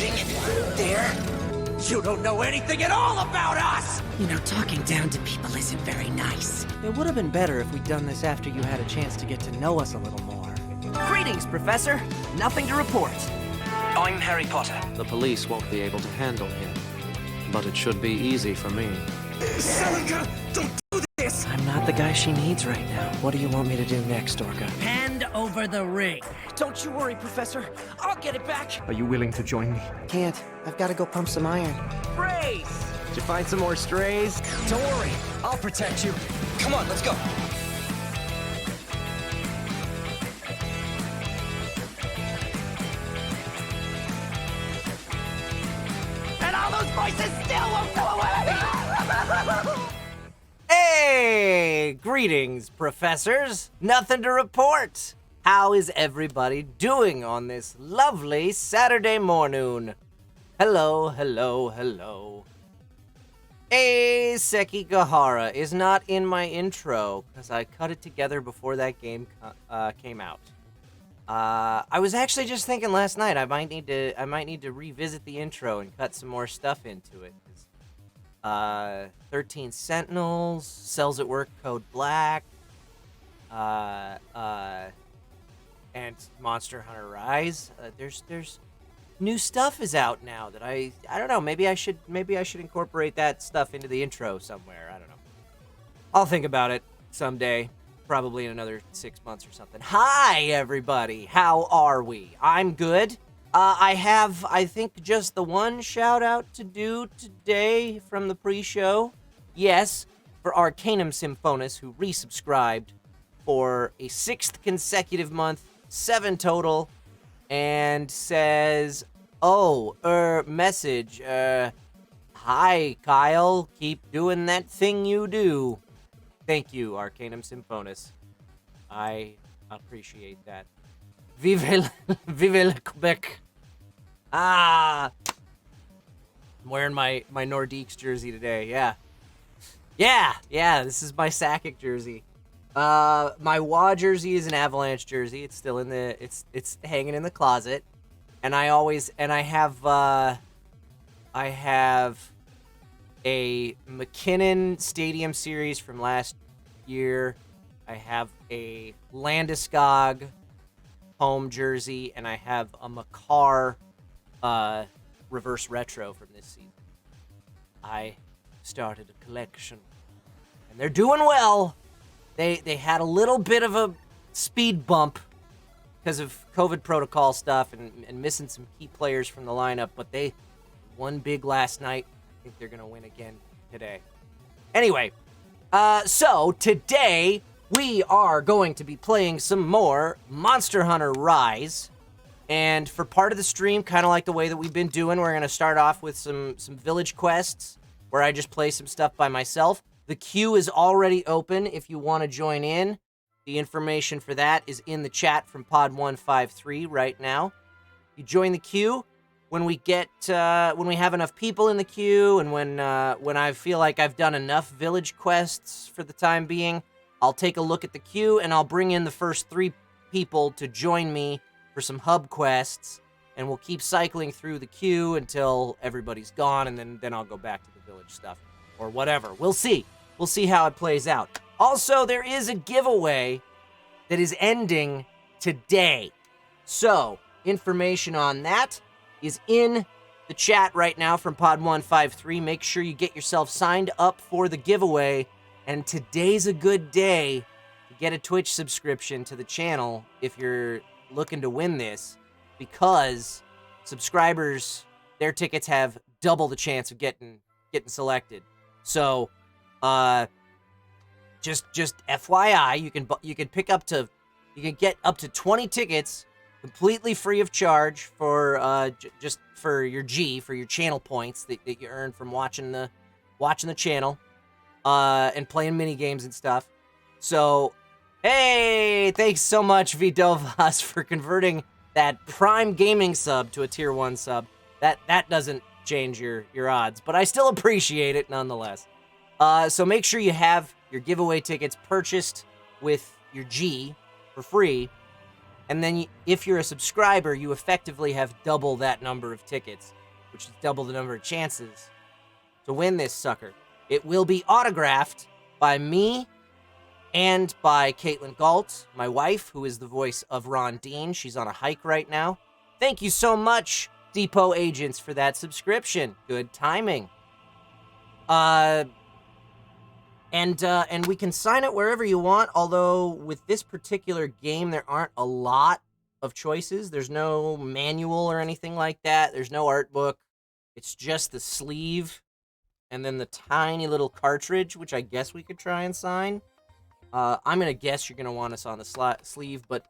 shooting there? You don't know anything at all about us! You know, talking down to people isn't very nice. It would have been better if we'd done this after you had a chance to get to know us a little more. Greetings, Professor. Nothing to report. I'm Harry Potter. The police won't be able to handle him, but it should be easy for me. Celica, don't do this! I'm not the guy she needs right now. What do you want me to do next, Orca? Hand over the ring. Don't you worry, Professor. I'll get it back. Are you willing to join me? Can't. I've got to go pump some iron. Brace! Did you find some more strays? Don't worry, I'll protect you. Come on, let's go. And all those voices still won't go away! Hey! Greetings, professors. Nothing to report. How is everybody doing on this lovely Saturday morning? Hello, hello, hello. Hey, Seki Gahara is not in my intro because I cut it together before that game came out. I was actually just thinking last night I might need to revisit the intro and cut some more stuff into it. 13 Sentinels, Cells at Work Code Black, and Monster Hunter Rise. There's new stuff is out now that I don't know. Maybe I should incorporate that stuff into the intro somewhere. I don't know. I'll think about it someday, probably in another 6 months or something. Hi everybody, how are we? I'm good. I have, I think, just the one shout out to do today from the pre-show. Yes, for Arcanum Symphonis, who resubscribed for a 6th consecutive month, 7 total, and says, message, hi, Kyle, keep doing that thing you do. Thank you, Arcanum Symphonis. I appreciate that. Vive le Quebec. I'm wearing my Nordiques jersey today, yeah. Yeah, this is my Sakic jersey. My WA jersey is an Avalanche jersey. It's still it's hanging in the closet. And I have a McKinnon Stadium Series from last year. I have a Landeskog home jersey, and I have a Makar reverse retro from this season. I started a collection, and they're doing well. They had a little bit of a speed bump because of COVID protocol stuff and missing some key players from the lineup, but they won big last night. I think they're going to win again today. Anyway, so today we are going to be playing some more Monster Hunter Rise. And for part of the stream, kind of like the way that we've been doing, we're going to start off with some village quests where I just play some stuff by myself. The queue is already open if you want to join in. The information for that is in the chat from Pod153 right now. You join the queue when we have enough people in the queue, and when I feel like I've done enough village quests for the time being, I'll take a look at the queue and I'll bring in the first 3 people to join me for some hub quests, and we'll keep cycling through the queue until everybody's gone, and then I'll go back to the village stuff or whatever. We'll see. We'll see how it plays out. Also, there is a giveaway that is ending today. So, information on that is in the chat right now from Pod153. Make sure you get yourself signed up for the giveaway. And today's a good day to get a Twitch subscription to the channel if you're looking to win this, because subscribers, their tickets have double the chance of getting selected. So, just FYI, you can get up to 20 tickets completely free of charge for just for your channel points that you earn from watching the channel and playing mini games and stuff. So, hey, thanks so much, Vidovas, for converting that Prime Gaming sub to a Tier 1 sub. That doesn't change your odds, but I still appreciate it nonetheless. So make sure you have your giveaway tickets purchased with your G for free. And then if you're a subscriber, you effectively have double that number of tickets, which is double the number of chances to win this sucker. It will be autographed by me and by Caitlin Galt, my wife, who is the voice of Rondine. She's on a hike right now. Thank you so much, Depot Agents, for that subscription. Good timing. And we can sign it wherever you want, although with this particular game, there aren't a lot of choices. There's no manual or anything like that. There's no art book. It's just the sleeve and then the tiny little cartridge, which I guess we could try and sign. I'm going to guess you're going to want us on the sleeve, but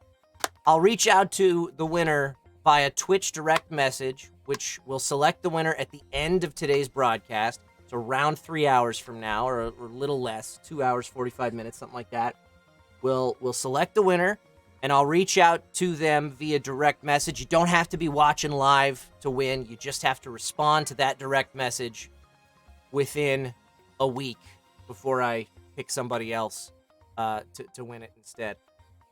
I'll reach out to the winner via Twitch direct message, which will select the winner at the end of today's broadcast. So around 3 hours from now, or a little less, 2 hours, 45 minutes, something like that. We'll select the winner, and I'll reach out to them via direct message. You don't have to be watching live to win. You just have to respond to that direct message within a week before I pick somebody else to win it instead.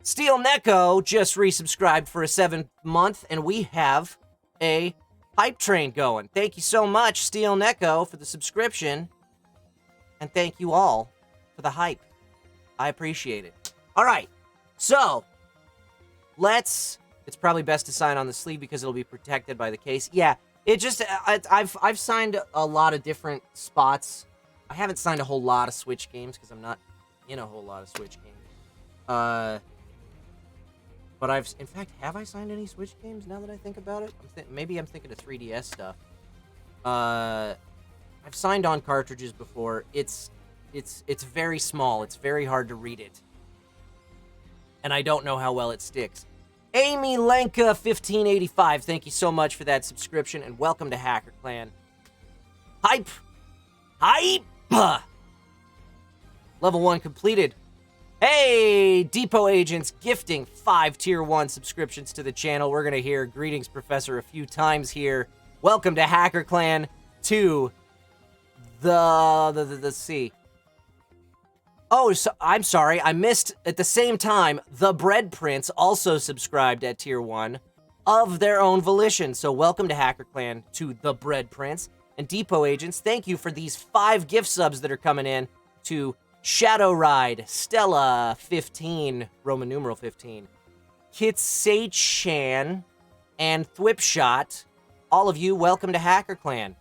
Steel Neko just resubscribed for a 7th month, and we have a hype train going. Thank you so much, Steel Neko, for the subscription, and thank you all for the hype. I appreciate it. All right, so it's probably best to sign on the sleeve because it'll be protected by the case. Yeah, I've signed a lot of different spots. I haven't signed a whole lot of Switch games because I'm not in a whole lot of Switch games. But in fact, have I signed any Switch games now that I think about it? Maybe I'm thinking of 3DS stuff. I've signed on cartridges before. It's very small. It's very hard to read it. And I don't know how well it sticks. Amy Lenka 1585, thank you so much for that subscription, and welcome to Hacker Clan. Hype! Level 1 completed. Hey, Depot Agents gifting 5 Tier 1 subscriptions to the channel. We're going to hear Greetings, Professor a few times here. Welcome to Hacker Clan to the C. Oh, so, I'm sorry. I missed at the same time. The Bread Prince also subscribed at Tier 1 of their own volition. So welcome to Hacker Clan to the Bread Prince. And Depot Agents, thank you for these 5 gift subs that are coming in to Shadow Ride, Stella 15, Roman numeral 15, Kitsachan, and Thwipshot. All of you, welcome to Hacker Clan.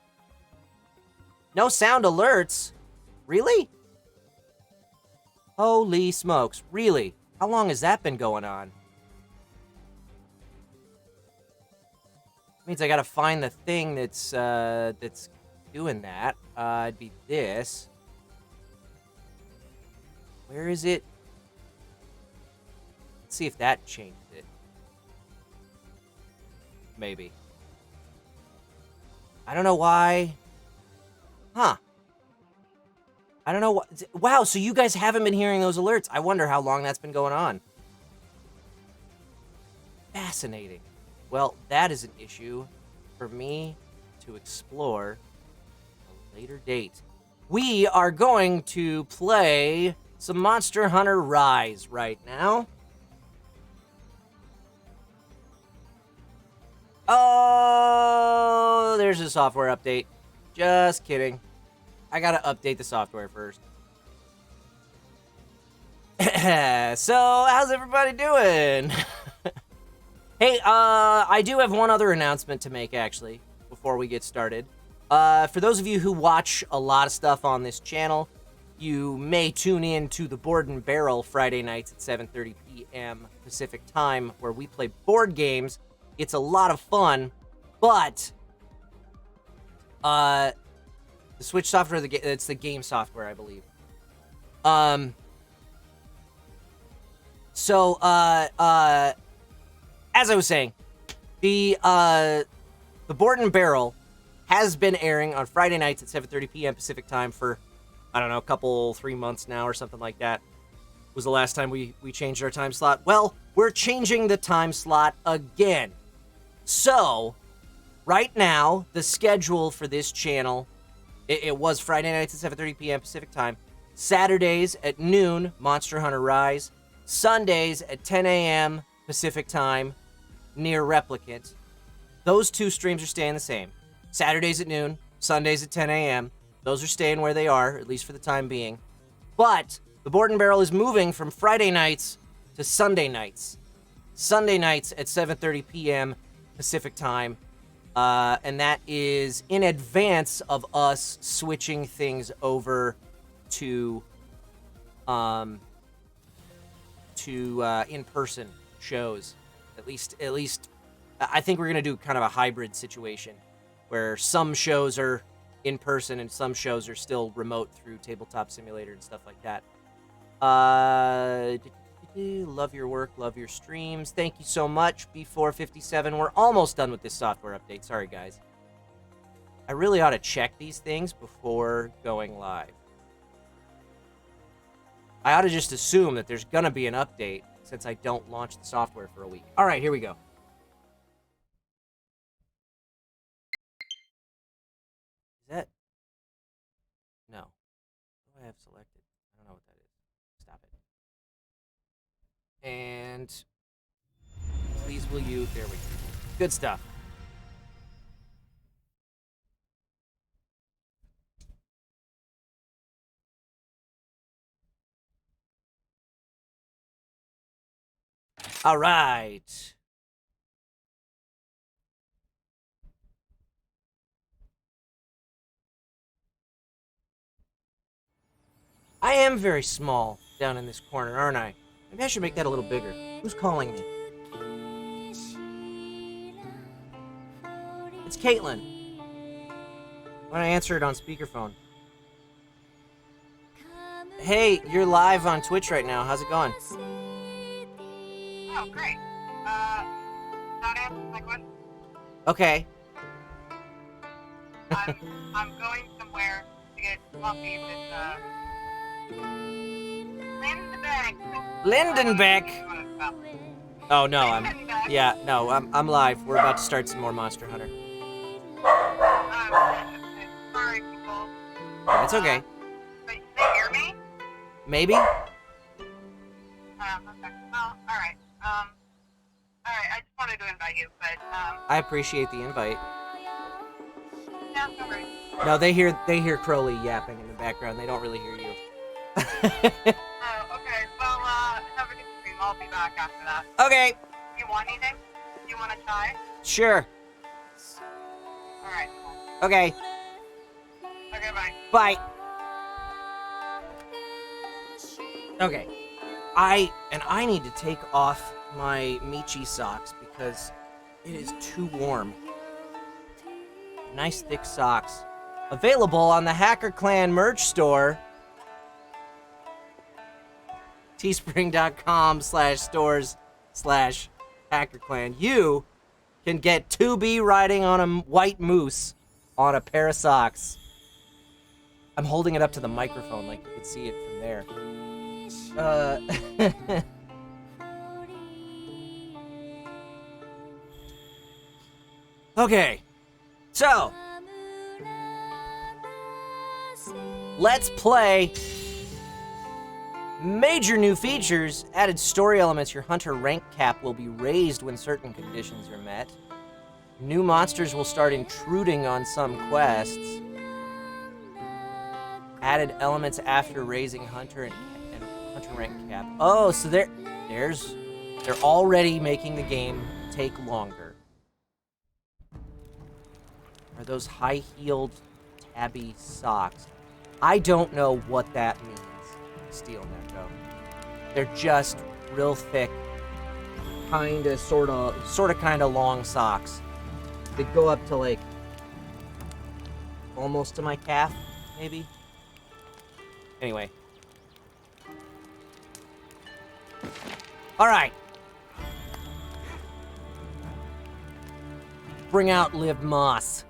No sound alerts? Really? Holy smokes, really? How long has that been going on? Means I gotta find the thing that's doing that. It'd be this. Where is it? Let's see if that changed it. Maybe. I don't know why. Huh. I don't know what. Wow, so you guys haven't been hearing those alerts. I wonder how long that's been going on. Fascinating. Well, that is an issue for me to explore at a later date. We are going to play some Monster Hunter Rise right now. Oh, there's a software update. Just kidding. I gotta update the software first. So, how's everybody doing? Hey, I do have one other announcement to make, actually, before we get started. For those of you who watch a lot of stuff on this channel, you may tune in to the Board and Barrel Friday nights at 7:30 p.m. Pacific time, where we play board games. It's a lot of fun, but the Switch software, it's the game software, I believe. So, as I was saying, the Board and Barrel has been airing on Friday nights at 7:30 p.m. Pacific time for, I don't know, 3 months now or something like that. Was the last time we changed our time slot. Well, we're changing the time slot again. So, right now, the schedule for this channel, it was Friday nights at 7:30 p.m. Pacific time, Saturdays at noon, Monster Hunter Rise, Sundays at 10 a.m. Pacific time, near Replicant. Those 2 streams are staying the same. Saturdays at noon, Sundays at 10 a.m. Those are staying where they are, at least for the time being. But the Board and Barrel is moving from Friday nights to Sunday nights. Sunday nights at 7:30 p.m. Pacific time. And that is in advance of us switching things over to in-person shows. At least I think we're gonna do kind of a hybrid situation where some shows are in person and some shows are still remote through Tabletop Simulator and stuff like that. Love your work, love your streams. Thank you so much, B457. We're almost done with this software update. Sorry, guys. I really ought to check these things before going live. I ought to just assume that there's gonna be an update since I don't launch the software for a week. All right, here we go. Is that? No. What do I have selected? I don't know what that is. Stop it. And please will you, there we go. Good stuff. All right. I am very small down in this corner, aren't I? Maybe I should make that a little bigger. Who's calling me? It's Caitlin. Why don't I answer it on speakerphone? Hey, you're live on Twitch right now. How's it going? Oh, great. That answers my question. Okay. I'm going somewhere to get coffee with, Lindenbeck. Lindenbeck. Oh no, I'm live. We're about to start some more Monster Hunter. Sorry, people. That's okay. But they hear me? Maybe? Okay. Well, alright. Alright, I just wanted to invite you, but, I appreciate the invite. yeah, no worries. No, they hear Crowley yapping in the background. They don't really hear you. Oh, okay. Well, have a good stream. I'll be back after that. Okay. You want anything? You want a chai? Sure. Alright, cool. Okay. Okay, bye. Bye. Okay. I need to take off my Michi socks because it is too warm. Nice thick socks. Available on the Hacker Clan merch store. teespring.com/stores/HackerClan. You can get 2B riding on a white moose on a pair of socks. I'm holding it up to the microphone like you can see it from there. Okay. So, let's play. Major new features, added story elements. Your hunter rank cap will be raised when certain conditions are met. New monsters will start intruding on some quests. Added elements after raising hunter and hunter rank cap. Oh, so they're already making the game take longer. Are those high-heeled tabby socks? I don't know what that means. Steel Necko. They're just real thick, kinda, sorta, kinda long socks. They go up to like almost to my calf, maybe. Anyway. All right. Bring out Liv Moss.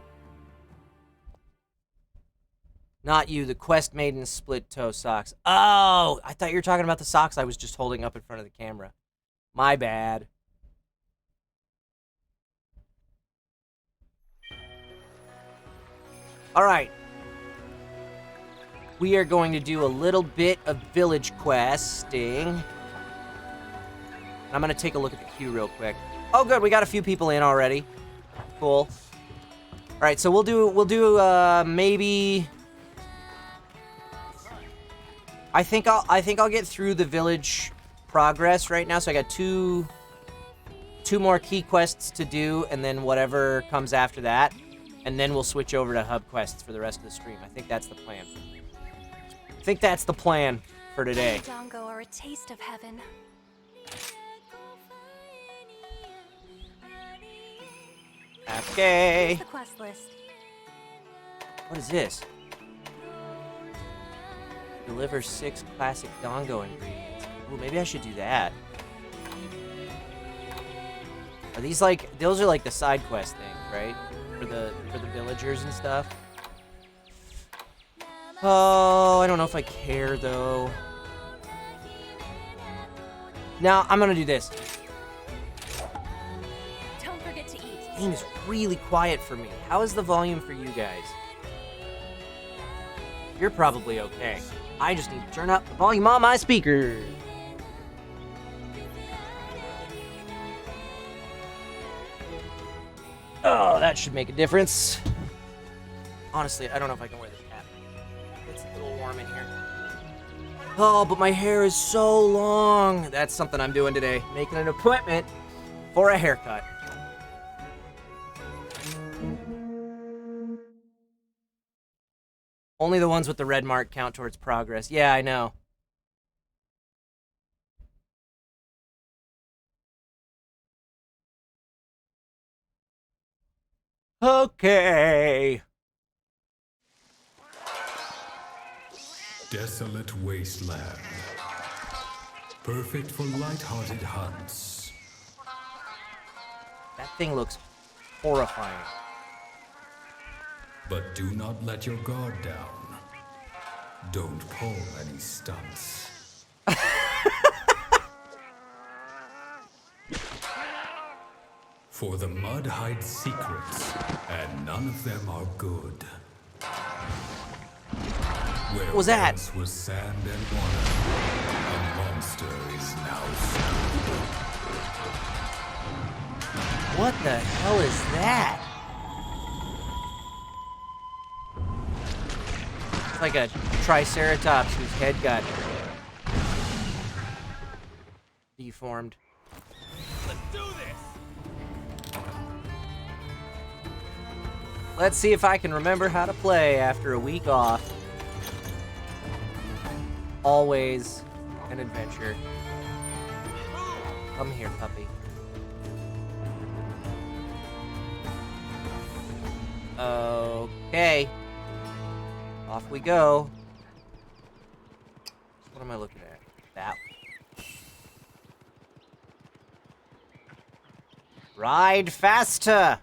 Not you, the Quest Maiden split toe socks. Oh, I thought you were talking about the socks I was just holding up in front of the camera. My bad. All right. We are going to do a little bit of village questing. I'm gonna take a look at the queue real quick. Oh, good, we got a few people in already. Cool. All right, so we'll do maybe. I think I'll get through the village progress right now. So I got two more key quests to do, and then whatever comes after that, and then we'll switch over to hub quests for the rest of the stream. I think that's the plan. I think that's the plan for today. Dongo are a taste of heaven. Okay. Here's the quest list. What is this? Deliver 6 classic Dongo ingredients. Ooh, maybe I should do that. Are these like, those are like the side quest things, right? For the villagers and stuff. Oh, I don't know if I care though. No, I'm gonna do this. Don't forget to eat. This game is really quiet for me. How is the volume for you guys? You're probably okay. I just need to turn up the volume on my speaker. Oh, that should make a difference. Honestly, I don't know if I can wear this hat. It's a little warm in here. Oh, but my hair is so long. That's something I'm doing today. Making an appointment for a haircut. Only the ones with the red mark count towards progress. Yeah, I know. Okay. Desolate wasteland. Perfect for light-hearted hunts. That thing looks horrifying. But do not let your guard down. Don't pull any stunts. For the mud hides secrets, and none of them are good. Where What was that? once was sand and water, a monster is now found. What the hell is that? It's like a triceratops whose head got deformed. Let's do this! Let's see if I can remember how to play after a week off. Always an adventure. Come here, puppy. Okay. Off we go. What am I looking at? That one. Ride faster!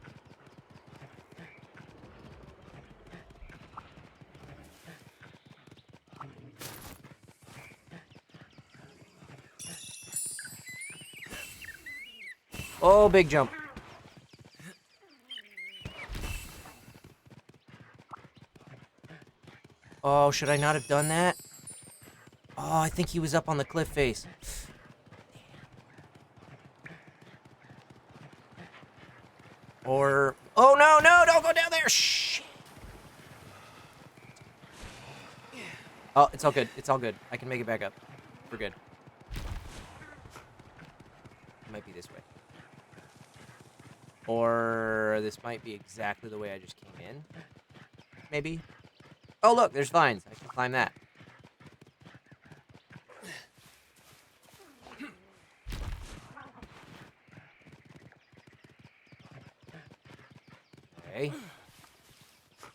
Oh, big jump. Oh, should I not have done that? Oh, I think he was up on the cliff face. Or... Oh, no, no, don't go down there! Shh! Oh, it's all good. It's all good. I can make it back up. We're good. It might be this way. Or this might be exactly the way I just came in. Maybe. Oh, look, there's vines. I can climb that. Okay.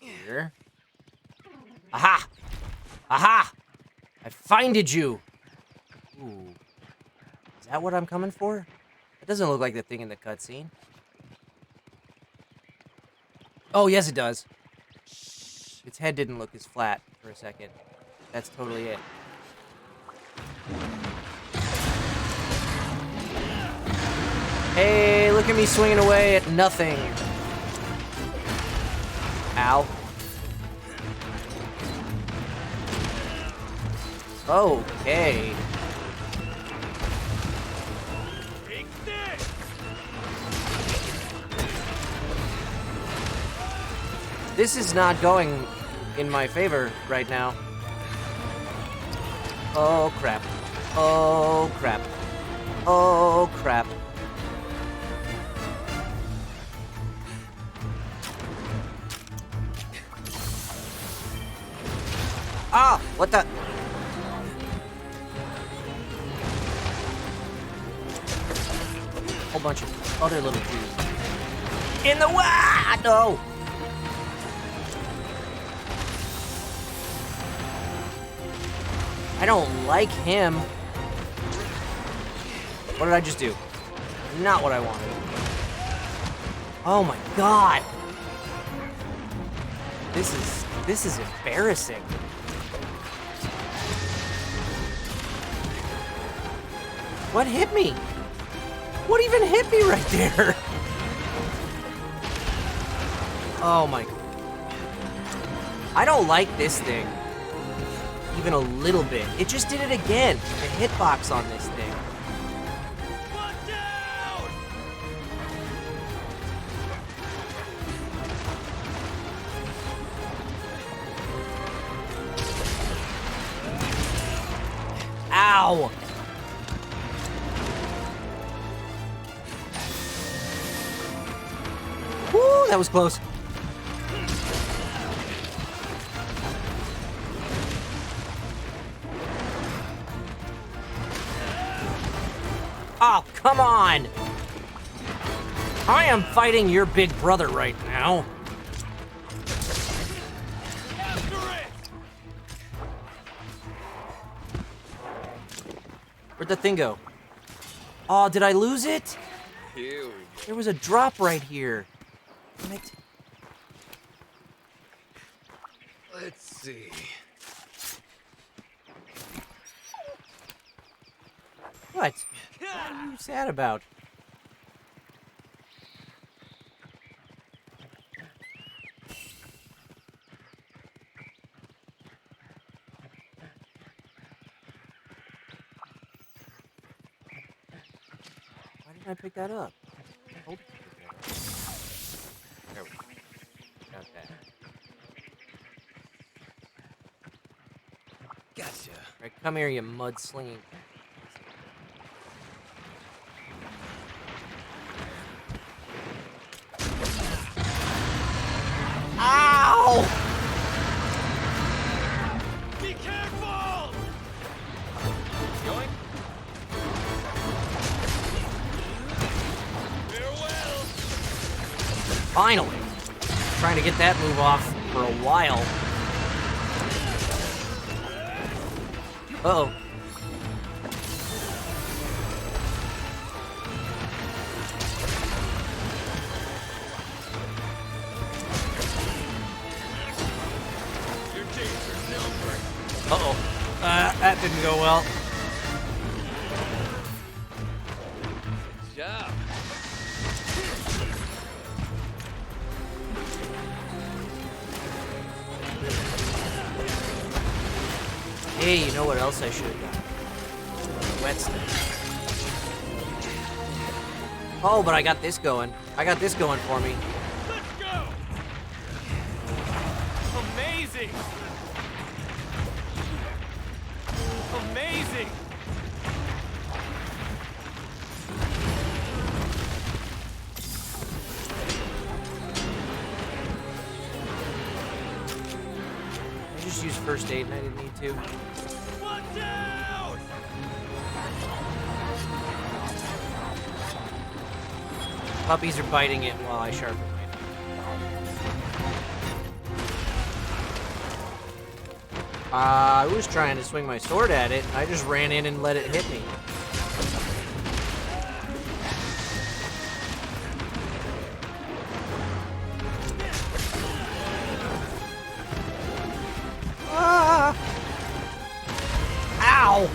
Here. Aha! Aha! I finded you! Ooh. Is that what I'm coming for? It doesn't look like the thing in the cutscene. Oh, yes, it does. Its head didn't look as flat for a second. That's totally it. Hey, look at me swinging away at nothing. Ow. Okay. This is not going in my favor right now. Oh, crap. Oh, crap. Oh, crap. Ah! What the? Whole bunch of other little dudes. In the way! No! I don't like him. What did I just do? Not what I wanted. Oh my god! This is embarrassing. What hit me? What even hit me right there? Oh my... I don't like this thing. Even a little bit. It just did it again. The hitbox on this thing. Ow! Woo, that was close. Oh, come on! I am fighting your big brother right now. Where'd the thing go? Oh, did I lose it? There was a drop right here. Damn it. Let's see. What? What are you sad about? Why didn't I pick that up? Hold it. There we go. Got that. Gotcha. Right, come here, you mudslinging. Ow! Be careful! Going? Farewell! Finally! Trying to get that move off for a while. Uh-oh. Uh-oh. That didn't go well. Good job. Hey, you know what else I should have done? Wet stick. Oh, but I got this going. I got this going for me. Let's go! Amazing! Amazing! I just used first aid and I didn't need to. Watch out! Puppies are biting it while I sharpen my knife. I was trying to swing my sword at it. I just ran in and let it hit me. Ah! Ow!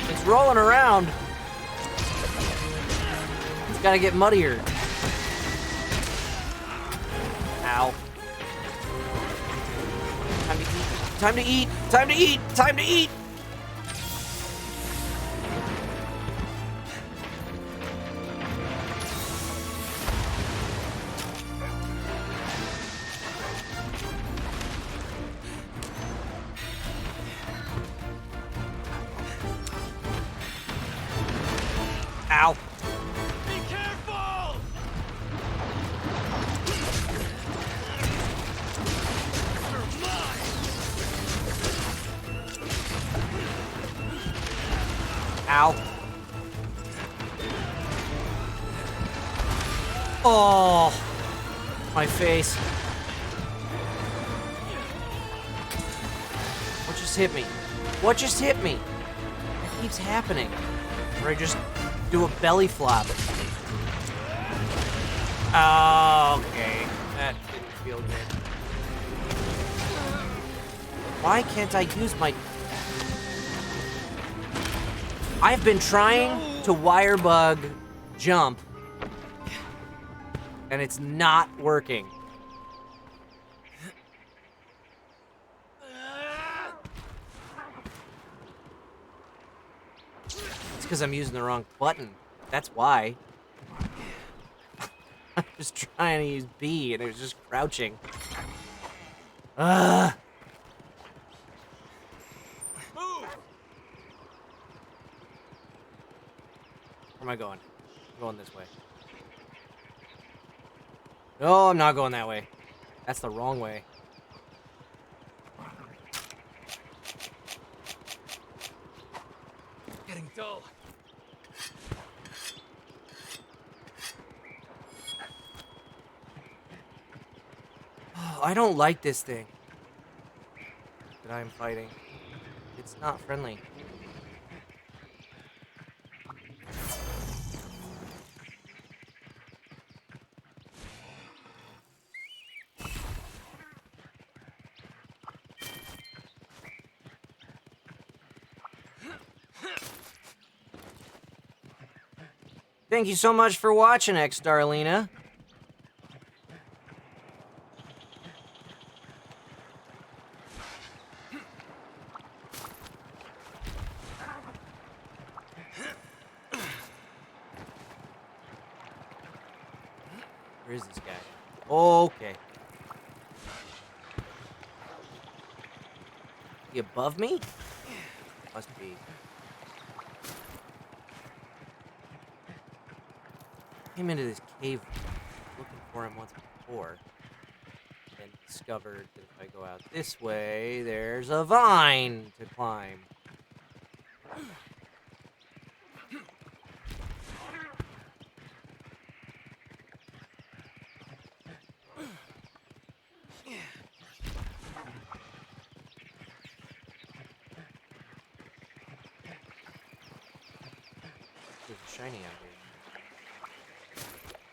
It's rolling around. It's gotta get muddier. Ow. Time to eat. Time to eat. Time to eat. Time to eat. Ow. Be careful! Ow. Oh, my face. What just hit me? What just hit me? It keeps happening. Or I just do a belly flop. Oh, okay. That didn't feel good. Why can't I use my... I've been trying to wire bug jump, and it's not working. It's because I'm using the wrong button. That's why. I was trying to use B, and it was just crouching. Ugh. Where am I going? I'm going this way. No, I'm not going that way. That's the wrong way. Getting dull. Oh, I don't like this thing that I'm fighting. It's not friendly. Thank you so much for watching, X-Darlena. Where is this guy? Okay. He above me? Must be. Came into this cave looking for him once before, and discovered that if I go out this way, there's a vine to climb. There's a shiny out here.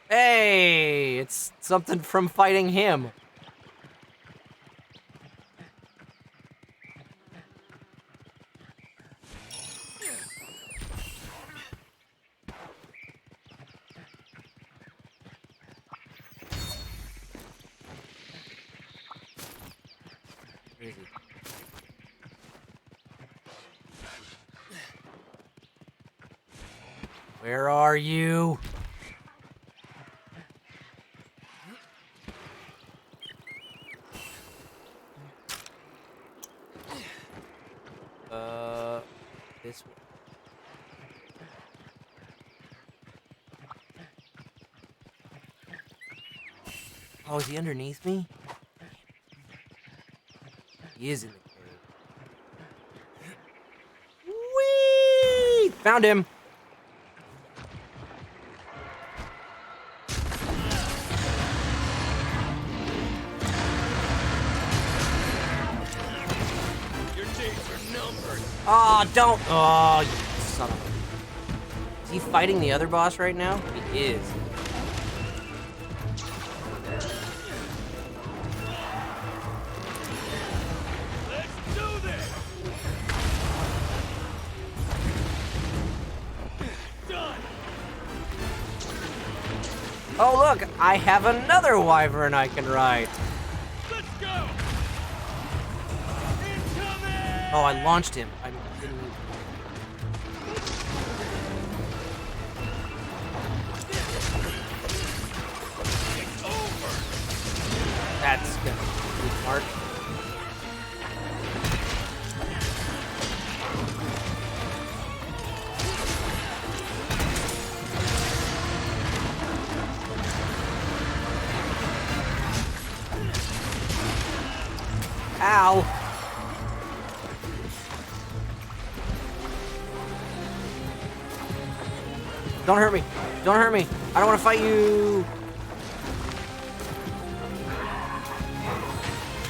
Hey, it's something from fighting him. Where is he? Where are you? This way. Oh, is he underneath me? He is in the cave. Whee! Found him. Your days are numbered. Oh, don't. Oh, you son of a. Is he fighting the other boss right now? He is. Let's do this. Done. Oh, look, I have another wyvern I can ride. Let's go. Incoming. Oh, I launched him. I didn't. It's over. That's gonna be smart. Don't hurt me. Don't hurt me. I don't want to fight you.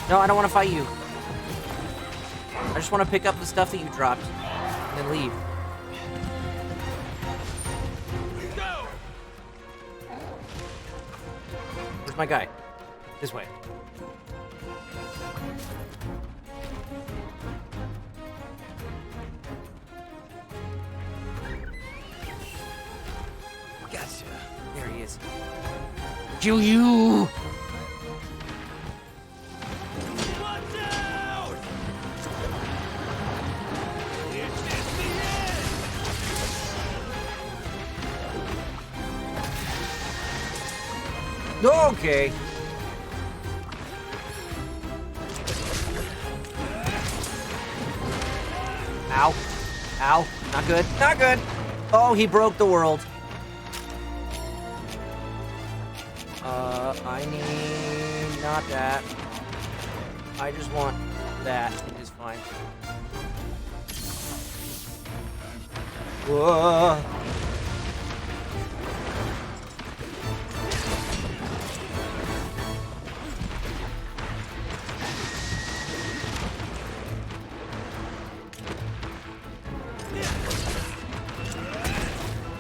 No, I don't want to fight you. I just want to pick up the stuff that you dropped and then leave. Go! Where's my guy? This way. Gotcha. There he is. Kill you! Watch out! It's the end! Okay. Ow. Ow. Not good. Not good. Oh, he broke the world. I need not that. I just want that. It is fine. Whoa.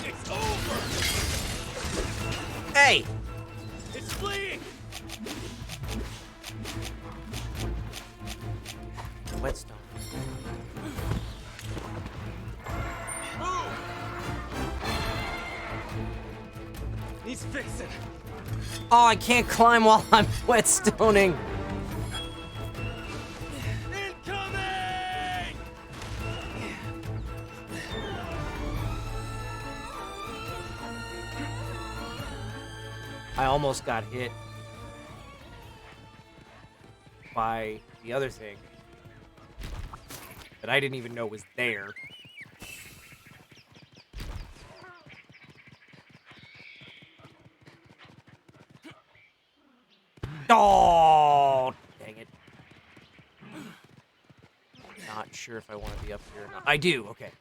It's over! Hey! It's fleeing! Whetstone. Move! He's fixing. Oh, I can't climb while I'm whetstoning. Incoming! I almost got hit by the other thing that I didn't even know was there. Oh, dang it. Not sure if I want to be up here or not. I do, okay.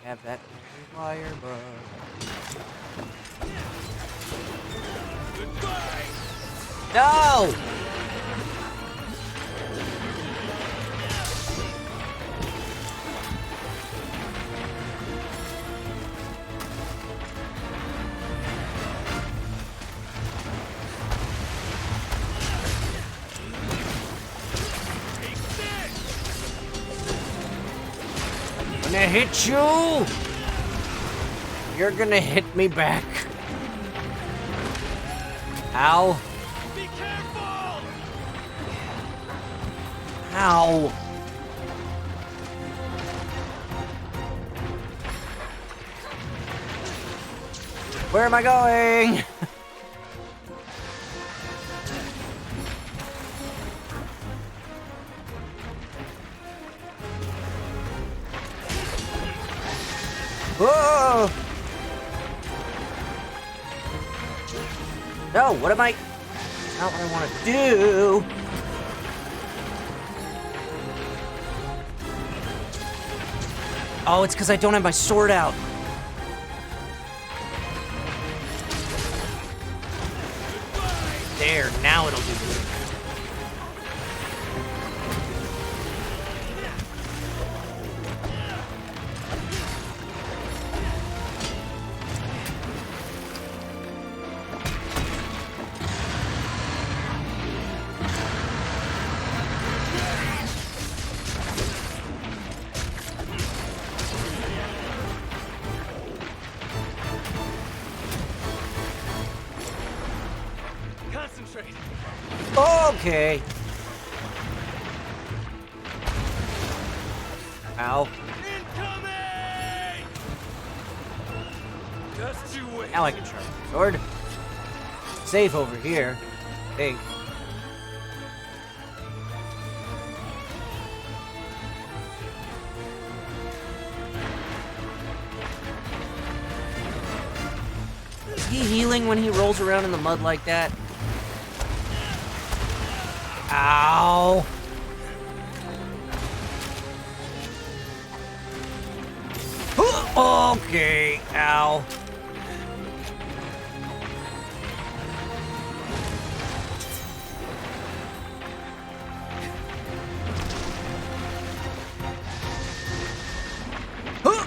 Have that fire bug. Goodbye! No! I'm gonna hit you! You're gonna hit me back. Ow. Be careful! Ow. Where am I going? Whoa! No, what am I? Not what I want to do. Oh, it's because I don't have my sword out. There, now it'll do it. Concentrate! Okay. Ow. Incoming! Just you wait. Now I can sharpen the sword. Safe over here, I think. Is he healing when he rolls around in the mud like that? Ow! Okay, ow. Huh!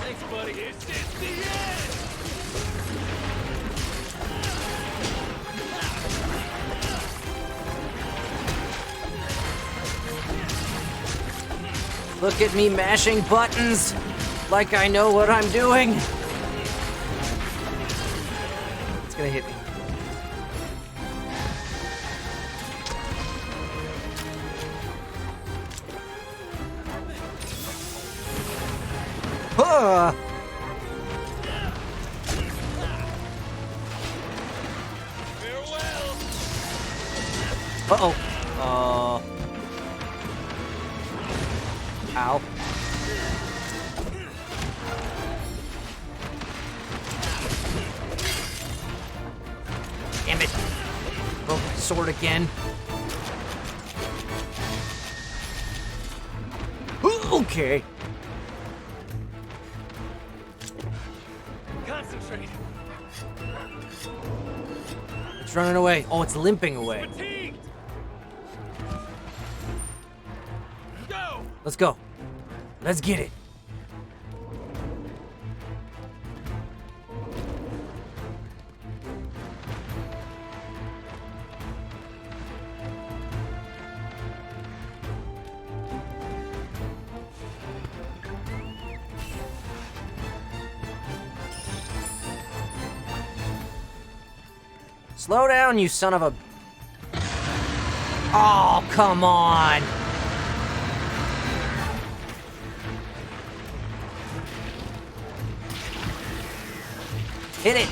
Thanks, buddy. It's the end! Look at me mashing buttons like I know what I'm doing. It's gonna hit me. Huh. Uh-oh. Ow. Damn it. Broke my sword again. Okay. Concentrate. It's running away. Oh, it's limping away. Fatigued. Go. Let's go. Let's get it. Slow down, you son of a... Oh, come on. Hit it.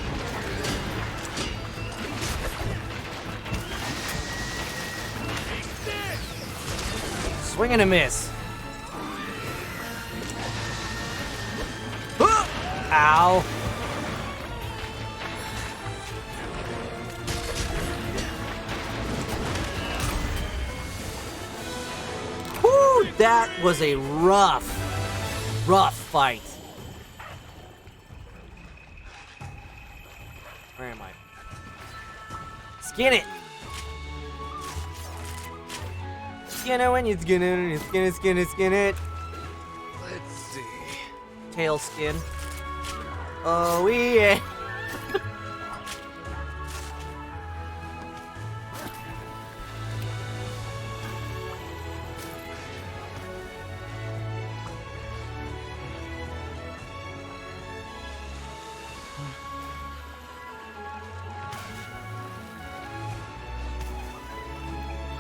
Swing and a miss. Ow. Whew, that was a rough fight. Where am I? Skin it! Skin it when you skin it, and you skin it. Let's see. Tail skin. Oh, yeah.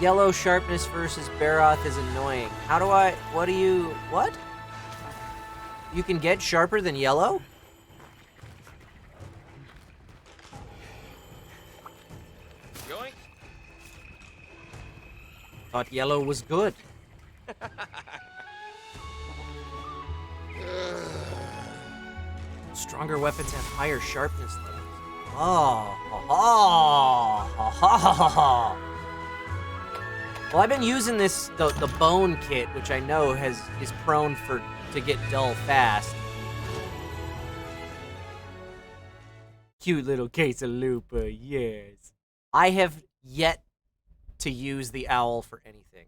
Yellow sharpness versus Baroth is annoying. How do I... What? You can get sharper than yellow? Yoink. Thought yellow was good. Stronger weapons have higher sharpness levels. Oh, ha ha ha ha ha. Well, I've been using the bone kit, which I know is prone to get dull fast. Cute little case of Lupa, yes. I have yet to use the owl for anything.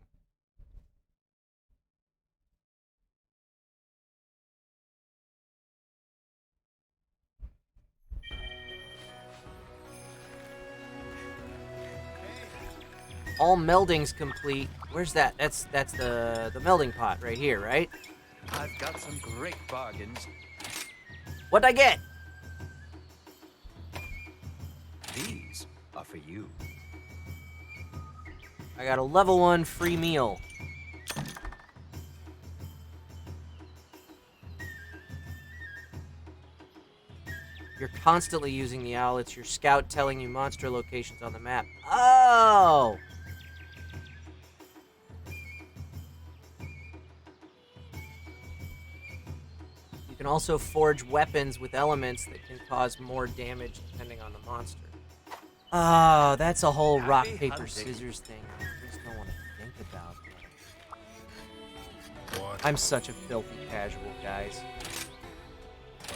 All meldings complete. Where's that? That's the melding pot right here, right? I've got some great bargains. What'd I get? These are for you. I got a level 1 free meal. You're constantly using the owl. It's your scout telling you monster locations on the map. Oh! You can also forge weapons with elements that can cause more damage depending on the monster. Oh, that's a whole rock, Happy paper, hunting. scissors thing. I just don't want to think about that. What? I'm such a filthy casual, guys.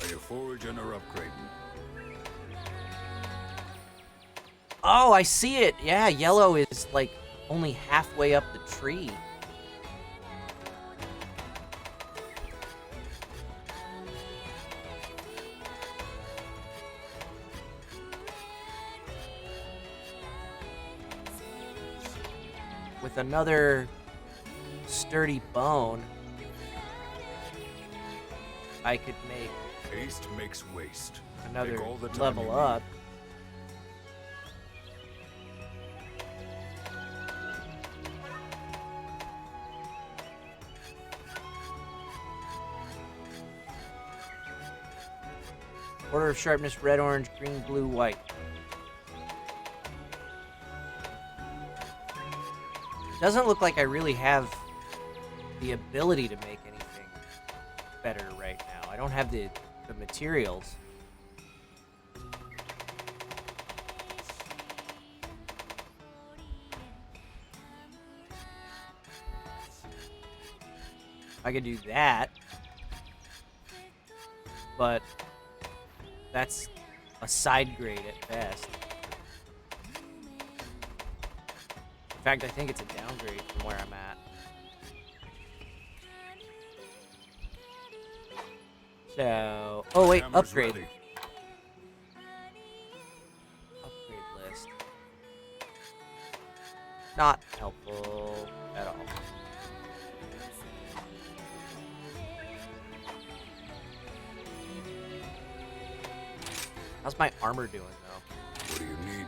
Are you foraging or upgrading? Oh, I see it. Yeah, yellow is like only halfway up the tree. With another sturdy bone, I could make Haste makes waste. another Take all the time level you up. Order of sharpness: red, orange, green, blue, white. Doesn't look like I really have the ability to make anything better right now. I don't have the materials. I could do that, but that's a side grade at best. In fact, I think it's a downgrade from where I'm at. So, oh wait, Hammer's upgrade. ready. Upgrade list. Not helpful at all. How's my armor doing though? What do you need?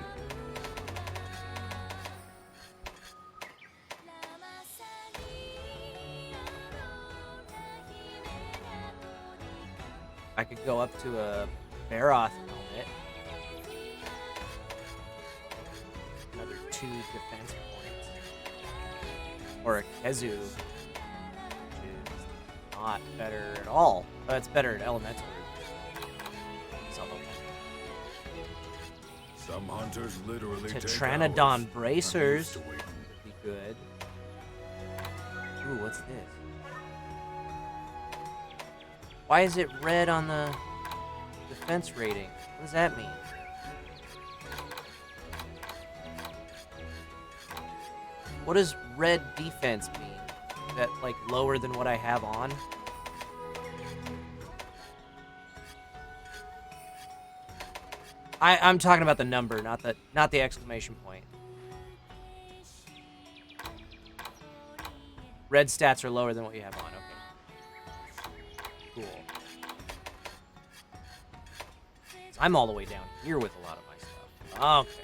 I could go up to a Baroth helmet. Another 2 defense points. Or a Kezu, which is not better at all. But it's better at elemental. Some of them. Some hunters literally take Tetranodon hours. I'm bracers used to waiting. would be good. Ooh, what's this? Why is it red on the defense rating? What does that mean? What does red defense mean? Is that like lower than what I have on? I'm talking about the number, not the exclamation point. Red stats are lower than what you have on. Okay. Cool. So I'm all the way down here with a lot of my stuff. Okay.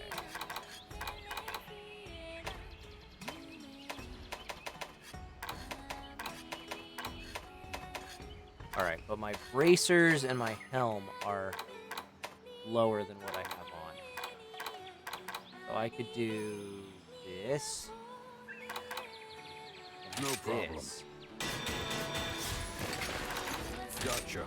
Alright, but my bracers and my helm are lower than what I have on. So I could do this. And No problem. this. Gotcha.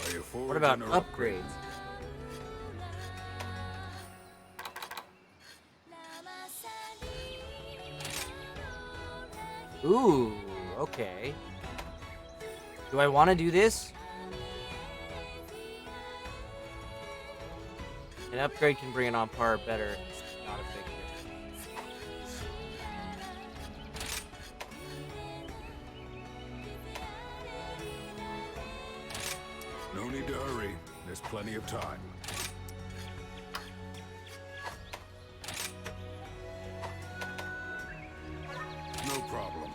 Are you What about foraging or upgrades? Ooh, okay. Do I want to do this? An upgrade can bring it on par or better. It's not a big difference. No need to hurry. There's plenty of time. No problem.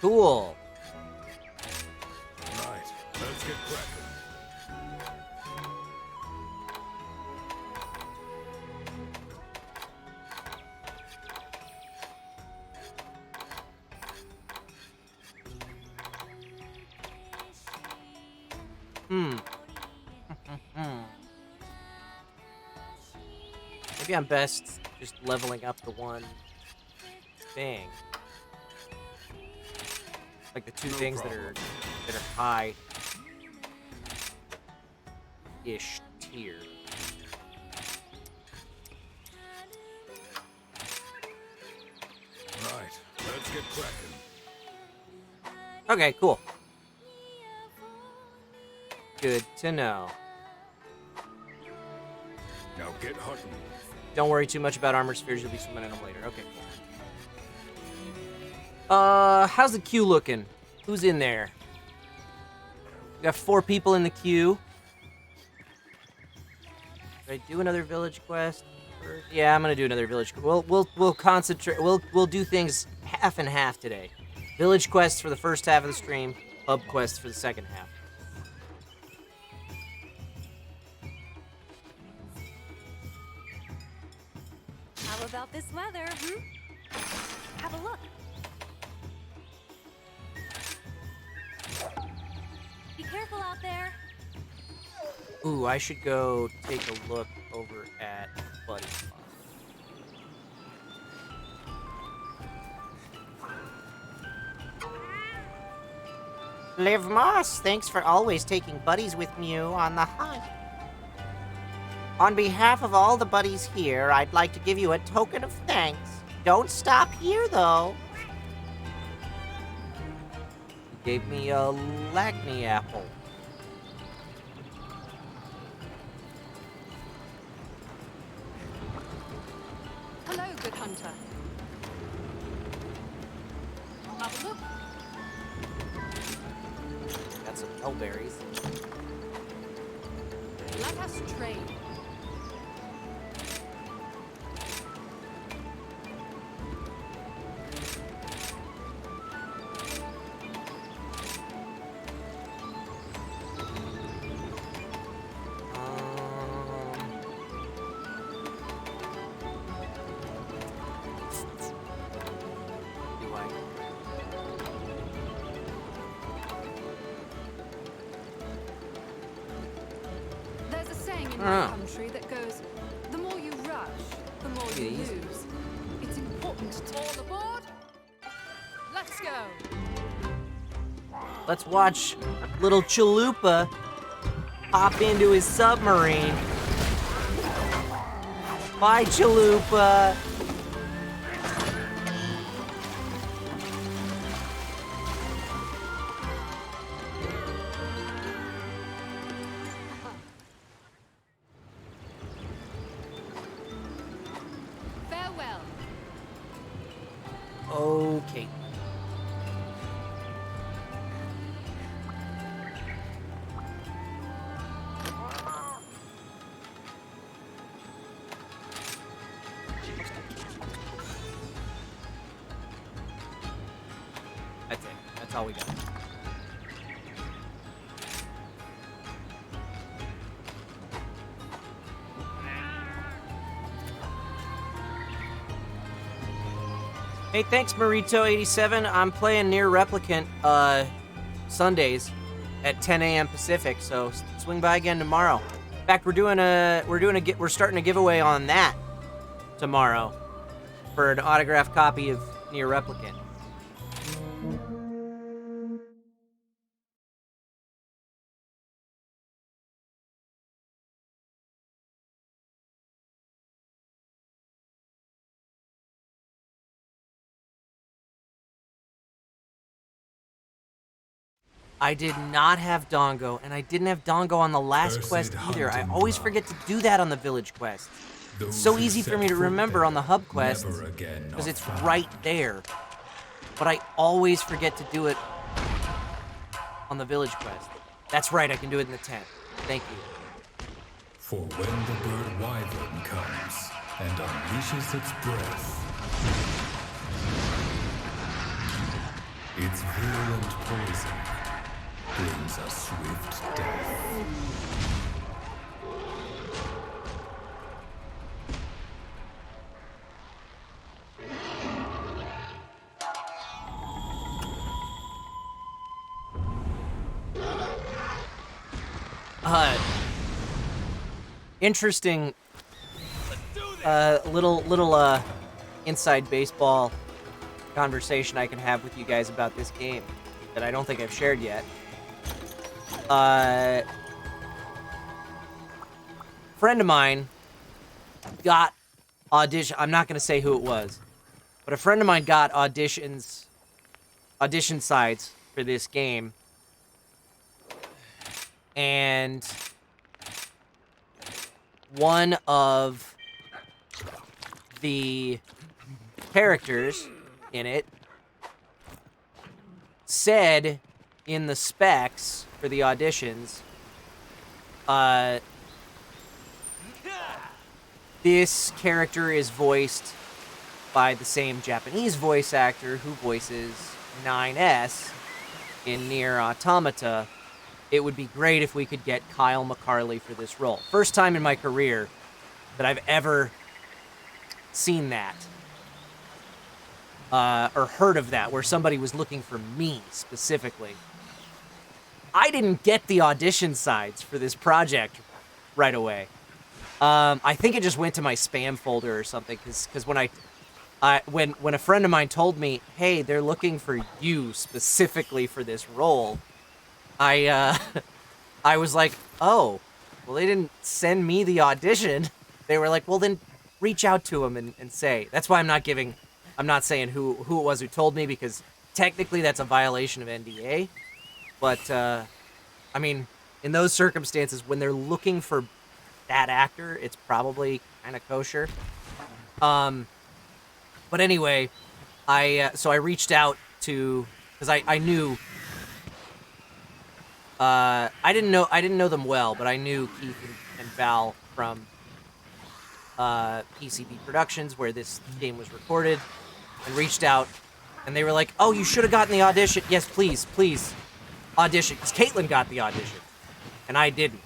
Cool. Right. Let's get cracking. Maybe I'm best just leveling up the one thing. Like the two things that are high ish tier. Right, let's get cracking. Okay, cool. Good to know. Now get hunting. Don't worry too much about armor spheres, you'll be swimming in them later. Okay, cool. How's the queue looking? Who's in there? We got 4 people in the queue. Should I do another village quest? Yeah, I'm gonna do another village. We'll concentrate. We'll do things half and half today. Village quests for the first half of the stream. Hub quests for the second half. How about this weather, Have a look. Be careful out there. Ooh, I should go take a look over at Buddy. Liv Moss, thanks for always taking buddies with you on the hunt. On behalf of all the buddies here, I'd like to give you a token of thanks. Don't stop here, though. He gave me a Lagny apple. Hello, good hunter. Have a look. Got some elberries. Let us trade. Do I? There's a saying in my country that goes, the more you rush, the more you Yes. lose. It's important to all aboard. Let's go. Let's watch little Chalupa hop into his submarine. Bye, Chalupa. Farewell. Okay. That's it. That's all we got. Hey, thanks, Marito87. I'm playing Near Replicant Sundays at 10 a.m. Pacific, so swing by again tomorrow. In fact, we're starting a giveaway on that tomorrow for an autographed copy of Near Replicant. I did not have Dongo, and I didn't have Dongo on the last Cursed quest either. I hunting always ground. forget to do that on the village quest. Those It's so who easy for set me to foot remember there on the hub quest never again because are it's found. right there. But I always forget to do it on the village quest. That's right, I can do it in the tent. Thank you. For when the bird wyvern comes and unleashes its breath, its virulent poison brings a swift death. Interesting little inside baseball conversation I can have with you guys about this game that I don't think I've shared yet. Friend of mine got audition. I'm not going to say who it was, but a friend of mine got audition sites for this game, and one of the characters in it said in the specs for the auditions, this character is voiced by the same Japanese voice actor who voices 9S in Nier Automata. It would be great if we could get Kyle McCarley for this role. First time in my career that I've ever seen that. Or heard of that, where somebody was looking for me specifically. I didn't get the audition sides for this project right away. I think it just went to my spam folder or something, because when when a friend of mine told me, hey, they're looking for you specifically for this role, I was like, oh, well, they didn't send me the audition. They were like, well, then reach out to them and say. That's why I'm not saying who it was who told me, because technically that's a violation of NDA. But, I mean, in those circumstances, when they're looking for that actor, it's probably kind of kosher. But anyway, so I reached out to, because I knew, I didn't know them well, but I knew Keith and Val from PCB Productions, where this game was recorded, and reached out, and they were like, oh, you should have gotten the audition. Yes, please audition, because Caitlin got the audition, and I didn't.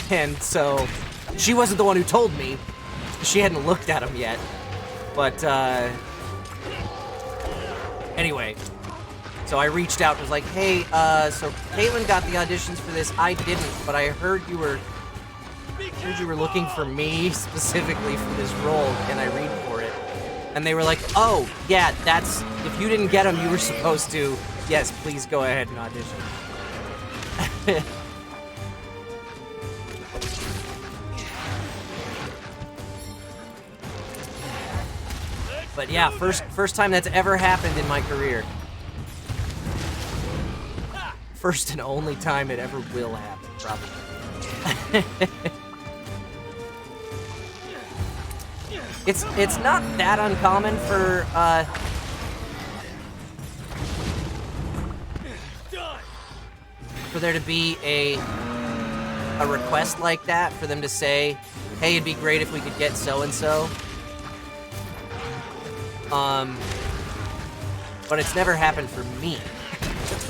And so she wasn't the one who told me. She hadn't looked at them yet. But, anyway, so I reached out and was like, hey, so Caitlin got the auditions for this. I didn't, but I heard you were looking for me specifically for this role. Can I read for it? And they were like, oh, yeah, if you didn't get them, you were supposed to. Yes, please go ahead and audition. But yeah, first time that's ever happened in my career. First and only time it ever will happen, probably. It's not that uncommon for there to be a request like that, for them to say, hey, it'd be great if we could get so-and-so. But it's never happened for me,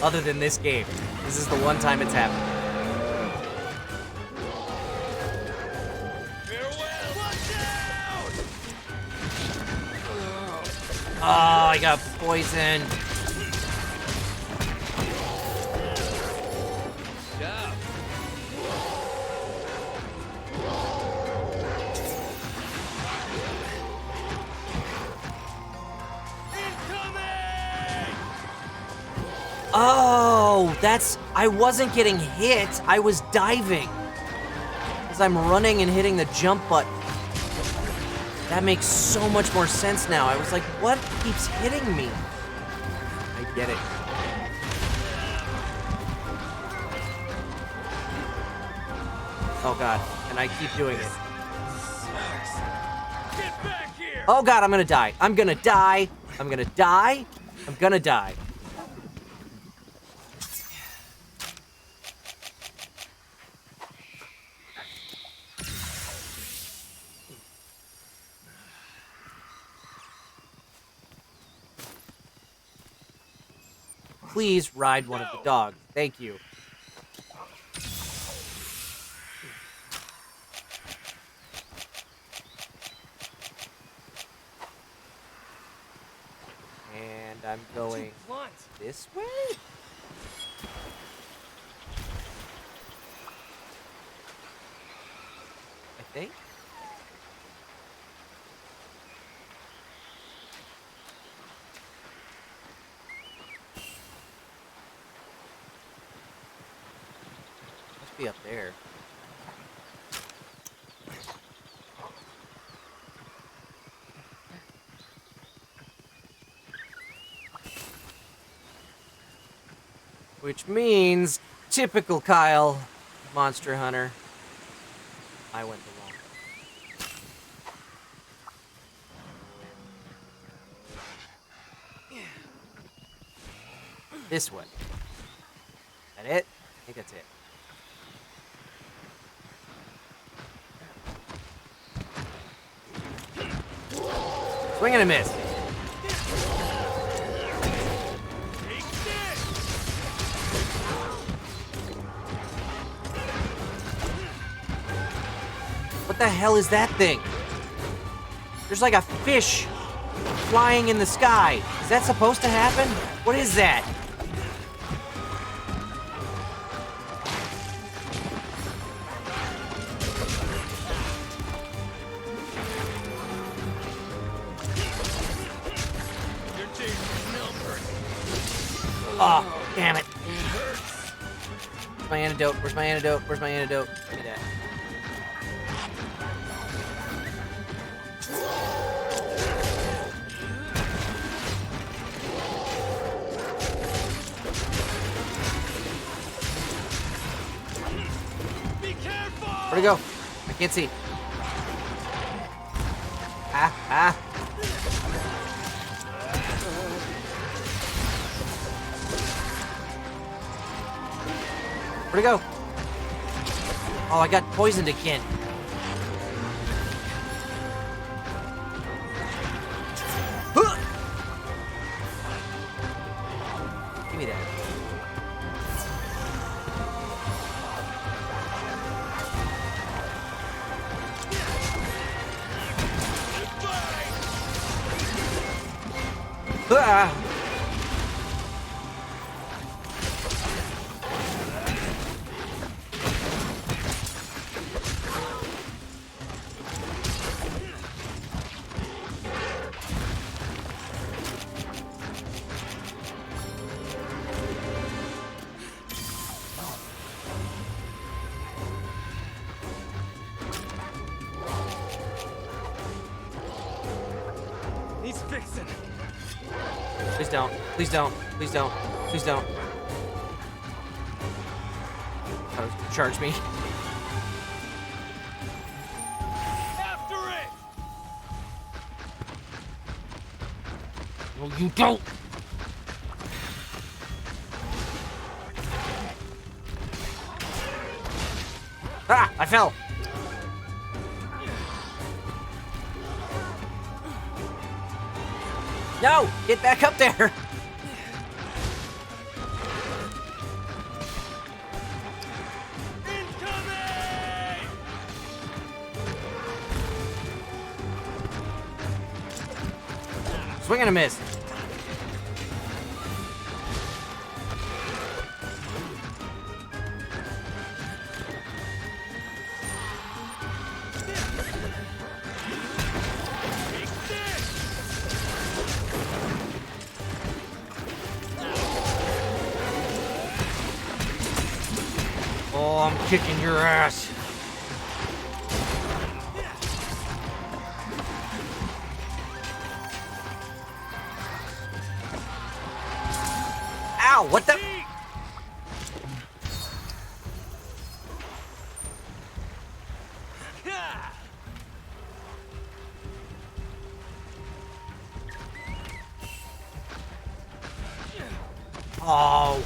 other than this game. This is the one time it's happened. Oh, I got poisoned. Oh, I wasn't getting hit. I was diving. Because I'm running and hitting the jump button. That makes so much more sense now. I was like, what keeps hitting me? I get it. Oh god, and I keep doing it. Oh god, I'm gonna die. I'm gonna die. I'm gonna die. I'm gonna die. Please ride one of the dogs. Thank you. And I'm going this way? I think. Must be up there. Which means, typical Kyle, Monster Hunter. I went the wrong way. This way. Is that it? I think that's it. Swing and a miss. What the hell is that thing? There's like a fish flying in the sky. Is that supposed to happen? What is that? Oh, damn it. Where's my antidote? Where's my antidote? Where's my antidote? Give me that. Where'd it go? I can't see. Ah. Where'd it go? Oh, I got poisoned again. Give me that. Ah! He's fixing. Please don't. Please don't. Please don't. Please don't. Oh, charge me. After it! No, you don't. Ah! I fell. No! Get back up there! Incoming! Swing and a miss. Oh, I'm kicking your ass. Ow, what the? Oh.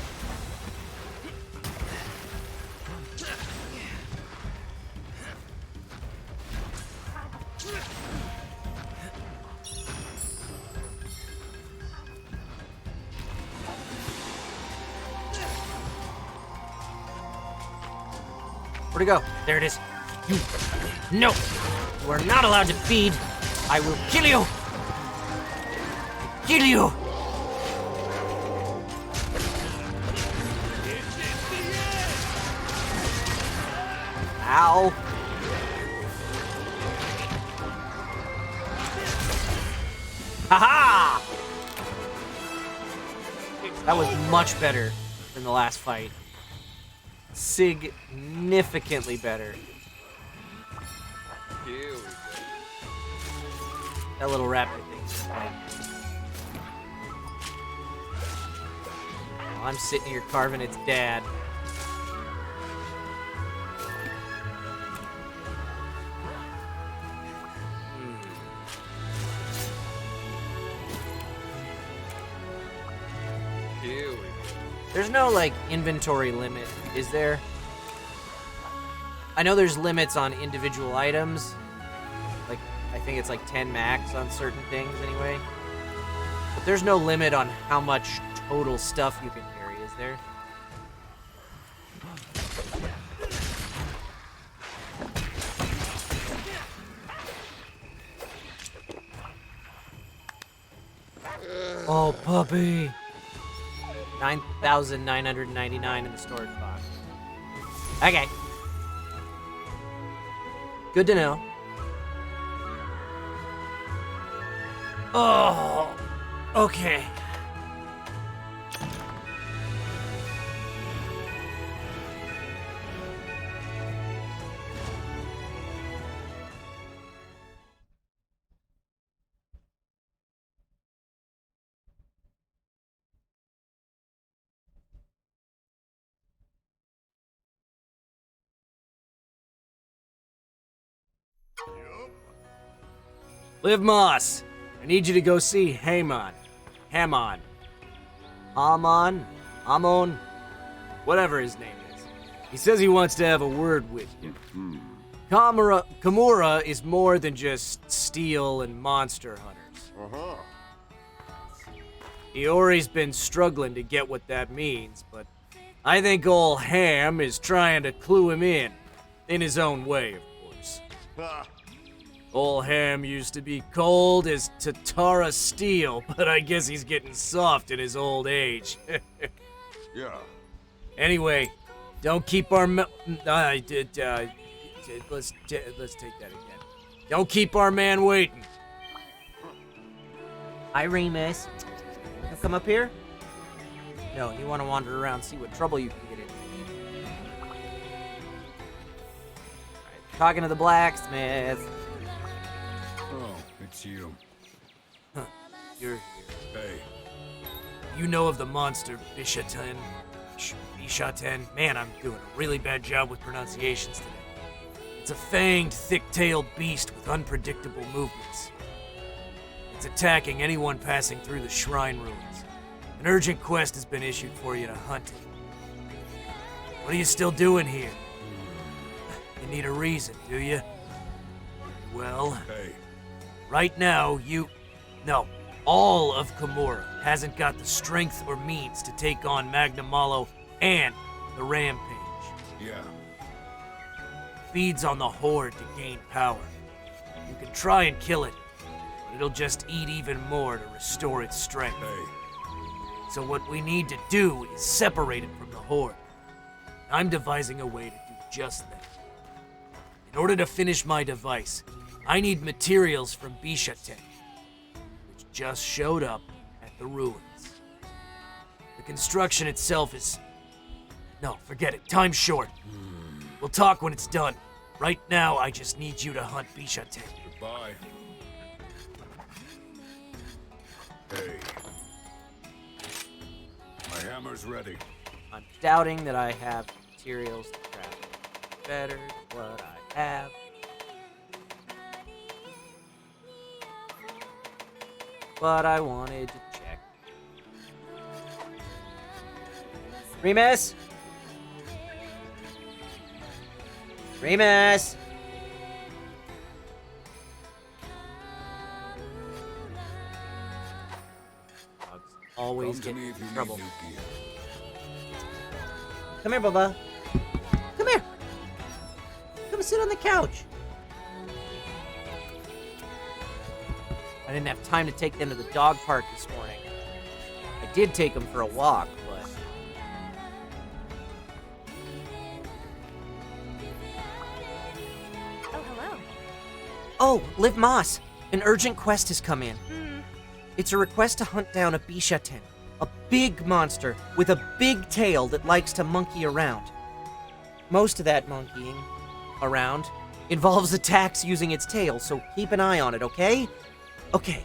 Where'd it go? There it is. You. No! You are not allowed to feed. I will kill you! Kill you! Ow. Haha! That was much better than the last fight. significantly better. That little raptor thing's like... Oh, I'm sitting here carving its dad. There's no, like, inventory limit, is there? I know there's limits on individual items. Like, I think it's like 10 max on certain things anyway. But there's no limit on how much total stuff you can carry, is there? Oh, puppy! 9,999 in the storage box. Okay. Good to know. Oh, okay. Liv Moss, I need you to go see Hamon. Hamon, whatever his name is. He says he wants to have a word with you. Kimura is more than just steel and monster hunters. Iori's been struggling to get what that means, but I think old Ham is trying to clue him in his own way, of course. Old Ham used to be cold as Tatara steel, but I guess he's getting soft in his old age. Yeah. Anyway, don't keep our let's take that again. Don't keep our man waiting. Hi, Remus. You come up here? No, you want to wander around, see what trouble you can get into. All right, talking to the blacksmith. Oh, it's you. Huh, you're here. Hey. You know of the monster Bishaten? Bishaten? Man, I'm doing a really bad job with pronunciations today. It's a fanged, thick-tailed beast with unpredictable movements. It's attacking anyone passing through the shrine ruins. An urgent quest has been issued for you to hunt it. What are you still doing here? You need a reason, do you? Well, Hey. right now, all of Kimura hasn't got the strength or means to take on Magnamalo and the Rampage. Yeah. Feeds on the Horde to gain power. You can try and kill it, but it'll just eat even more to restore its strength. Hey. So what we need to do is separate it from the Horde. I'm devising a way to do just that. In order to finish my device, I need materials from Bishaten, which just showed up at the ruins. The construction itself is... No, forget it. Time's short. We'll talk when it's done. Right now, I just need you to hunt Bishaten. Goodbye. Hey. My hammer's ready. I'm doubting that I have materials to craft it better than what I have. But I wanted to check. Remus? Remus! Dogs always get in trouble. Come here, Bubba. Come here. Come sit on the couch. I didn't have time to take them to the dog park this morning. I did take them for a walk, but... Oh, hello. Oh, Liv Moss! An urgent quest has come in. It's a request to hunt down a Bishaten, a big monster with a big tail that likes to monkey around. Most of that monkeying around involves attacks using its tail, so keep an eye on it, okay? Okay.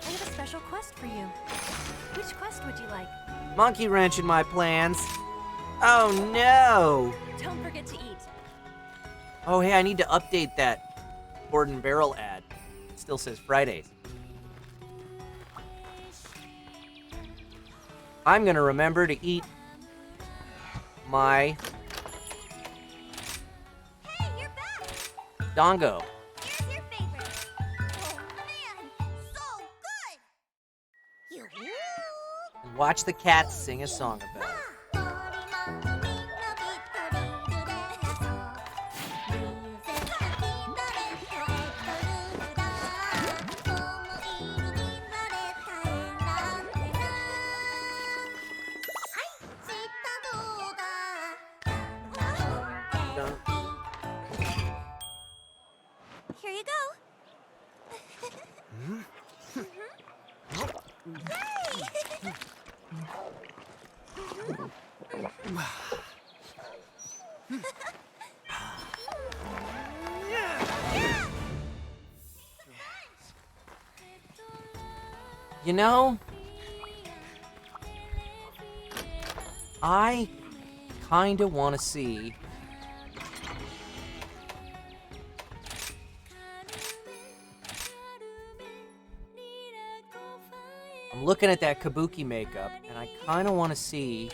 I have a special quest for you. Which quest would you like? Monkey wrench in my plans. Oh no! Don't forget to eat. Oh hey, I need to update that board and barrel ad. It still says Fridays. I'm gonna remember to eat my Hey, you're back! dongo. Here's your favorite. Oh man, so good! You And watch the cats sing a song about it. Here you go. Hey! You know, I kinda wanna see I'm looking at that kabuki makeup, and I kinda wanna see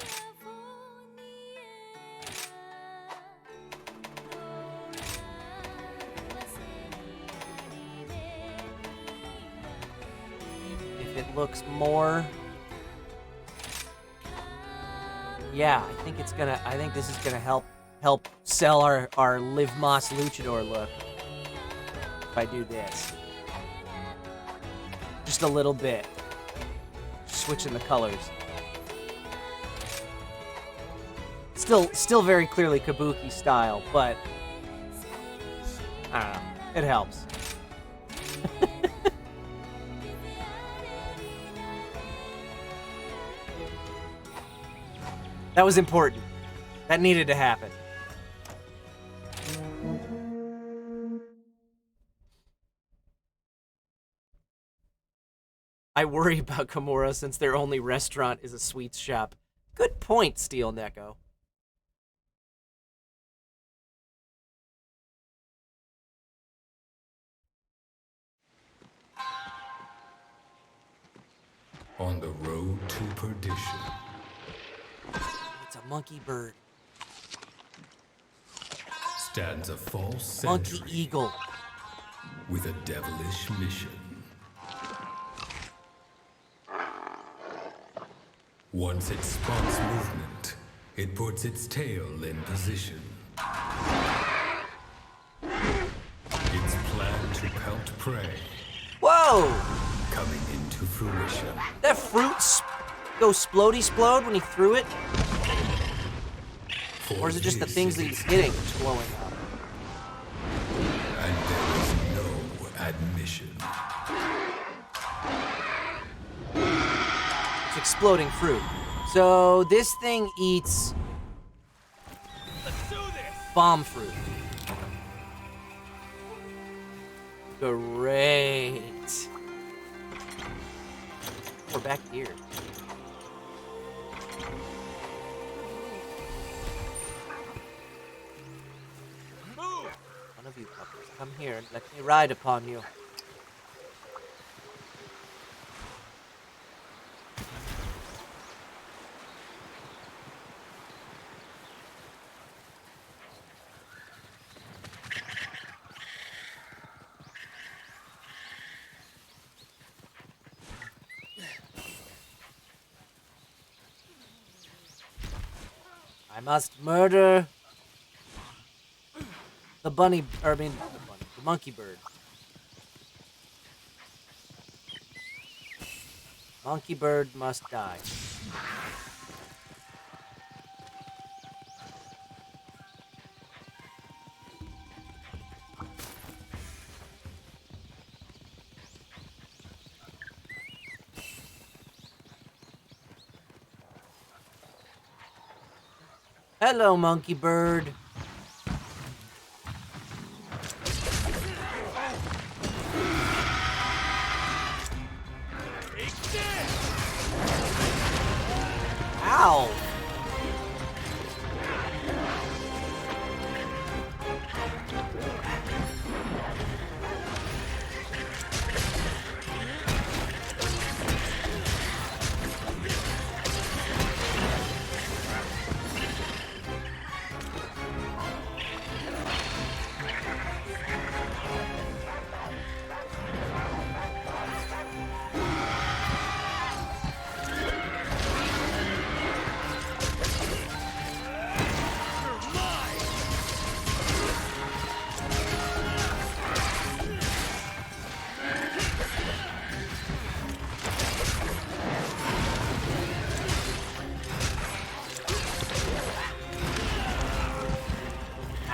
if it looks more. Yeah, I think this is gonna help sell our Liv Moss Luchador look. If I do this. Just a little bit. Switching the colors. Still very clearly kabuki style, but I don't know. It helps. That was important. That needed to happen. I worry about Kimura since their only restaurant is a sweets shop. Good point, Steel Neko. On the road to perdition. It's a monkey bird. Stands a false Monkey sentry eagle. with a devilish mission. Once it spots movement, it puts its tail in position. Its plan to pelt prey Whoa! coming into fruition. That fruit goes splody-splode when he threw it? Or is it just the things that he's hitting that's blowing up? And there is no admission. It's exploding fruit. So this thing eats bomb fruit. Great. We're back here. One of you puppets, come here and let me ride upon you. I must murder the bunny, or I mean, the monkey bird. Monkey bird must die. Hello, monkey bird. Ow!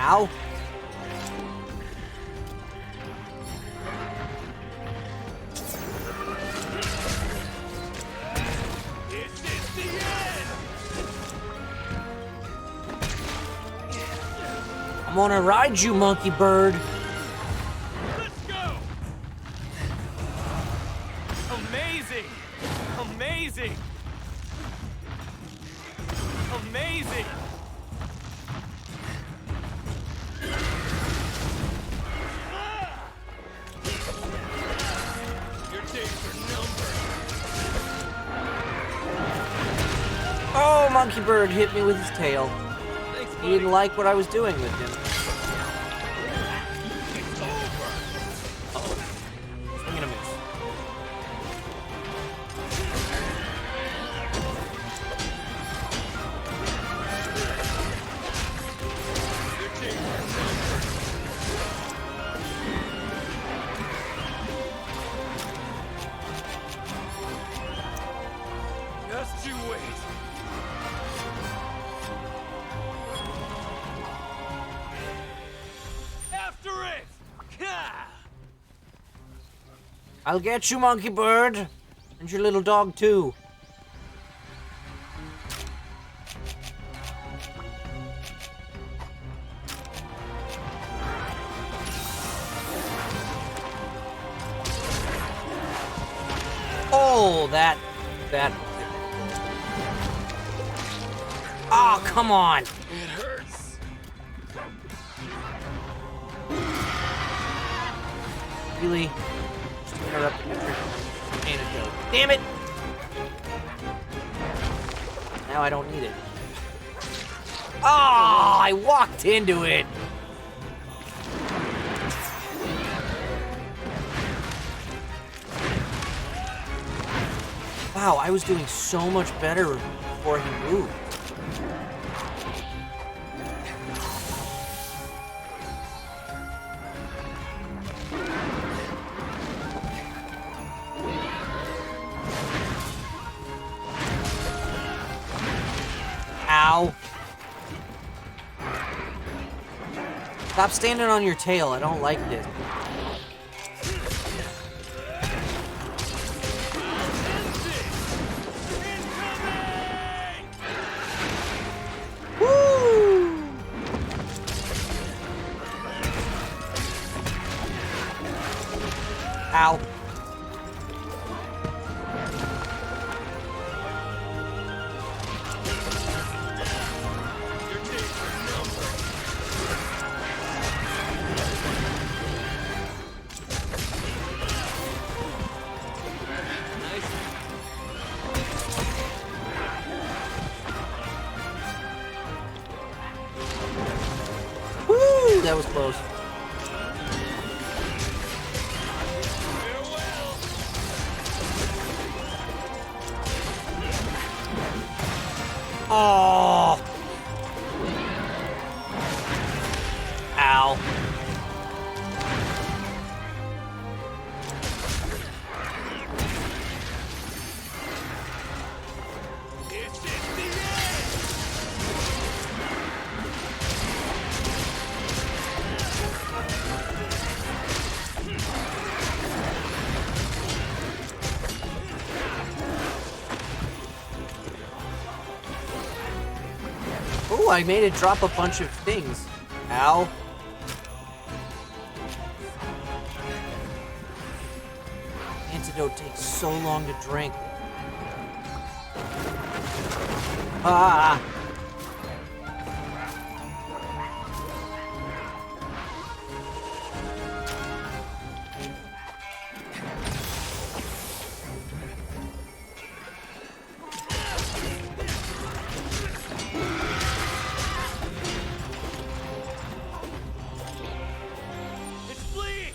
Ow. This is the end! I'm gonna ride you, monkey bird. Let's go! Amazing! Amazing! Amazing! Your days are numbered. Oh, monkey bird hit me with his tail. Thanks, He buddy. didn't like what I was doing with him. It's over. Swing and a miss. Your days are numbered. Just you wait. After it! Ka! I'll get you, monkey bird. And your little dog, too. Oh, that. Oh, come on. It hurts. Really? Just interrupted your antidote. Damn it! Now I don't need it. Oh, I walked into it. Wow, I was doing so much better before he moved. Ow. Stop standing on your tail. I don't like this. Woo! Ow. Woo! That was close. Oh. Ow. This is the end! Ooh, I made it drop a bunch of things. Ow. Antidote takes so long to drink. Ah! It's fleeing!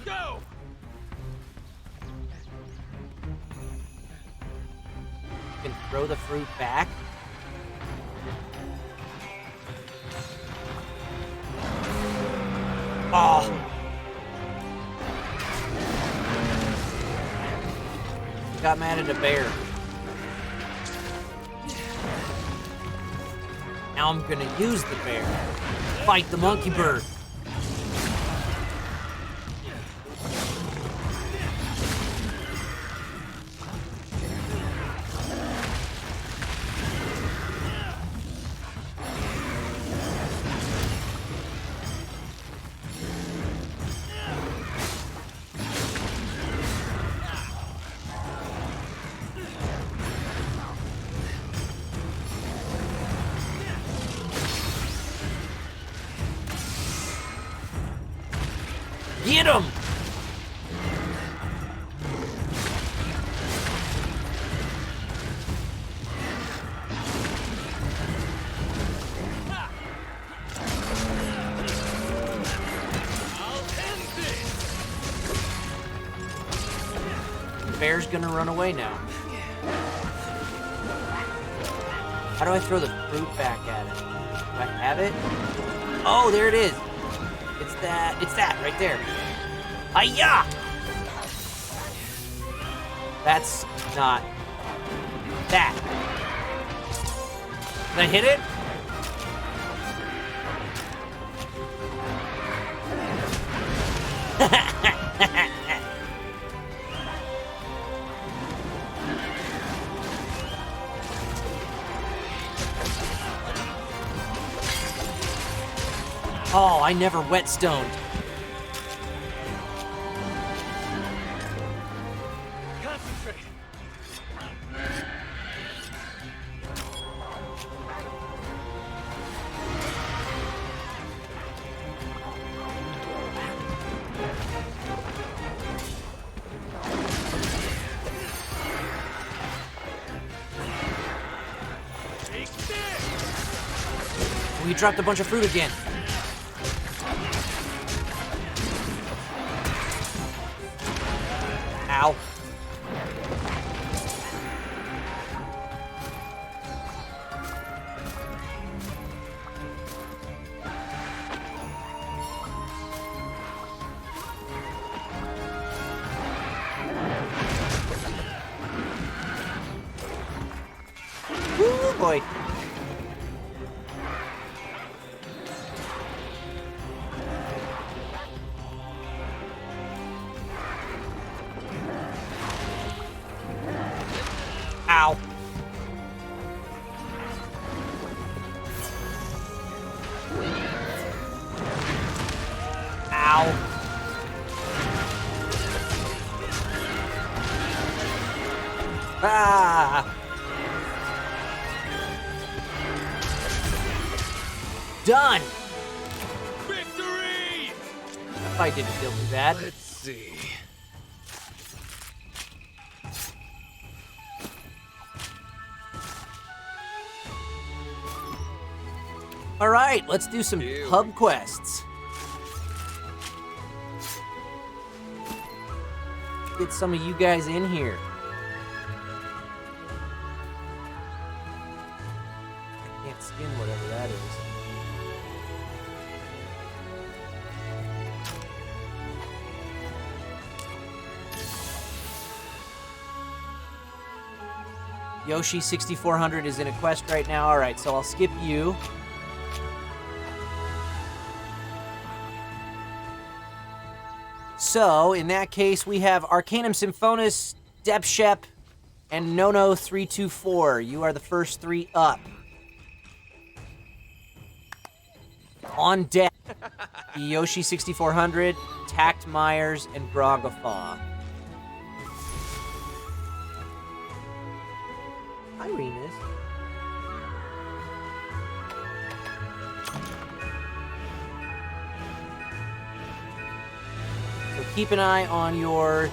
Go! You can throw the fruit back. Oh! Got mad at a bear. Now I'm gonna use the bear. Fight the monkey bird. Get him! The bear's gonna run away now. How do I throw the fruit back at it? Do I have it? Oh, there it is. It's that right there. Hiya! That's not that. Did I hit it? Oh, I never whetstoned. Concentrate! Take this! We dropped a bunch of fruit again. Ow. Woo boy. Ow. Ow. Ah. Done. Victory! I didn't feel too bad. Let's see. All right, let's do some pub quests. Get some of you guys in here. Can't skin whatever that is. Yoshi 6400 is in a quest right now. All right, so I'll skip you. So, in that case, we have Arcanum Symphonis, Depshep, and Nono324. You are the first three up. On deck, Yoshi 6400, Tact Myers, and Grogafaw. Hi, Remus. keep an eye on your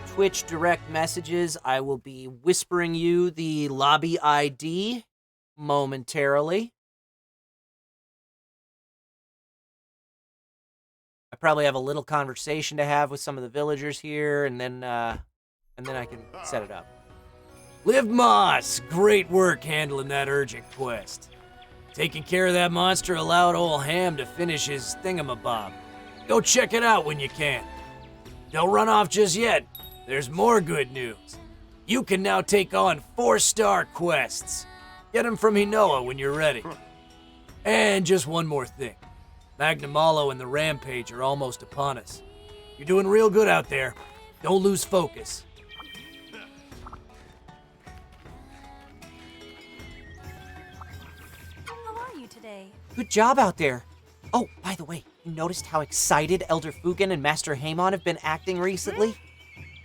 Twitch direct messages. I will be whispering you the lobby ID momentarily. I probably have a little conversation to have with some of the villagers here, and then I can set it up. Liv Moss, great work handling that urgent quest. Taking care of that monster allowed old Ham to finish his thingamabob. Go check it out when you can. Don't run off just yet. There's more good news. You can now take on 4-star quests. Get them from Hinoa when you're ready. And just one more thing. Magnamalo and the Rampage are almost upon us. You're doing real good out there. Don't lose focus. How are you today? Good job out there. Oh, by the way, you noticed how excited Elder Fugen and Master Hamon have been acting recently?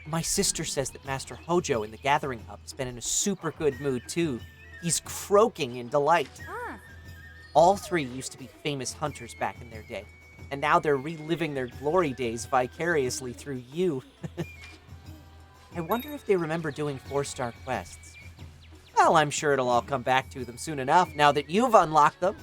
My sister says that Master Hojo in the Gathering Hub has been in a super good mood too. He's croaking in delight. All three used to be famous hunters back in their day, and now they're reliving their glory days vicariously through you. I wonder if they remember doing 4-star quests. Well, I'm sure it'll all come back to them soon enough now that you've unlocked them.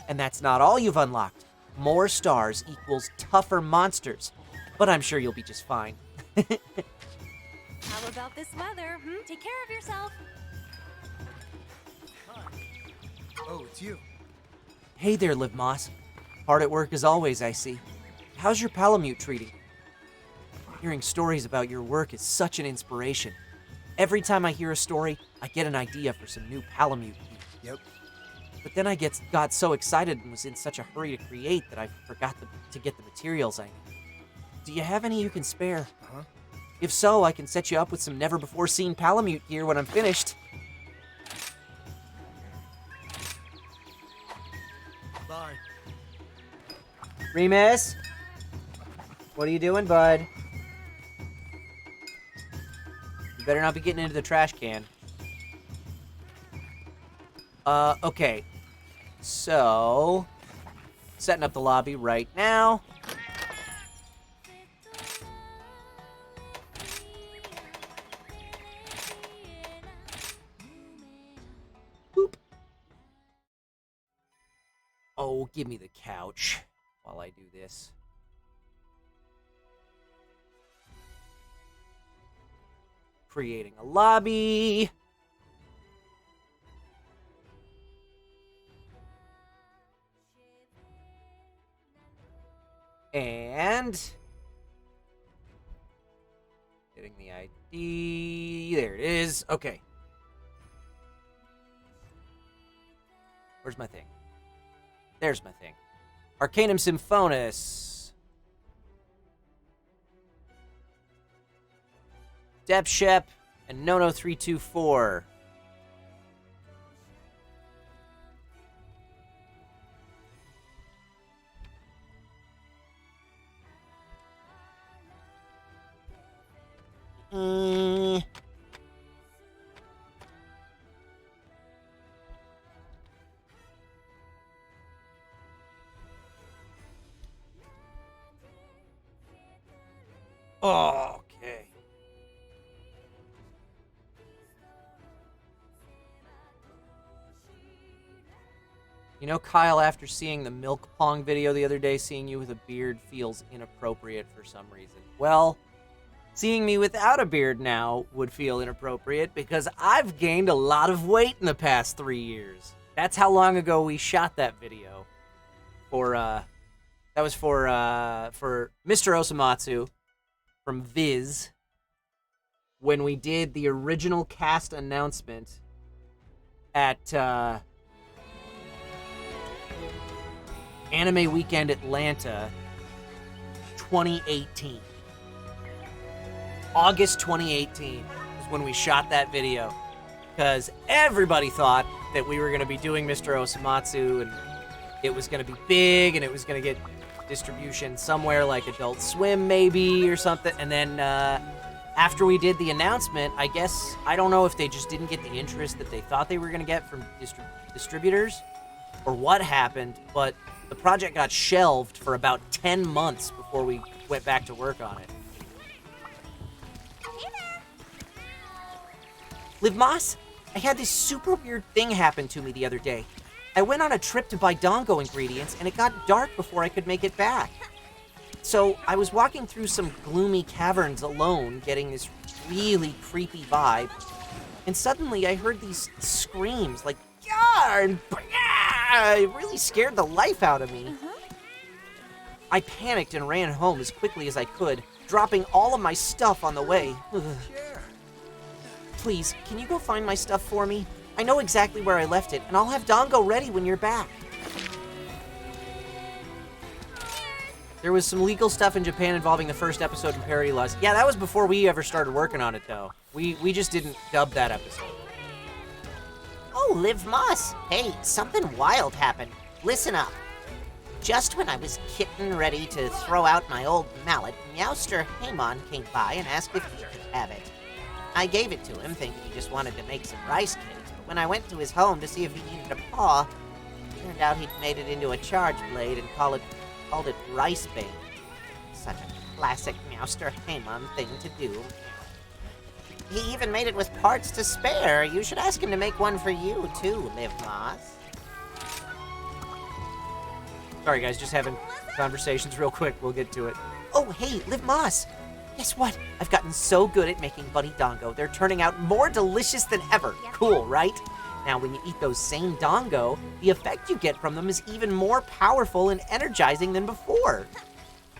And that's not all you've unlocked. More stars equals tougher monsters, but I'm sure you'll be just fine. How about this weather? Take care of yourself. Oh, it's you. Hey there, Liv Moss. Hard at work as always, I see. How's your Palamute treating? Hearing stories about your work is such an inspiration. Every time I hear a story, I get an idea for some new Palamute gear. Yep. But then I got so excited and was in such a hurry to create that I forgot to get the materials I need. Do you have any you can spare? Uh-huh. If so, I can set you up with some never-before-seen Palamute gear when I'm finished. Bye. Remus? What are you doing, bud? You better not be getting into the trash can. Okay. So, setting up the lobby right now. Boop. Oh, give me the couch while I do this. Creating a lobby. And getting the ID. There it is. Okay. Where's my thing? There's my thing. Arcanum Symphonis. Depshep and Nono324. Okay. You know, Kyle, after seeing the Milk Pong video the other day, seeing you with a beard feels inappropriate for some reason. Well, seeing me without a beard now would feel inappropriate because I've gained a lot of weight in the past 3 years. That's how long ago we shot that video. That was for Mr. Osamatsu from Viz when we did the original cast announcement at Anime Weekend Atlanta 2018. August 2018 is when we shot that video because everybody thought that we were going to be doing Mr. Osamatsu and it was going to be big and it was going to get distribution somewhere like Adult Swim maybe or something. And then after we did the announcement, I guess, I don't know if they just didn't get the interest that they thought they were going to get from distributors or what happened, but The project got shelved for about 10 months before we went back to work on it. Liv Moss, I had this super weird thing happen to me the other day. I went on a trip to buy Dongo ingredients, and it got dark before I could make it back. So I was walking through some gloomy caverns alone, getting this really creepy vibe, and suddenly I heard these screams like, "Yah!" and "Bah!" It really scared the life out of me. I panicked and ran home as quickly as I could, dropping all of my stuff on the way. Please, can you go find my stuff for me? I know exactly where I left it, and I'll have Dongo ready when you're back. There was some legal stuff in Japan involving the first episode in parody laws. Yeah, that was before we ever started working on it, though. We just didn't dub that episode. Oh, Liv Moss. Hey, something wild happened. Listen up. Just when I was getting ready to throw out my old mallet, Meowster Haemon came by and asked if he could have it. I gave it to him, thinking he just wanted to make some rice cakes, but when I went to his home to see if he needed a paw, it turned out he'd made it into a charge blade and called it rice bait. Such a classic Meowster Haemon thing to do. He even made it with parts to spare. You should ask him to make one for you, too, Liv Moss. Sorry, guys, just having conversations real quick. We'll get to it. Oh, hey, Liv Moss. Guess what? I've gotten so good at making Buddy Dongo, they're turning out more delicious than ever. Cool, right? Now, when you eat those same Dongo, the effect you get from them is even more powerful and energizing than before.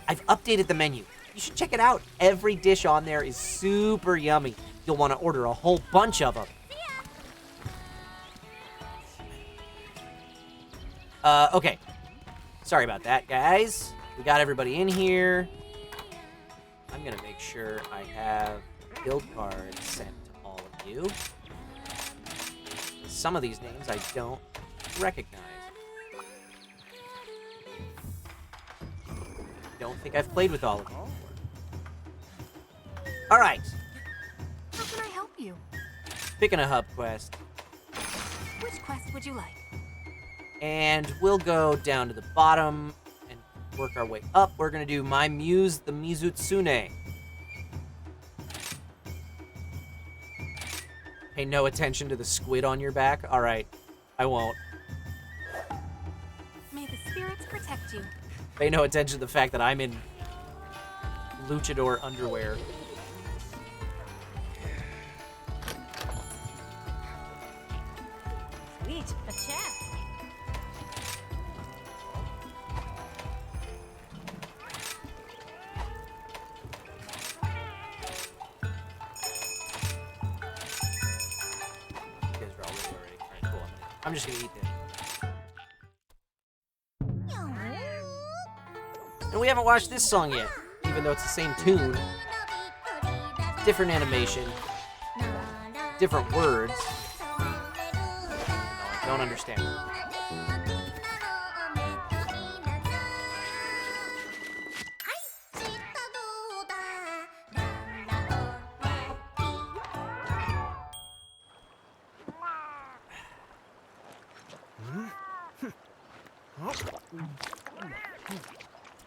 I've updated the menu. You should check it out. Every dish on there is super yummy. You'll want to order a whole bunch of them. Okay. Sorry about that, guys. We got everybody in here. I'm gonna make sure I have guild cards sent to all of you. Some of these names I don't recognize. Don't think I've played with all of you. All right. How can I help you? Picking a hub quest. Which quest would you like? And we'll go down to the bottom and work our way up. We're gonna do My Muse, the Mizutsune. Pay no attention to the squid on your back. All right, I won't. May the spirits protect you. Pay no attention to the fact that I'm in luchador underwear. Sweet, a chair. I'm just gonna eat this. And we haven't watched this song yet, even though it's the same tune. Different animation. Different words. No, I don't understand.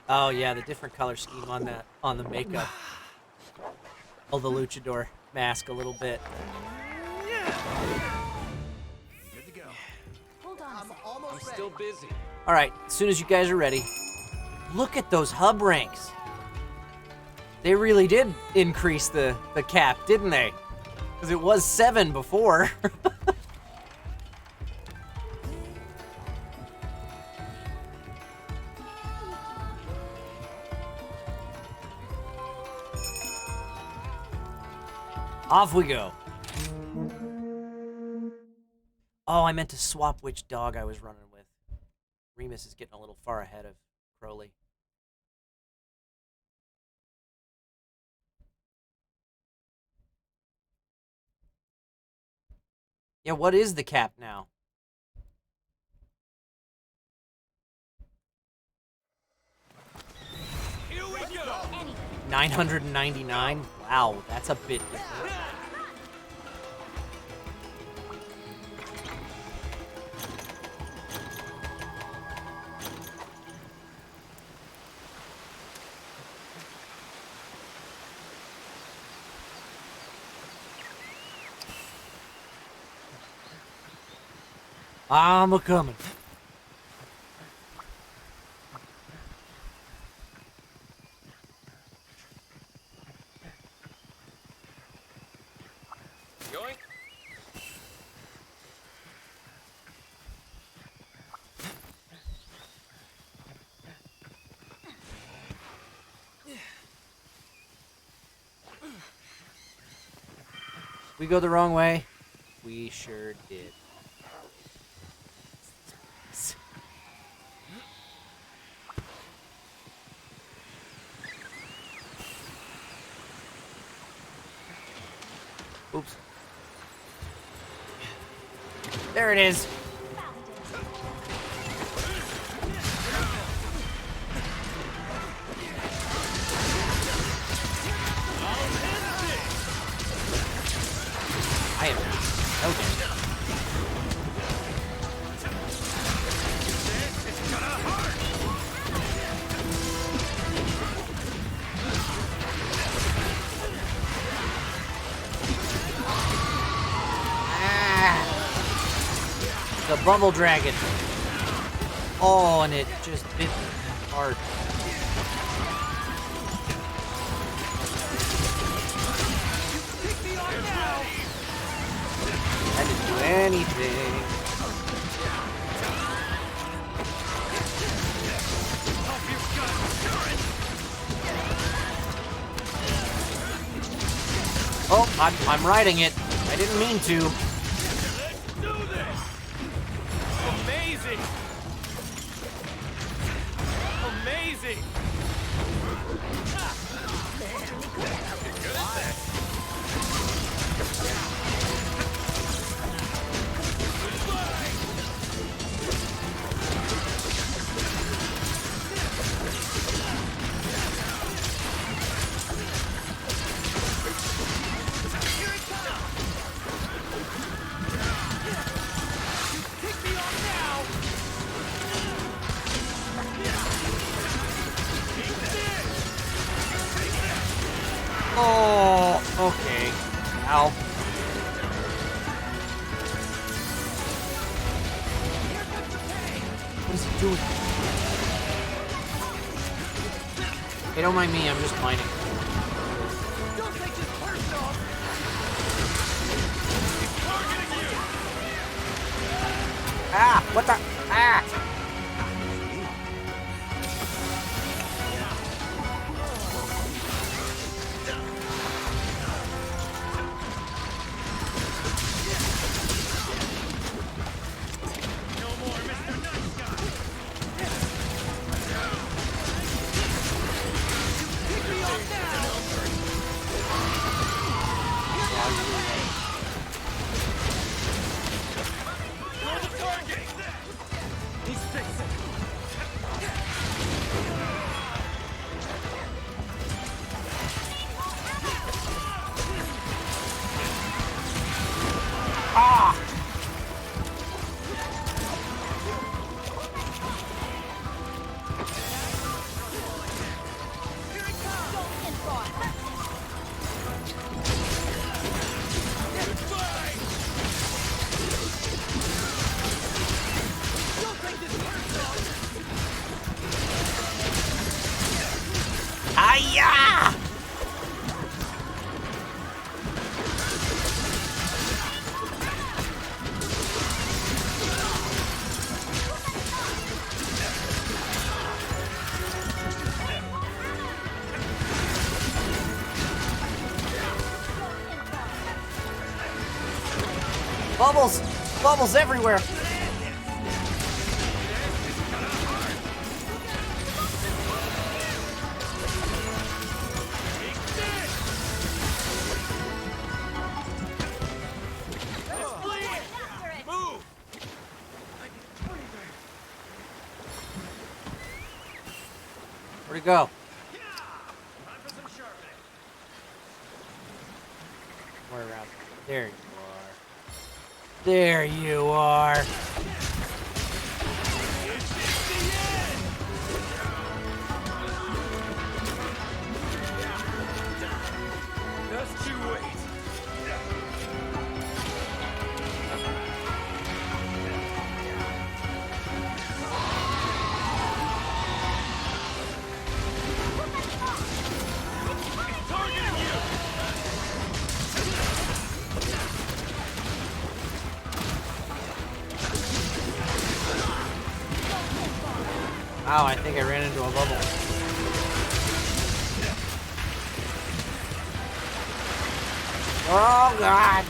Oh yeah, the different color scheme on the makeup. Oh, the luchador mask a little bit. Good to go. Hold on. I'm still busy. All right, as soon as you guys are ready, look at those hub ranks. They really did increase the cap, didn't they? Because it was 7 before. Off we go. Oh, I meant to swap which dog I was running with. Remus is getting a little far ahead of Crowley. Yeah, what is the cap now? Here we go. 999? Wow, that's a bit different. I'm a-coming. We go the wrong way? We sure did. Oops. There it is. I am okay. The bubble dragon. Oh, and it just bit hard. I didn't do anything. Oh, I'm riding it. I didn't mean to. Amazing! Amazing! Oh, okay. Ow. What is he doing? Hey, don't mind me, I'm just mining. Don't take this personal! He's targeting you! Ah, what the? Ah! Hiya! Bubbles! Bubbles everywhere! Where'd he go? Where around? There you are. There you are. Just you wait. Ow, I think I ran into a bubble. Oh, God.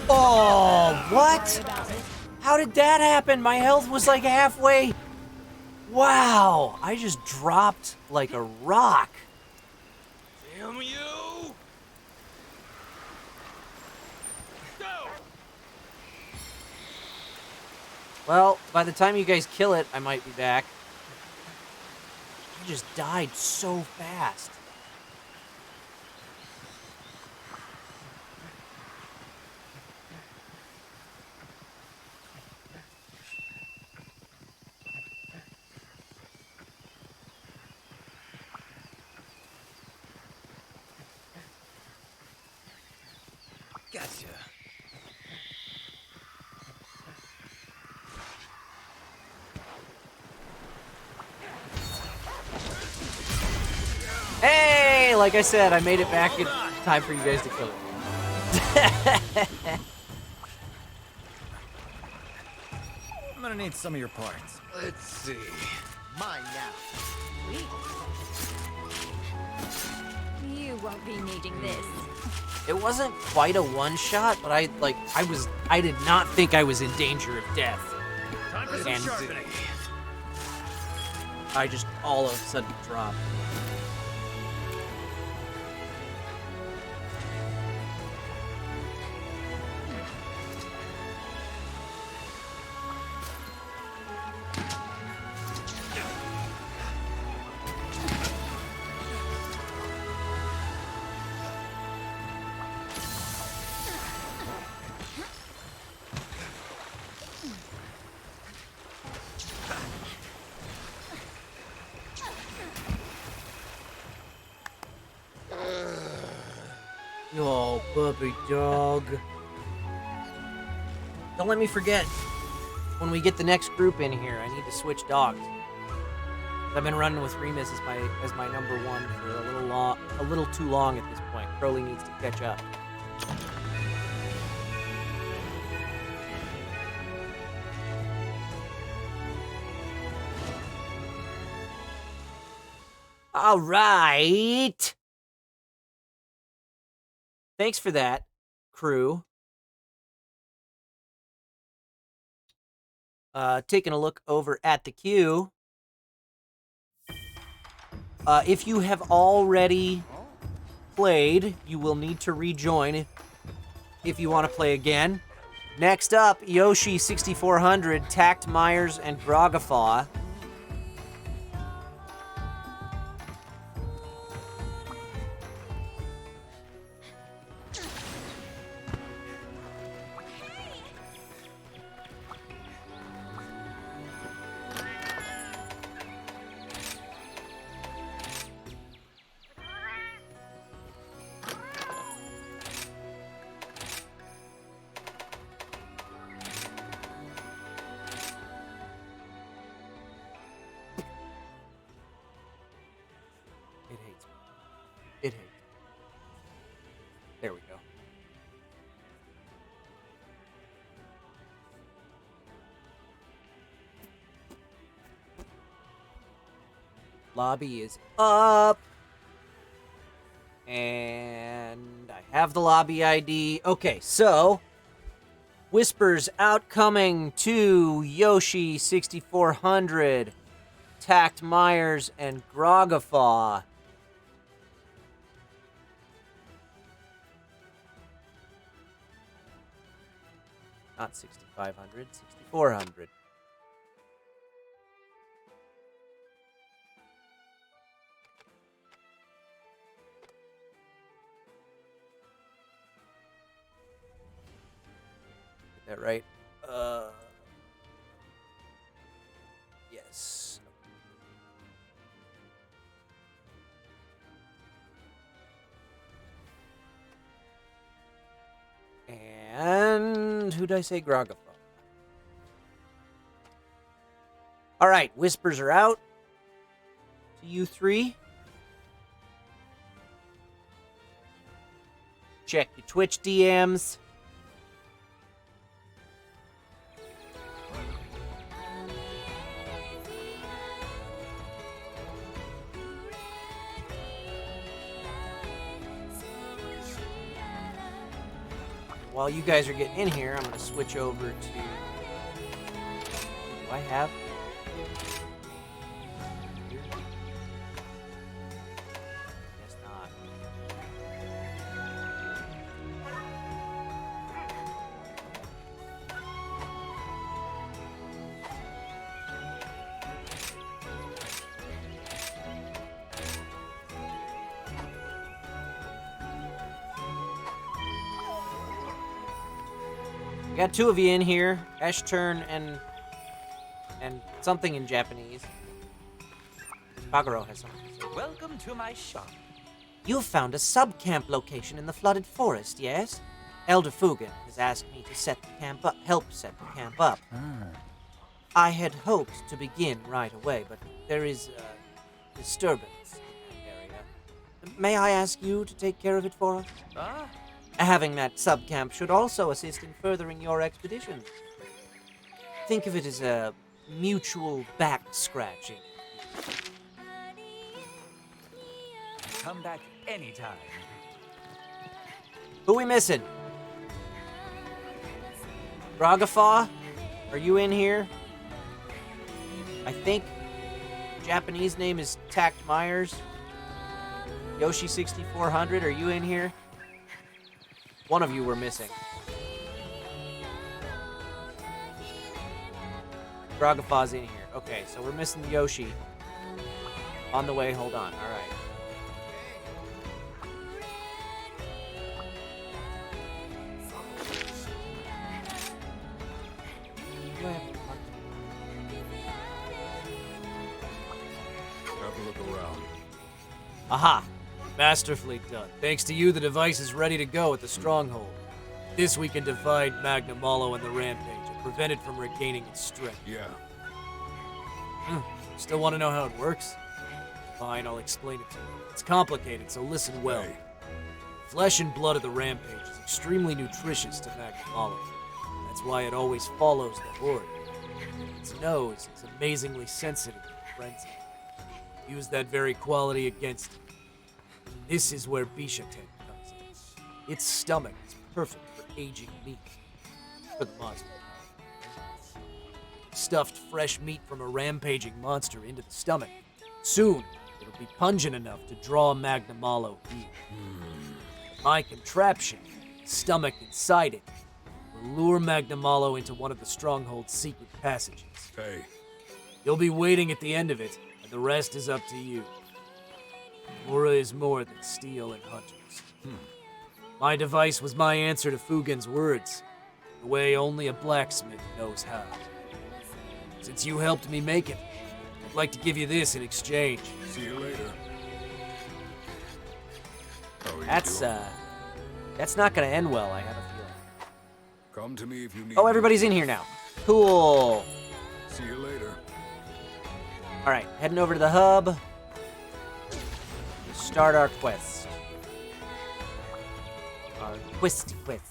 Oh, what? How did that happen? My health was like halfway. Wow, I just dropped like a rock. Damn you! Go! Well, by the time you guys kill it, I might be back. I just died so fast. Gotcha. Hey, like I said, I made it back in time for you guys to kill it. I'm gonna need some of your parts. Let's see. Mine now. You won't be needing this. It wasn't quite a one-shot, but I did not think I was in danger of death. Time for some sharpening. I just all of a sudden dropped. Oh, puppy dog. Don't let me forget. When we get the next group in here, I need to switch dogs. I've been running with Remus as my number one for a little too long at this point. Crowley needs to catch up. All right. Thanks for that, crew. Taking a look over at the queue. If you have already played, you will need to rejoin if you want to play again. Next up, Yoshi 6400, Tact Myers, and Grogafaw. It hates me. It hates me. There we go. Lobby is up. And I have the lobby ID. Okay, so Whispers outcoming to Yoshi 6400, Tact Myers, and Grogafaw. Not 6,500, 6,400. Get that right? Yes. And who did I say? Grogafaw. All right, whispers are out. To you three. Check your Twitch DMs. While you guys are getting in here, I'm going to switch over to... Do I have... Guess not. We got two of you in here, Ashturn and something in Japanese. Bagaro has something to say. Welcome to my shop. You've found a sub-camp location in the flooded forest, yes? Elder Fugan has asked me to set the camp up, help set the camp up. I had hoped to begin right away, but there is a disturbance in that area. May I ask you to take care of it for us? Having that sub-camp should also assist in furthering your expeditions. Think of it as a mutual back-scratching. Come back anytime. Who we missing? Ragafa? Are you in here? I think Japanese name is Tact Myers. Yoshi 6400, are you in here? One of you were missing. Ragafa's in here. Okay, so we're missing Yoshi. On the way, hold on. All right. Have a look around. Aha! Masterfully done. Thanks to you, the device is ready to go at the stronghold. This we can divide Magna Malo and the Rampage and prevent it from regaining its strength. Yeah. Still want to know how it works? Fine, I'll explain it to you. It's complicated, so listen well. Hey. Flesh and blood of the Rampage is extremely nutritious to Magna Malo. That's why it always follows the Horde. Its nose is amazingly sensitive to frenzy. Use that very quality against it. This is where Bishaten comes in. Its stomach is perfect for aging meat. For the monster. Stuffed fresh meat from a rampaging monster into the stomach. Soon, it'll be pungent enough to draw Magna Malo deep. My contraption, the stomach inside it, will lure Magna Malo into one of the stronghold's secret passages. Hey. You'll be waiting at the end of it, and the rest is up to you. Mura is more than steel and hunters. My device was my answer to Fugen's words, the way only a blacksmith knows how. Since you helped me make it, I'd like to give you this in exchange. See you later. How are you That's doing? that's not gonna end well, I have a feeling. Come to me if you need Oh, me. everybody's in here now. Cool. See you later. All right, heading over to the hub. Start our quest. Our questy quest.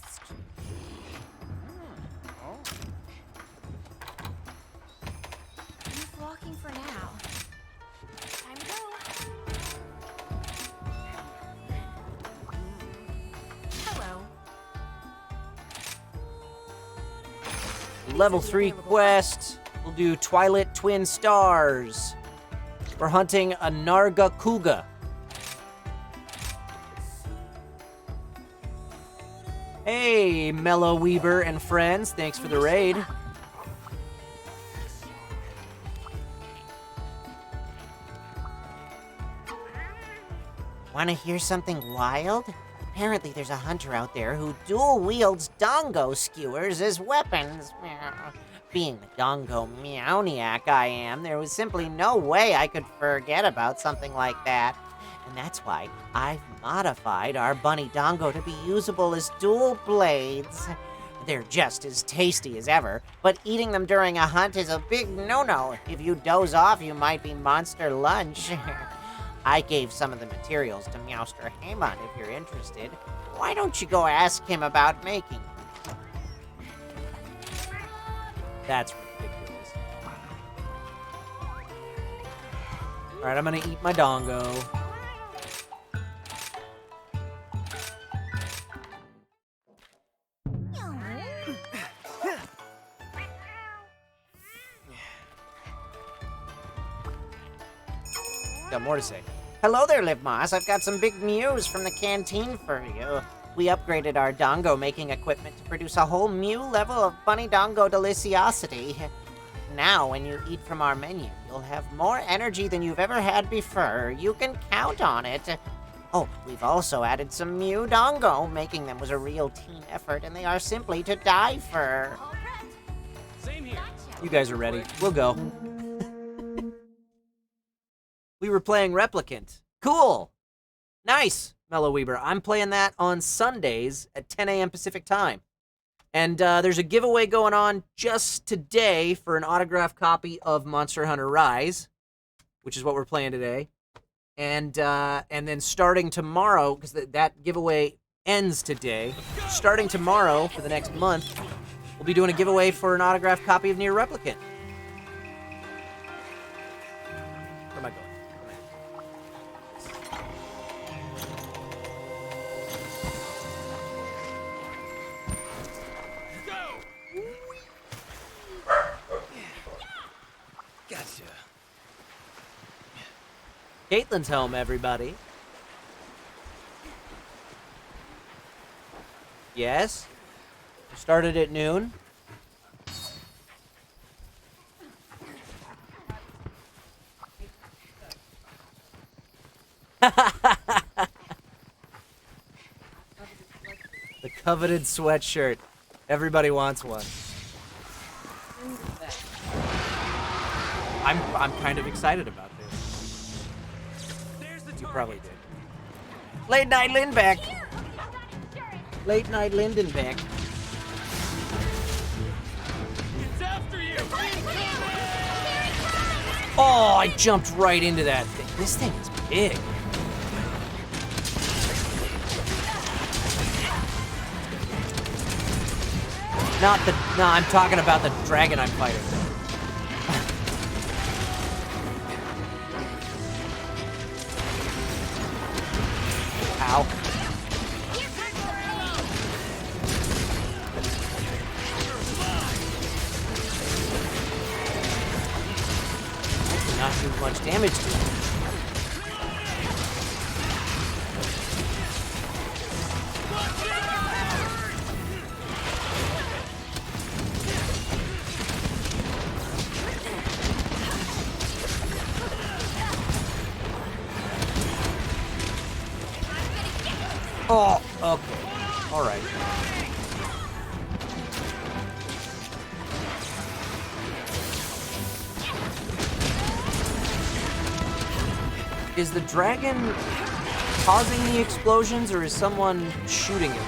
He's walking for now. Time to go. Hello. Level 3 quest. We'll do Twilight Twin Stars. We're hunting a Narga Kuga. Hey, Mellow Weaver and friends. Thanks for the raid. Want to hear something wild? Apparently there's a hunter out there who dual wields dongo skewers as weapons. Being the dongo meowniac I am, there was simply no way I could forget about something like that. And that's why I've modified our bunny dongo to be usable as dual blades. They're just as tasty as ever, but eating them during a hunt is a big no-no. If you doze off, you might be monster lunch. I gave some of the materials to Meowster Hamon if you're interested. Why don't you go ask him about making them? That's ridiculous. Alright, I'm gonna eat my dongo. Got more to say. Hello there, Liv Moss. I've got some big news from the canteen for you. We upgraded our dongo making equipment to produce a whole new level of bunny dongo deliciosity. Now, when you eat from our menu, you'll have more energy than you've ever had before. You can count on it. Oh, we've also added some Mew dongo. Making them was a real team effort, and they are simply to die for. You guys are ready. We'll go. We were playing Replicant. Cool. Nice, Mellow Weber. I'm playing that on Sundays at 10 a.m. Pacific time. And there's a giveaway going on just today for an autographed copy of Monster Hunter Rise, which is what we're playing today. And then starting tomorrow, because that giveaway ends today, starting tomorrow for the next month, we'll be doing a giveaway for an autographed copy of Nier Replicant. Where am I going? Gotcha. Caitlin's home, everybody. Yes? We started at noon. The coveted sweatshirt. Everybody wants one. I'm kind of excited about this. You probably did. Late night Lindbeck. Late night Lindenbeck. Oh, I jumped right into that thing. This thing is big. No, I'm talking about the dragon I'm fighting. Ow. Not do much damage to him. Oh, okay. All right. Is the dragon causing the explosions, or is someone shooting it?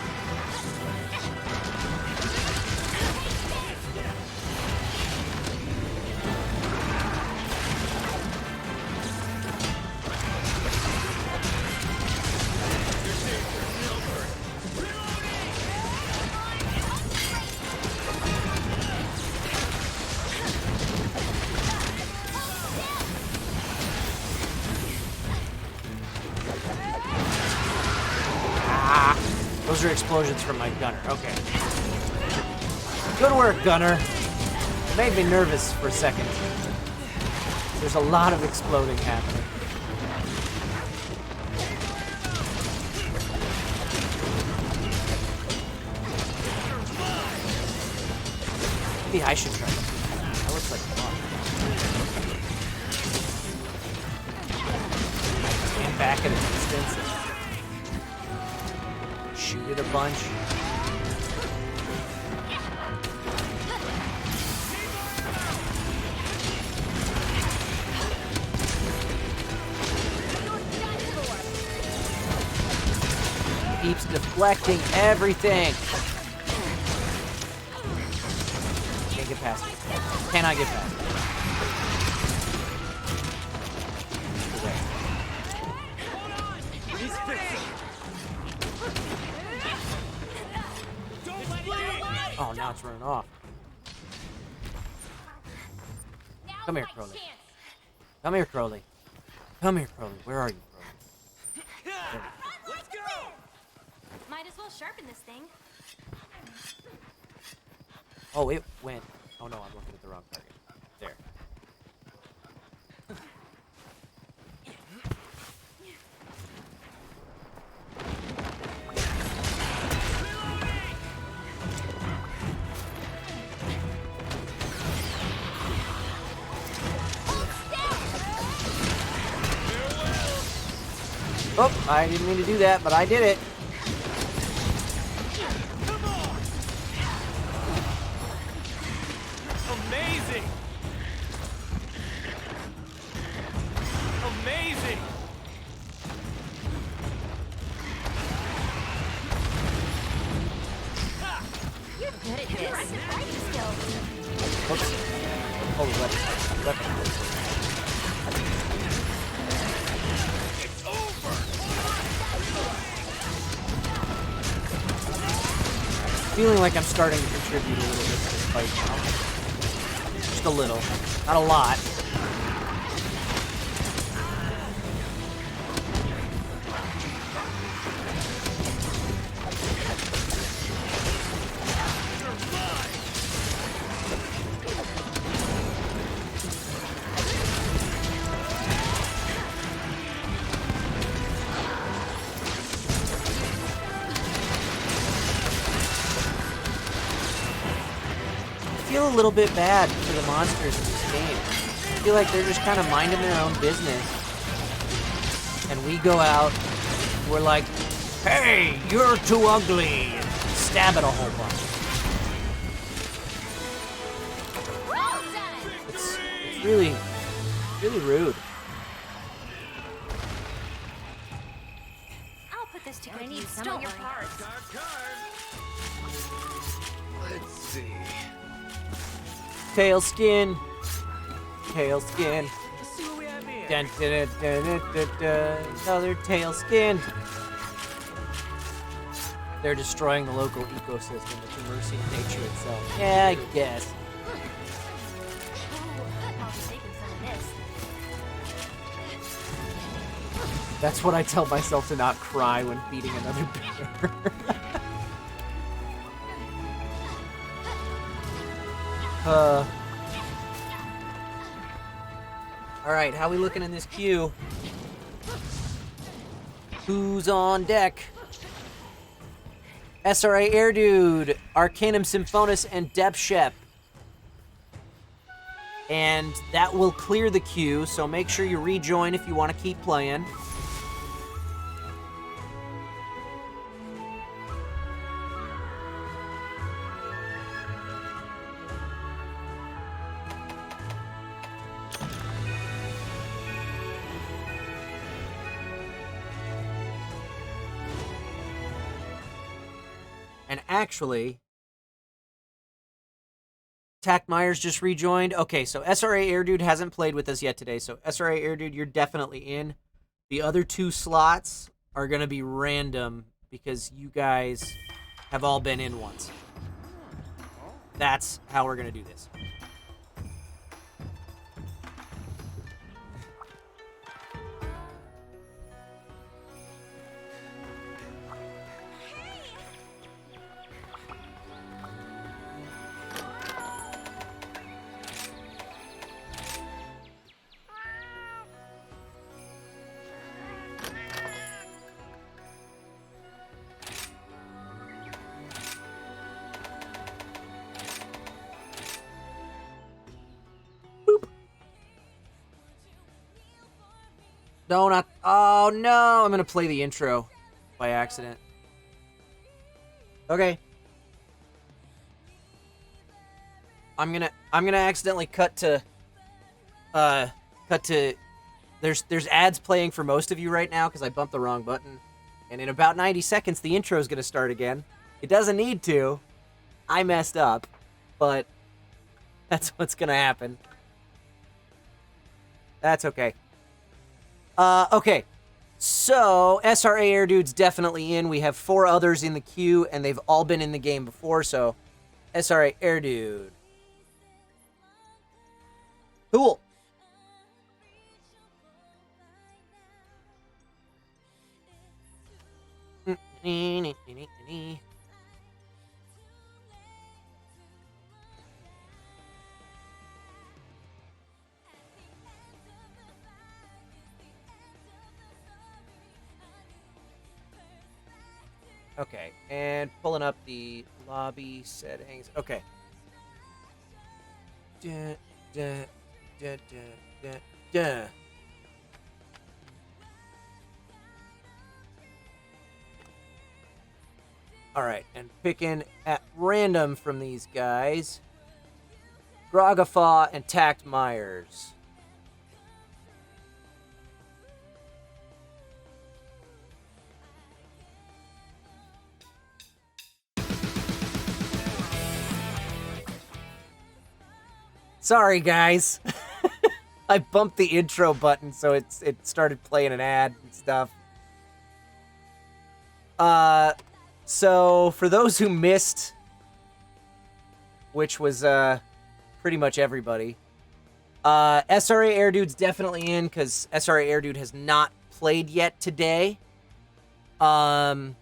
Those are explosions from my gunner. Okay. Good work, gunner. It made me nervous for a second. There's a lot of exploding happening. Maybe I should try that. That looks like fun. Stand back at a distance. Shoot it a bunch. Keeps deflecting everything. past it. Cannot get past it. Oh, now it's running off. Come here, Crowley. Come here, Crowley. Come here, Crowley. Where are you, Crowley? Let's go! Might as well sharpen this thing. Oh, it went. Oh no, I'm looking at the wrong target. There. Oh, I didn't mean to do that, but I did it. Amazing! Amazing! You're good at this. Impressive fighting skills. Oops. Oh, weapon. It's over! Feeling like I'm starting to contribute a little bit to this fight now. Just a little. Not a lot. I feel a little bit bad for the monsters in this game. I feel like they're just kind of minding their own business. And we go out, we're like, hey, you're too ugly, and stab it a whole bunch. It's really, really rude. I'll put this to good use. Some of your parts. Let's see. Tailskin. Tailskin. Let's see what we have here. Dun, dun, dun, dun, dun, dun. Another tailskin. They're destroying the local ecosystem. It's a mercy of nature itself. Yeah, I guess. I'll be taking some of this. That's what I tell myself to not cry when beating another bear. Alright, how we looking in this queue? Who's on deck? SRA Air Dude, Arcanum Symphonis, and Depth Shep. And that will clear the queue, so make sure you rejoin if you want to keep playing. And actually, Tack Myers just rejoined. Okay, so SRA Air Dude hasn't played with us yet today, so SRA Air Dude, you're definitely in. The other two slots are going to be random because you guys have all been in once. That's how we're going to do this. No, not. Oh no! I'm gonna play the intro by accident. Okay. I'm gonna accidentally cut to. There's ads playing for most of you right now because I bumped the wrong button, and in about 90 seconds the intro is gonna start again. It doesn't need to. I messed up, but That's what's gonna happen. That's okay. Okay. So, SRA Air Dude's definitely in. We have 4 others in the queue, and they've all been in the game before, so SRA Air Dude. Cool. Okay, and pulling up the lobby settings. Okay. Duh, duh, duh, duh, duh, duh. Alright, and picking at random from these guys. Grogafaw and Tact Myers. Sorry, guys. I bumped the intro button, so it started playing an ad and stuff. So for those who missed, which was pretty much everybody, SRA Air Dude's definitely in because SRA Air Dude has not played yet today. And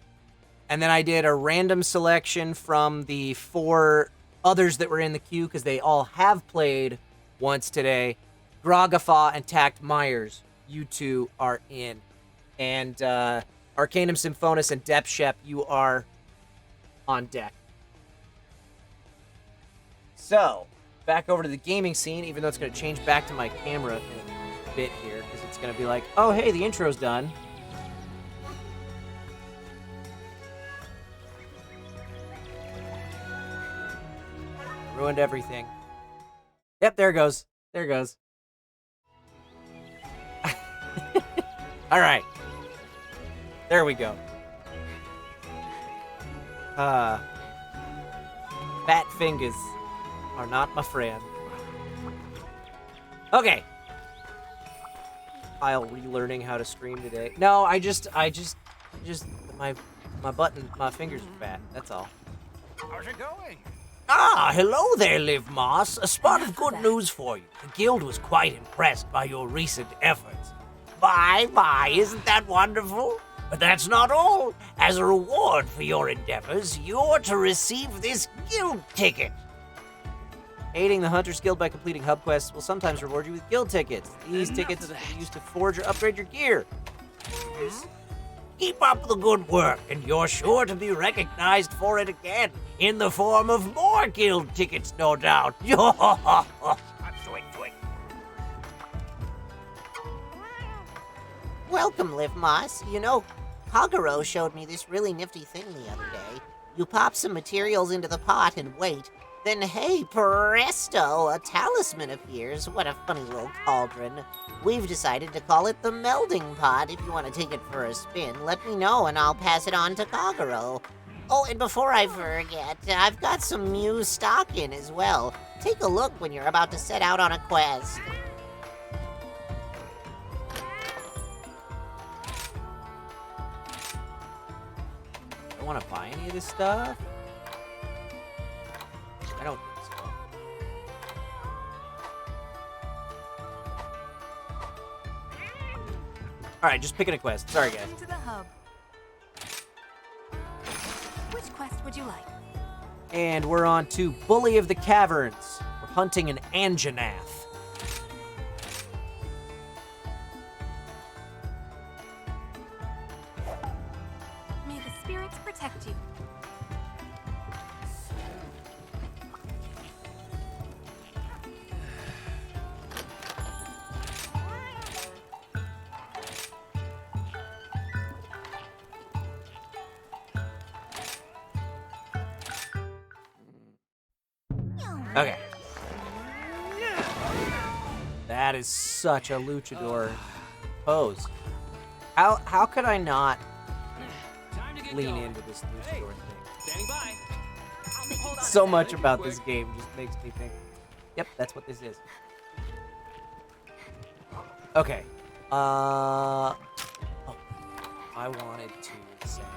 then I did a random selection from the 4 others that were in the queue because they all have played once today. Grogafaw and Tact Myers, you 2 are in. And Arcanum Symphonis and Depshep, you are on deck. So, back over to the gaming scene, even though it's going to change back to my camera in a bit here, because it's going to be like, oh, hey, the intro's done. Ruined everything. Yep, there it goes. There it goes. All right. There we go. Fat fingers are not my friend. Okay. I'll relearning how to stream today. No, I just my fingers are fat. That's all. How's it going? Ah, hello there, Liv Moss. A spot of good news for you. The guild was quite impressed by your recent efforts. My, isn't that wonderful? But that's not all. As a reward for your endeavors, you're to receive this guild ticket. Aiding the Hunters Guild by completing hub quests will sometimes reward you with guild tickets. These tickets are used to forge or upgrade your gear. Keep up the good work, and you're sure to be recognized for it again, in the form of more guild tickets, no doubt. Welcome, Liv Moss. You know, Kagero showed me this really nifty thing the other day. You pop some materials into the pot and wait, then hey, presto, a talisman appears. What a funny little cauldron. We've decided to call it the Melding Pot. If you want to take it for a spin, let me know and I'll pass it on to Kagero. Oh, and before I forget, I've got some new stock in as well. Take a look when you're about to set out on a quest. I want to buy any of this stuff. I don't think so. Alright, just picking a quest. Sorry, guys. To the hub. Which quest would you like? And we're on to Bully of the Caverns. We're hunting an Anjanath. May the spirits protect you. Okay. That is such a luchador pose. How could I not lean into this luchador thing? So much about this game just makes me think. Yep, that's what this is. Okay. Oh, I wanted to send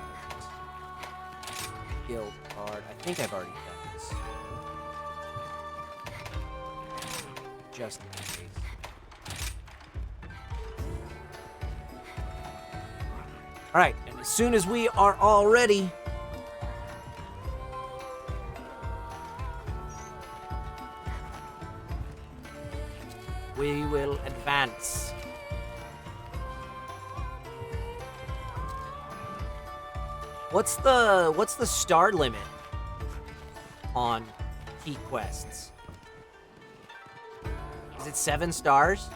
guild card. I think I've already done this. Just in case. Alright, and as soon as we are all ready, we will advance. What's the star limit on key quests? Is it 7 stars?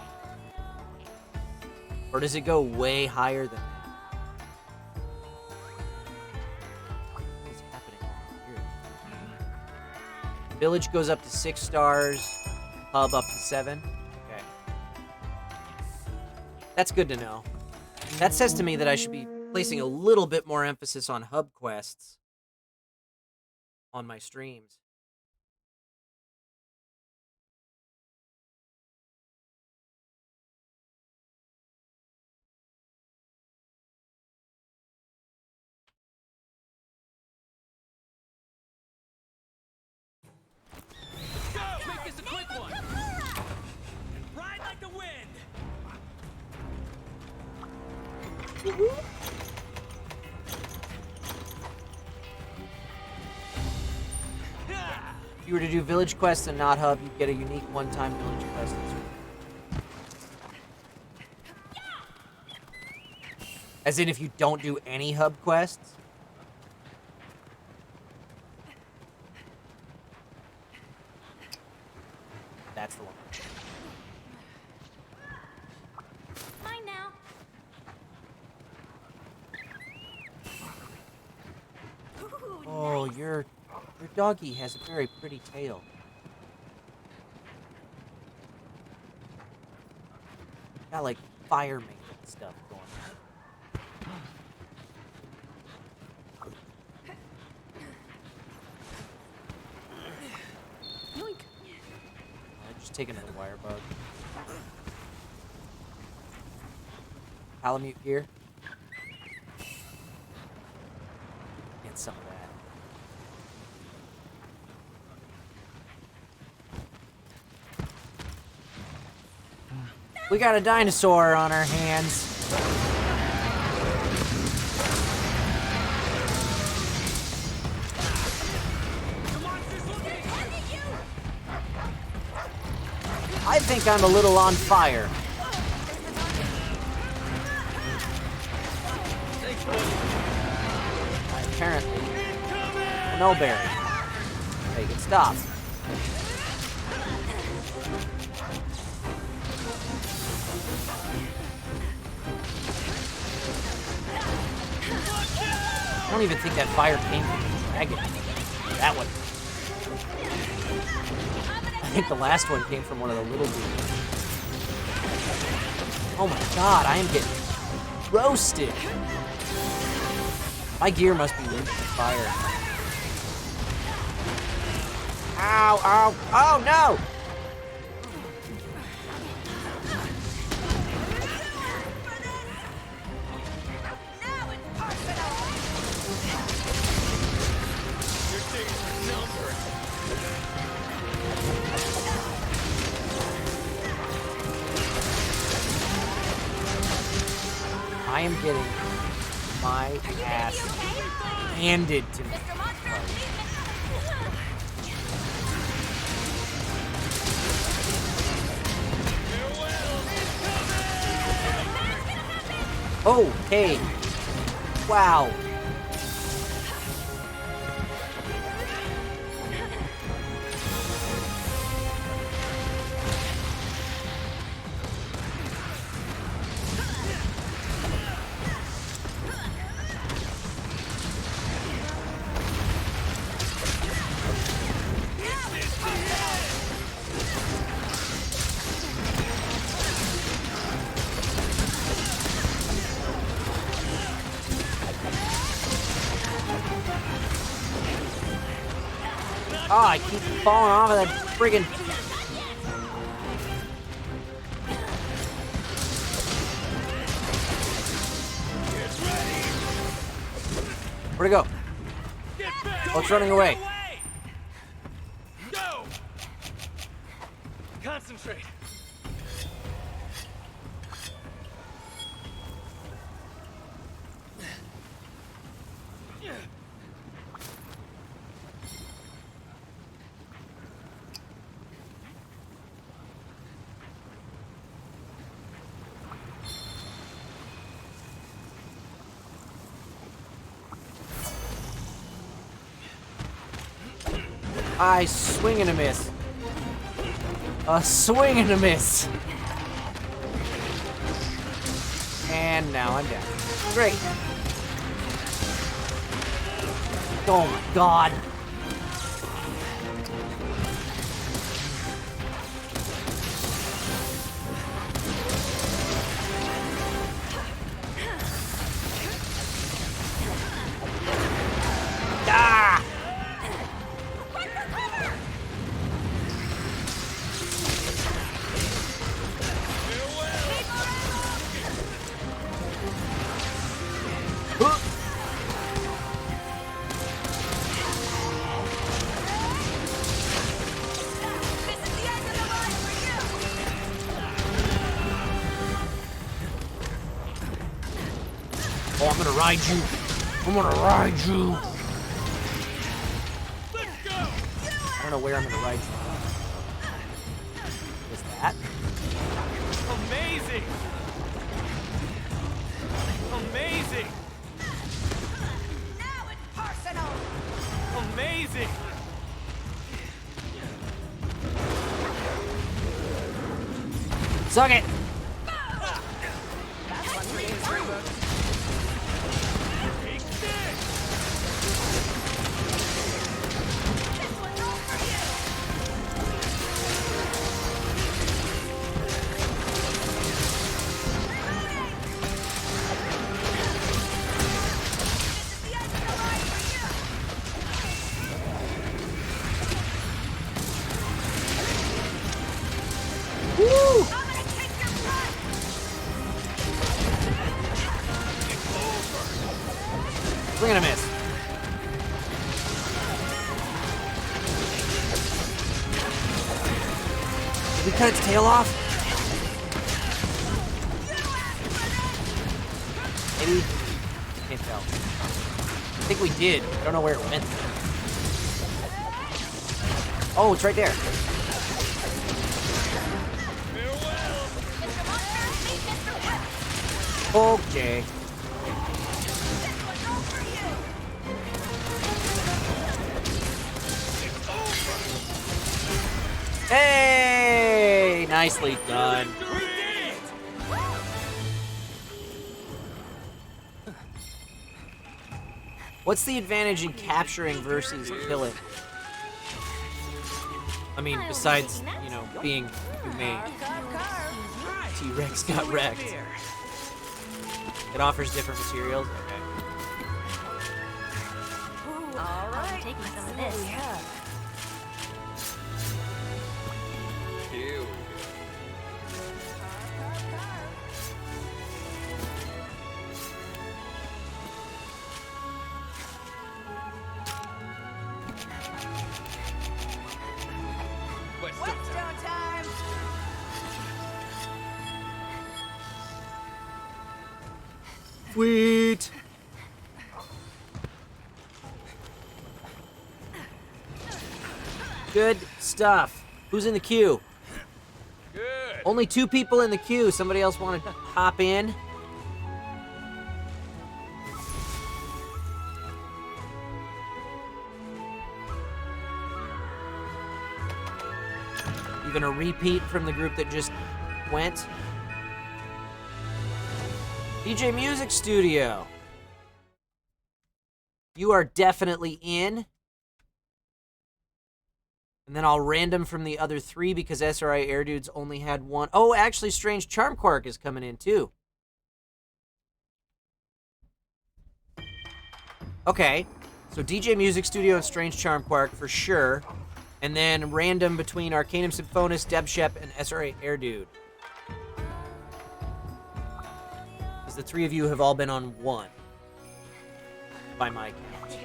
Or does it go way higher than that? What is happening here? Village goes up to 6 stars, hub up to 7. Okay. That's good to know. That says to me that I should be placing a little bit more emphasis on hub quests on my streams. Make this a quick one. And ride like the wind. If you were to do village quests and not hub, you'd get a unique one-time village quest. As in, if you don't do any hub quests? That's the one. Mine now. Oh, your doggy has a very pretty tail. Got like fire making stuff going on. Yoink. I just take another wire bug. Palamute gear. Get some of that. We got a dinosaur on our hands. I think I'm a little on fire. Apparently, no berry. Make it stop. I don't even think that fire came from the dragon. That one. I think the last one came from one of the little dudes. Oh my god, I am getting roasted. My gear must be weak to fire. Ow, ow, oh no! I am getting my ass handed to me. Oh, hey. Wow. Oh, I keep falling off of that friggin' Where'd it go? Oh, it's running away. Go! Concentrate. I swing and a miss. A swing and a miss. And now I'm down. Great. Oh my god. Ah! Oh, I'm gonna ride you. I'm gonna ride you. I don't know where I'm gonna ride you. What's that? Amazing! Amazing! Now it's personal. Amazing! Suck it! Take this! Woo! Swing and a miss. Did we cut its tail off? Maybe? Can't tell. I think we did. I don't know where it went. Oh, it's right there. Okay. Hey! Nicely done. What's the advantage in capturing versus killing? I mean, besides, you know, being humane. T-Rex got wrecked. It offers different materials? Okay. All right. I'm taking some of this. Here we go. Whetstone time. Sweet! Good stuff. Who's in the queue? Good. Only 2 people in the queue. Somebody else want to hop in? You gonna repeat from the group that just went? DJ Music Studio. You are definitely in. And then I'll random from the other 3 because SRI Air Dudes only had 1. Oh, actually, Strange Charm Quark is coming in too. Okay, so DJ Music Studio and Strange Charm Quark for sure. And then random between Arcanum Symphonis, Deb Shep, and SRA Air Dude. Because the 3 of you have all been on 1. by my count.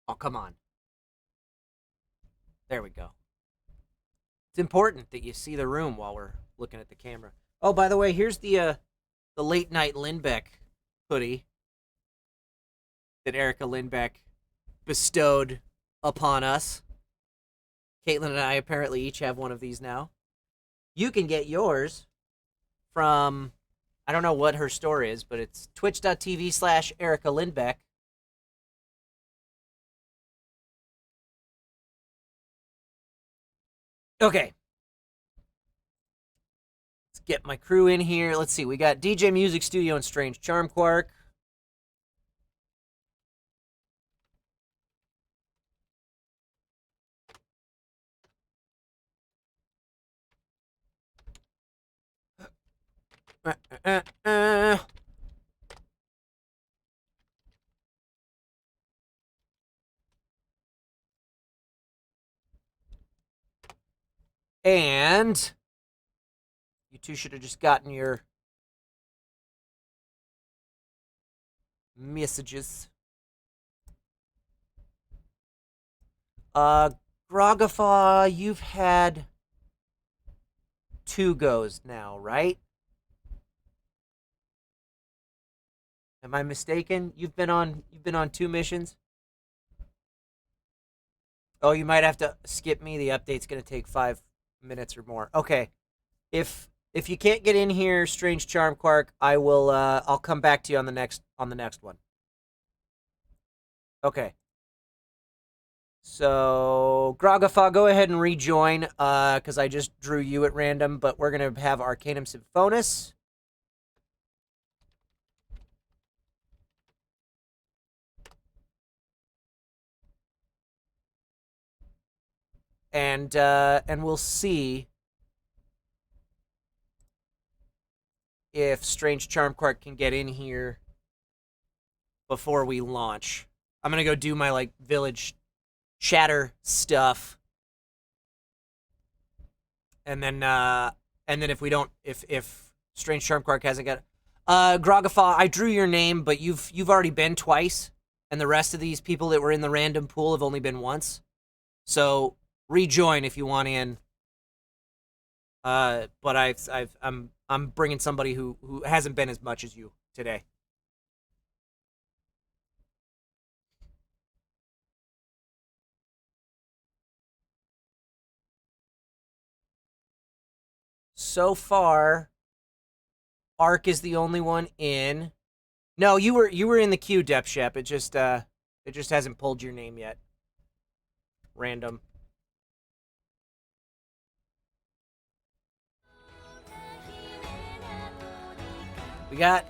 Oh, come on. There we go. It's important that you see the room while we're looking at the camera. Oh, by the way, here's the late night Lindbeck hoodie that Erica Lindbeck bestowed upon us. Caitlin and I apparently each have one of these now. You can get yours from, I don't know what her store is, but it's twitch.tv/Erica Lindbeck. Okay. Let's get my crew in here. Let's see. We got DJ Music Studio and Strange Charm Quark. And you two should have just gotten your messages. Grogafa, you've had 2 goes now, right? Am I mistaken? You've been on 2 missions? Oh, you might have to skip me. The update's going to take 5 minutes or more. Okay. If you can't get in here, Strange Charm Quark, I will I'll come back to you on the next one. Okay. So, Grogafa, go ahead and rejoin, because I just drew you at random, but we're going to have Arcanum Symphonis. And we'll see if Strange Charm Quark can get in here before we launch. I'm going to go do my, like, village chatter stuff. And then if we don't, if Strange Charm Quark hasn't got, Grogafa, I drew your name, but you've already been twice, and the rest of these people that were in the random pool have only been once. So rejoin if you want in. But I'm bringing somebody who hasn't been as much as you today. So far, Ark is the only one in. No, you were in the queue, Depth Shep. It just hasn't pulled your name yet. Random. We got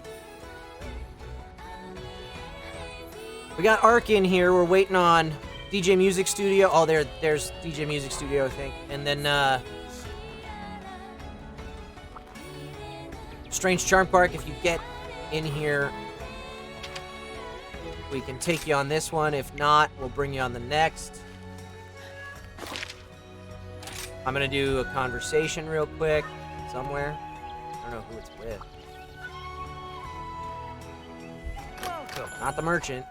Ark in here. We're waiting on DJ Music Studio. Oh, there's DJ Music Studio, I think. And then Strange Charm Quark, if you get in here, we can take you on this one. If not, we'll bring you on the next. I'm going to do a conversation real quick somewhere. I don't know who it's with. Welcome. Not the merchant.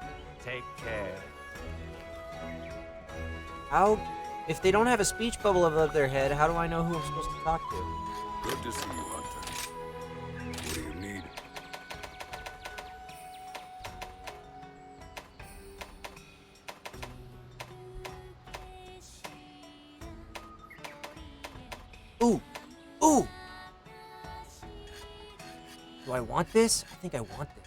Take care. How? If they don't have a speech bubble above their head, how do I know who I'm supposed to talk to? Good to see you, Hunter. What do you need? Ooh! Ooh! Do I want this? I think I want this.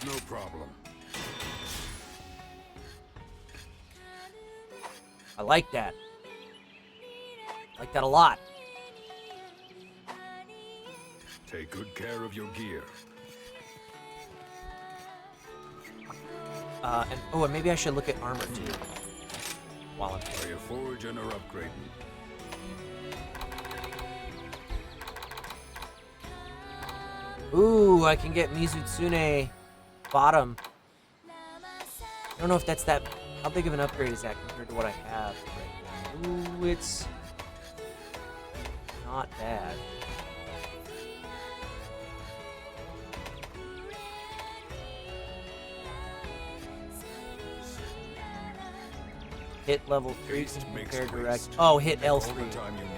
No problem. I like that. I like that a lot. Take good care of your gear. And maybe I should look at armor too. While I'm Are you foraging or upgrading? Ooh, I can get Mizutsune bottom. I don't know if that's that. How big of an upgrade is that compared to what I have right now? Ooh, it's not bad. Hit level 3 compared to direct. Oh, hit L3. All the time you need.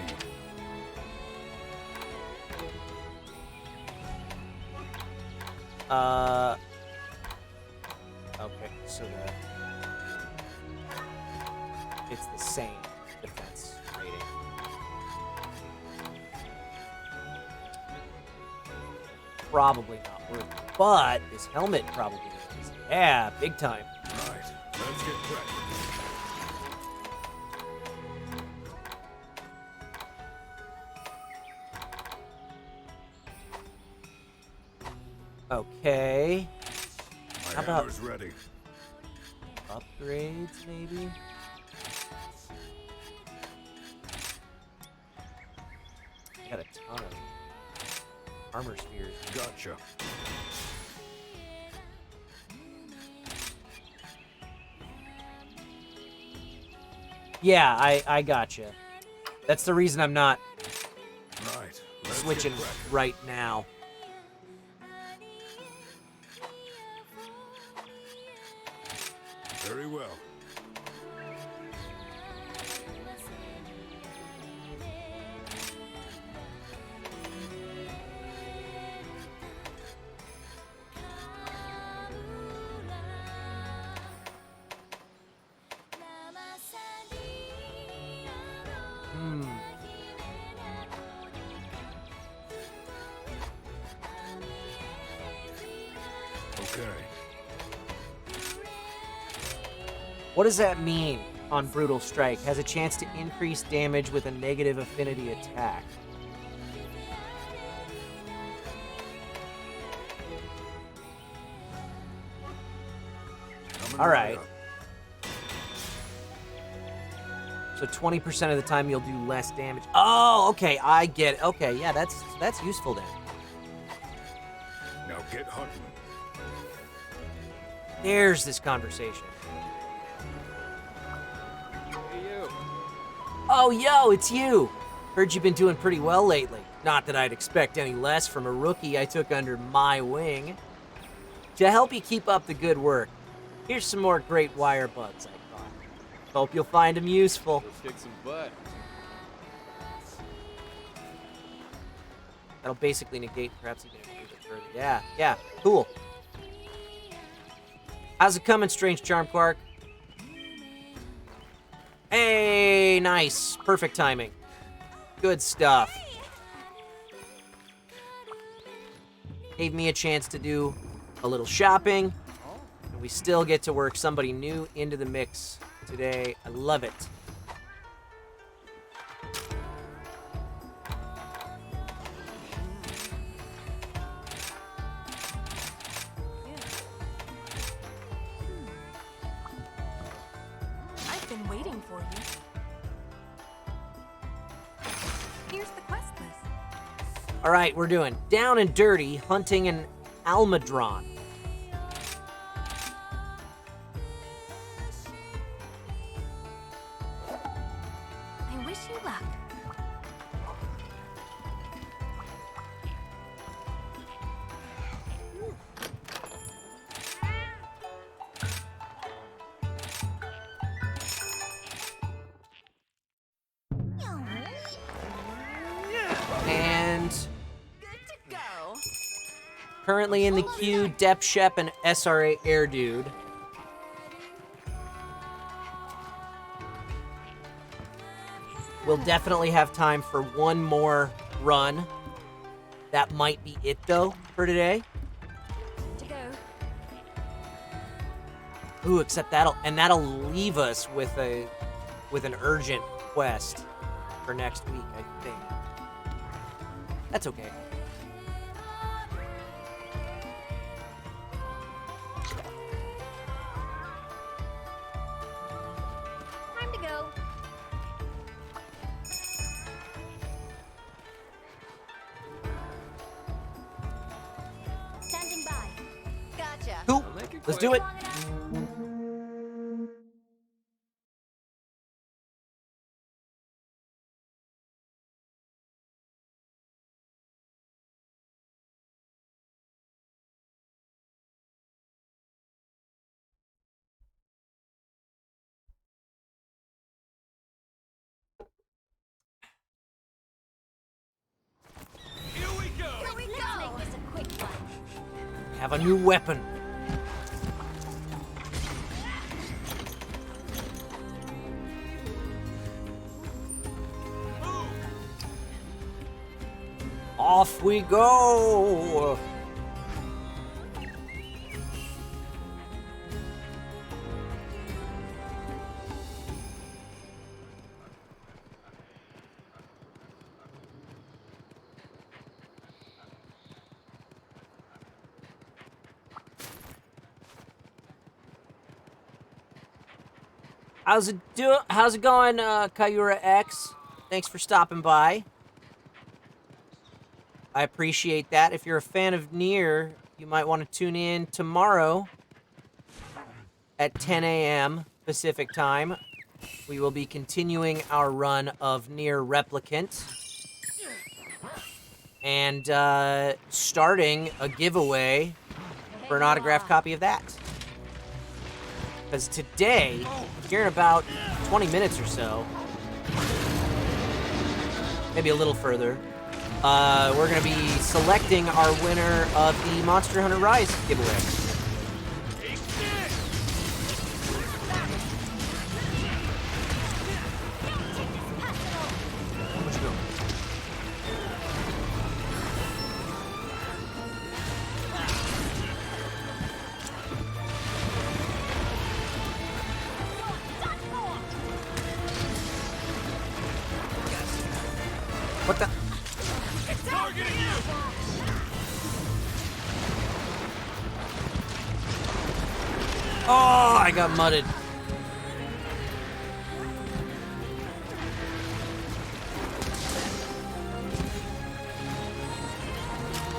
Okay, so it's the same defense rating. Probably not worth it, but this helmet probably is. Yeah, big time. Right, let's get cracking. Okay. My How about hammer's ready. upgrades, maybe? I got a ton of armor spheres. Gotcha. Yeah, I gotcha. That's the reason I'm not Right. Let's switching get cracking. right now. Very well. Okay. What does that mean on Brutal Strike? Has a chance to increase damage with a negative affinity attack. Coming All right. up. So 20% of the time you'll do less damage. Oh, okay, I get it. Okay, yeah, that's useful then. Now get hunting. There's this conversation. Hey, you. Oh, yo, it's you. Heard you've been doing pretty well lately. Not that I'd expect any less from a rookie I took under my wing. To help you keep up the good work, here's some more great wire buds I caught. Hope you'll find them useful. Let's kick some butt. That'll basically negate perhaps even improve it further. Yeah, cool. How's it coming, Strange Charm Quark? Hey, nice. Perfect timing. Good stuff. Gave me a chance to do a little shopping. And we still get to work somebody new into the mix today. I love it. I've been waiting for you. Here's the quest list. All right, we're doing Down and Dirty, hunting an Almadron. I wish you luck. And Good to go. currently in the queue, Dep Shep and SRA Air Dude. We'll definitely have time for one more run. That might be it though for today. To go. Ooh, except that'll leave us with an urgent quest for next week, I think. That's okay. Let's do it. Have a new weapon. Off we go. How's it going, Kayura X? Thanks for stopping by. I appreciate that. If you're a fan of Nier, you might want to tune in tomorrow at 10 a.m. Pacific time. We will be continuing our run of Nier Replicant and starting a giveaway for an autographed copy of that. Because today, here in about 20 minutes or so, maybe a little further, we're going to be selecting our winner of the Monster Hunter Rise giveaway. What the? Oh, I got mudded.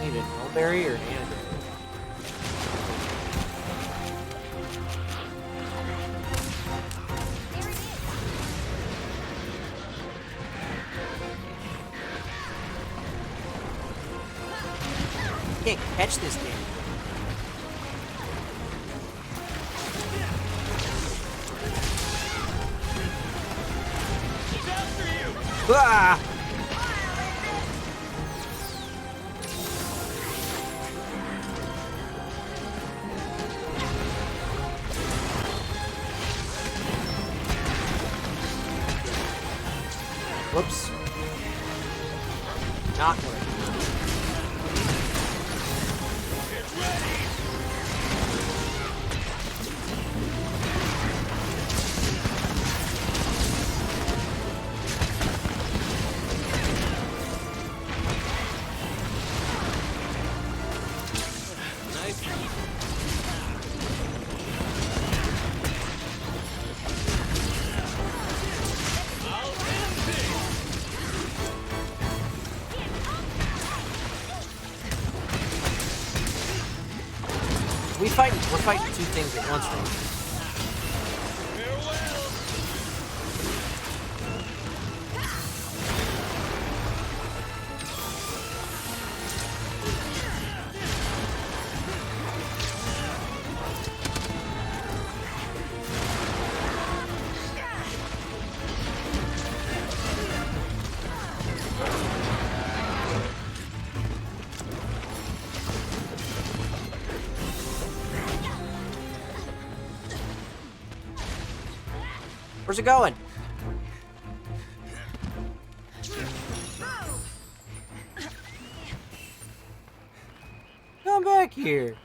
Need a mulberry or an antidote? Can't catch this damn thing. Ah! Whoops. Not working. We're fighting two things at once right now. Where's it going? Come back here.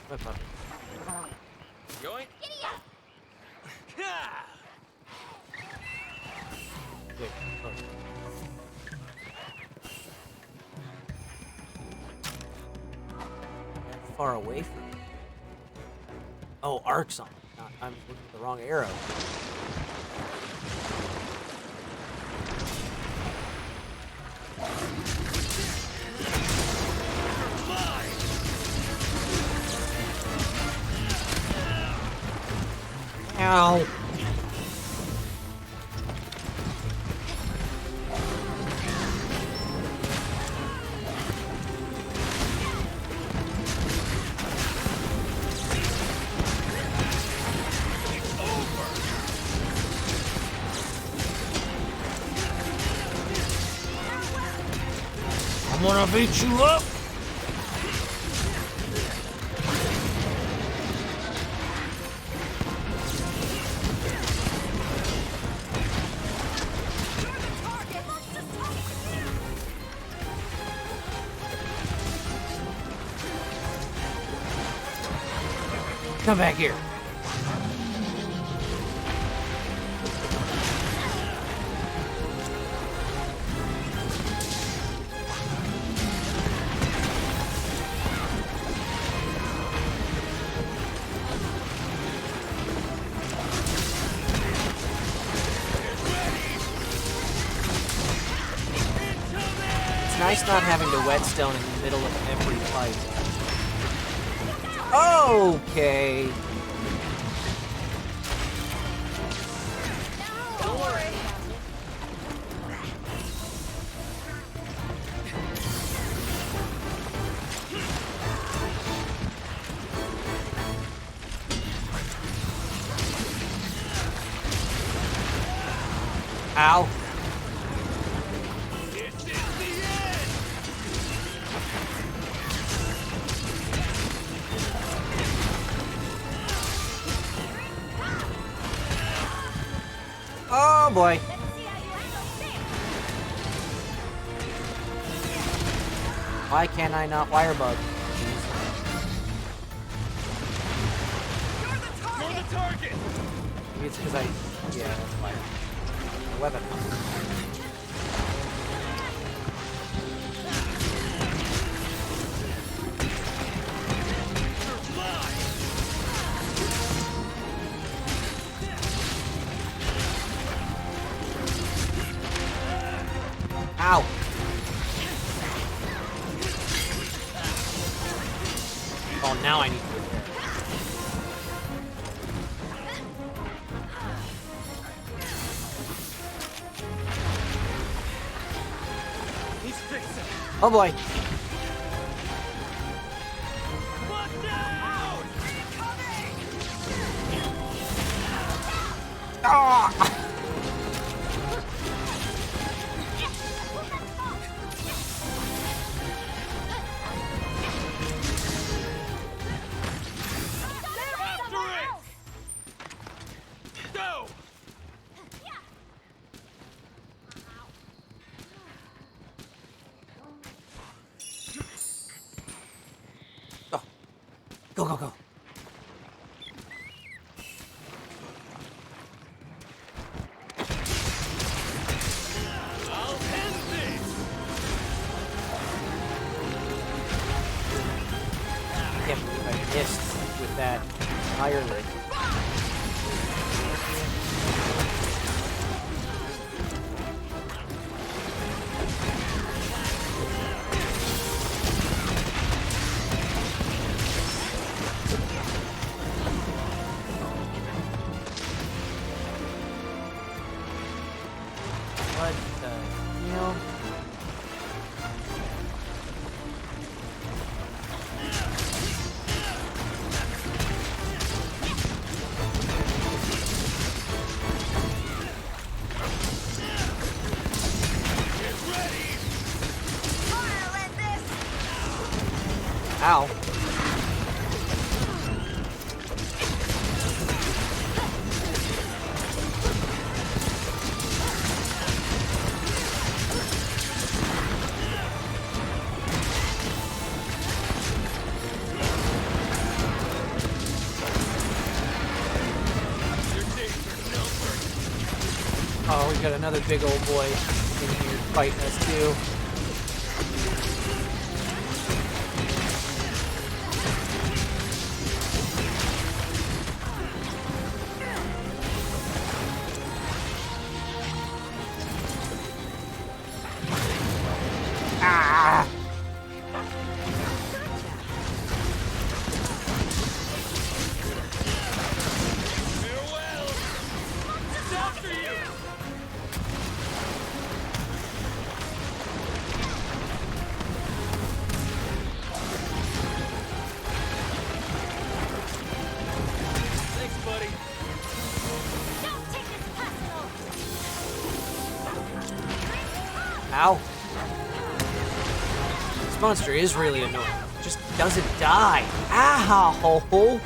My puppy. Going? Wait, oh. That far away from me. Oh, arcs on. I'm looking at the wrong arrow. Ow. I'm gonna beat you up. Come back here. It's nice not having to whetstone in the middle of every fight. Okay. Ow. Oh boy. Why can't I not wirebug? You're the target! Maybe it's because I... Yeah, that's why. The weapon. Ow! Oh, now I need to repair. He's fixing. Oh boy. Look out! Ah! Go! Go, go, go. I'll end this! I can't believe I missed with that entirely. What the hell? Ow. Oh, we got another big old boy in here fighting us too. Ah! Farewell! Ow. This monster is really annoying. It just doesn't die. Ow! Oh boy.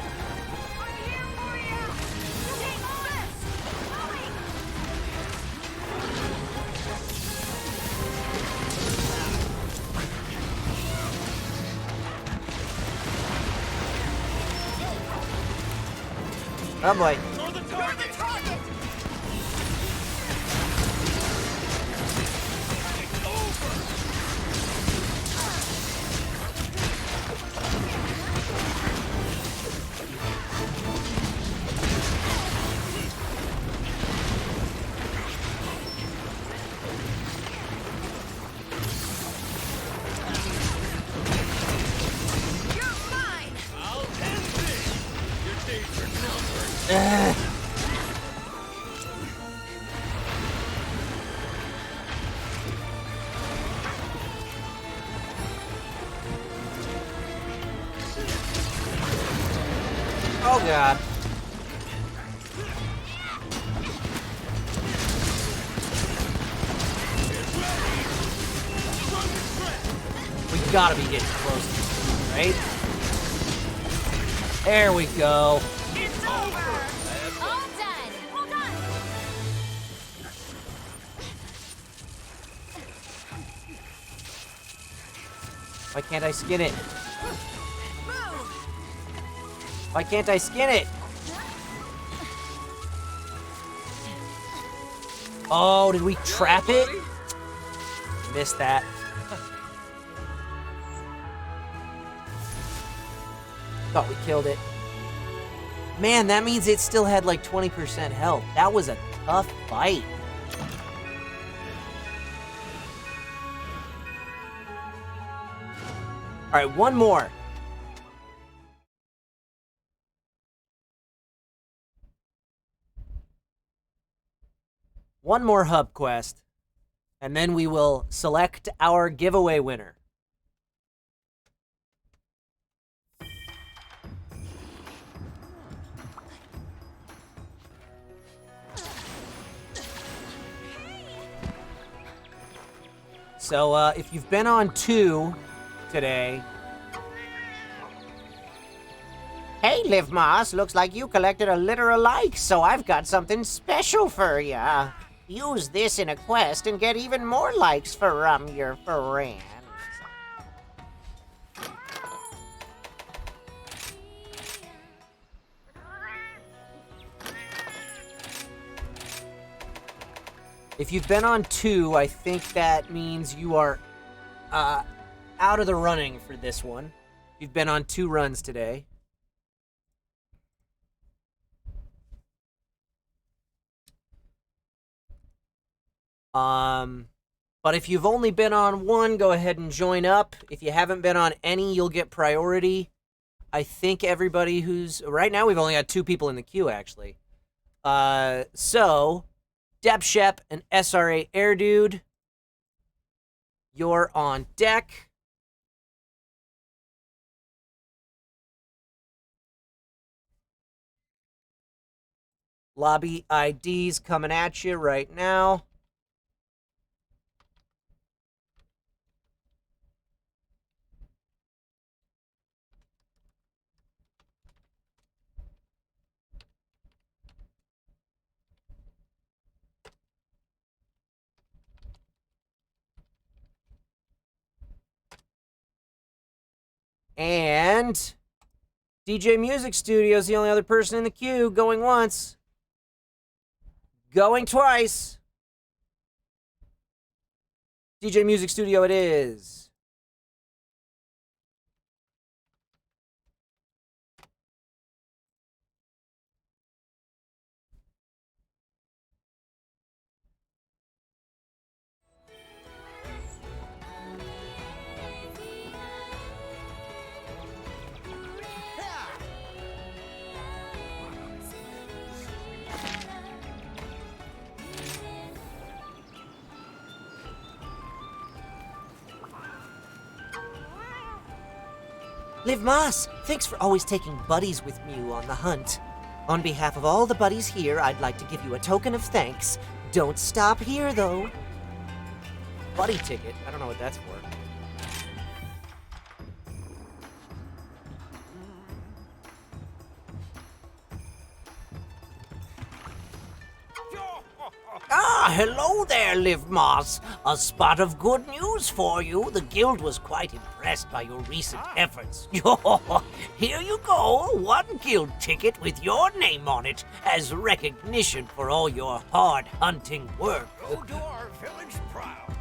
You're the target! I'll end this! Your days are numbered. Oh god. We gotta be getting close to this, right? There we go. It's over! All done! Well done! Why can't I skin it? Why can't I skin it? Oh, did we trap it? Missed that. Thought we killed it. Man, that means it still had like 20% health. That was a tough fight. All right, one more. One more hub quest, and then we will select our giveaway winner. So, if you've been on 2 today... Hey, Liv Moss, looks like you collected a litter of likes, so I've got something special for ya. Use this in a quest and get even more likes for your friends. If you've been on 2, I think that means you are out of the running for this one. You've been on 2 runs today. But if you've only been on 1, go ahead and join up. If you haven't been on any, you'll get priority. I think everybody who's... Right now, we've only got 2 people in the queue, actually. So, Deb Shep and SRA Air Dude, you're on deck. Lobby IDs coming at you right now. And DJ Music Studio's the only other person in the queue. Going once. Going twice. DJ Music Studio it is. Liv Moss, thanks for always taking buddies with you on the hunt. On behalf of all the buddies here, I'd like to give you a token of thanks. Don't stop here, though. buddy ticket. I don't know what that's for. Ah, hello there, Liv Moss. A spot of good news for you. The guild was quite impressed by your recent efforts. Here you go, one guild ticket with your name on it as recognition for all your hard hunting work. Go to our village proud.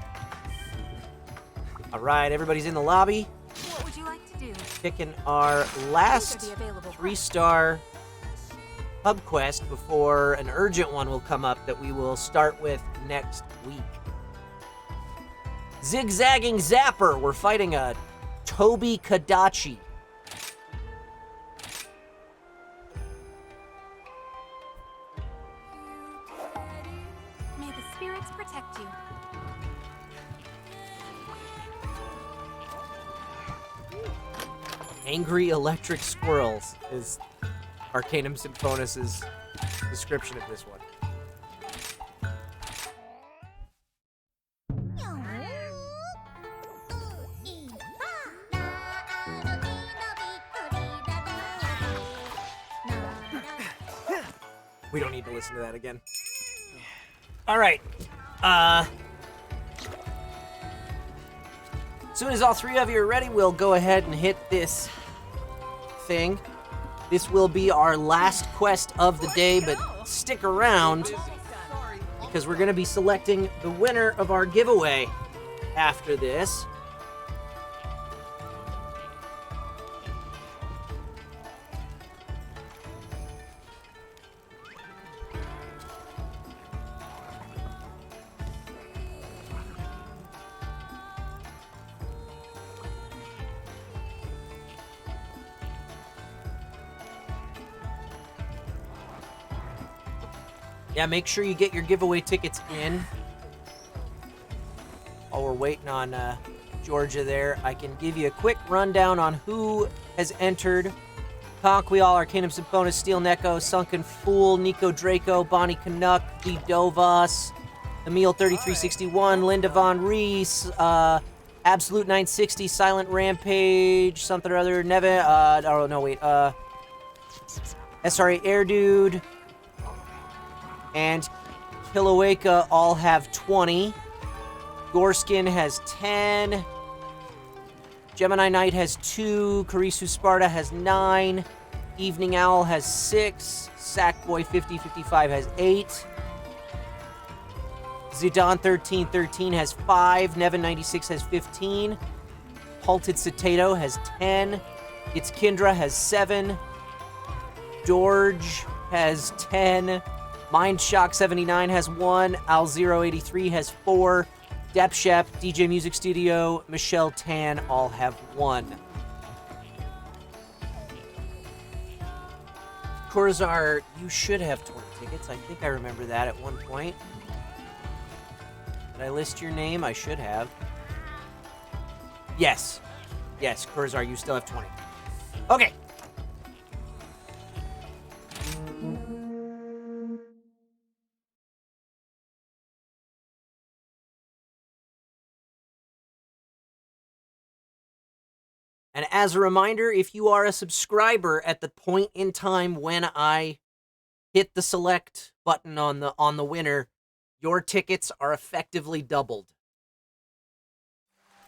All right, everybody's in the lobby. What would you like to do? Picking our last These are the available 3-star hub quest before an urgent one will come up that we will start with next week. Zigzagging Zapper. We're fighting a Toby Kadachi. May the spirits protect you. Angry Electric Squirrels is Arcanum Symphonis's description of this one. We don't need to listen to that again. All right. As soon as all three of you are ready, we'll go ahead and hit this thing. This will be our last quest of the day, but stick around because we're going to be selecting the winner of our giveaway after this. Yeah, make sure you get your giveaway tickets in. While we're waiting on Georgia there, I can give you a quick rundown on who has entered. Conquial, Arcanum Symphonis, Steel Neko, Sunken Fool, Nico Draco, Bonnie Canuck, D. Dovas, Emil 3361, Linda Von Reese, Absolute 960, Silent Rampage, something or other, Nevin, oh no, wait, SRA Air Dude, and Kilauea all have 20. Goreskin has 10. Gemini Knight has 2. Karisu Sparta has 9. Evening Owl has 6. Sackboy 5055 has 8. Zidane 1313 has 5. Nevin 96 has 15. Halted Citato has 10. It's Kindra has 7. Dorge has 10. Mindshock 79 has 1. Al 083 has 4. Depshep, DJ Music Studio, Michelle Tan all have 1. Corzar, you should have 20 tickets. I think I remember that at one point. Did I list your name? I should have. Yes. Yes, Corzar, you still have 20. Okay. And as a reminder, if you are a subscriber at the point in time when I hit the select button on the winner, your tickets are effectively doubled.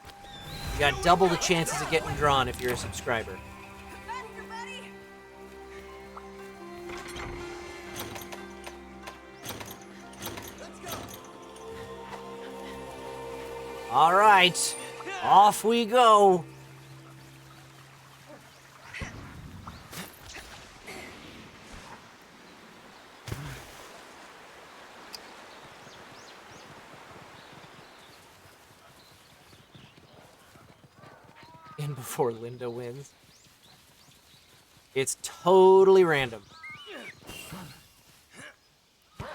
You got double the chances of getting drawn if you're a subscriber. All right, off we go. In before Linda wins. It's totally random. How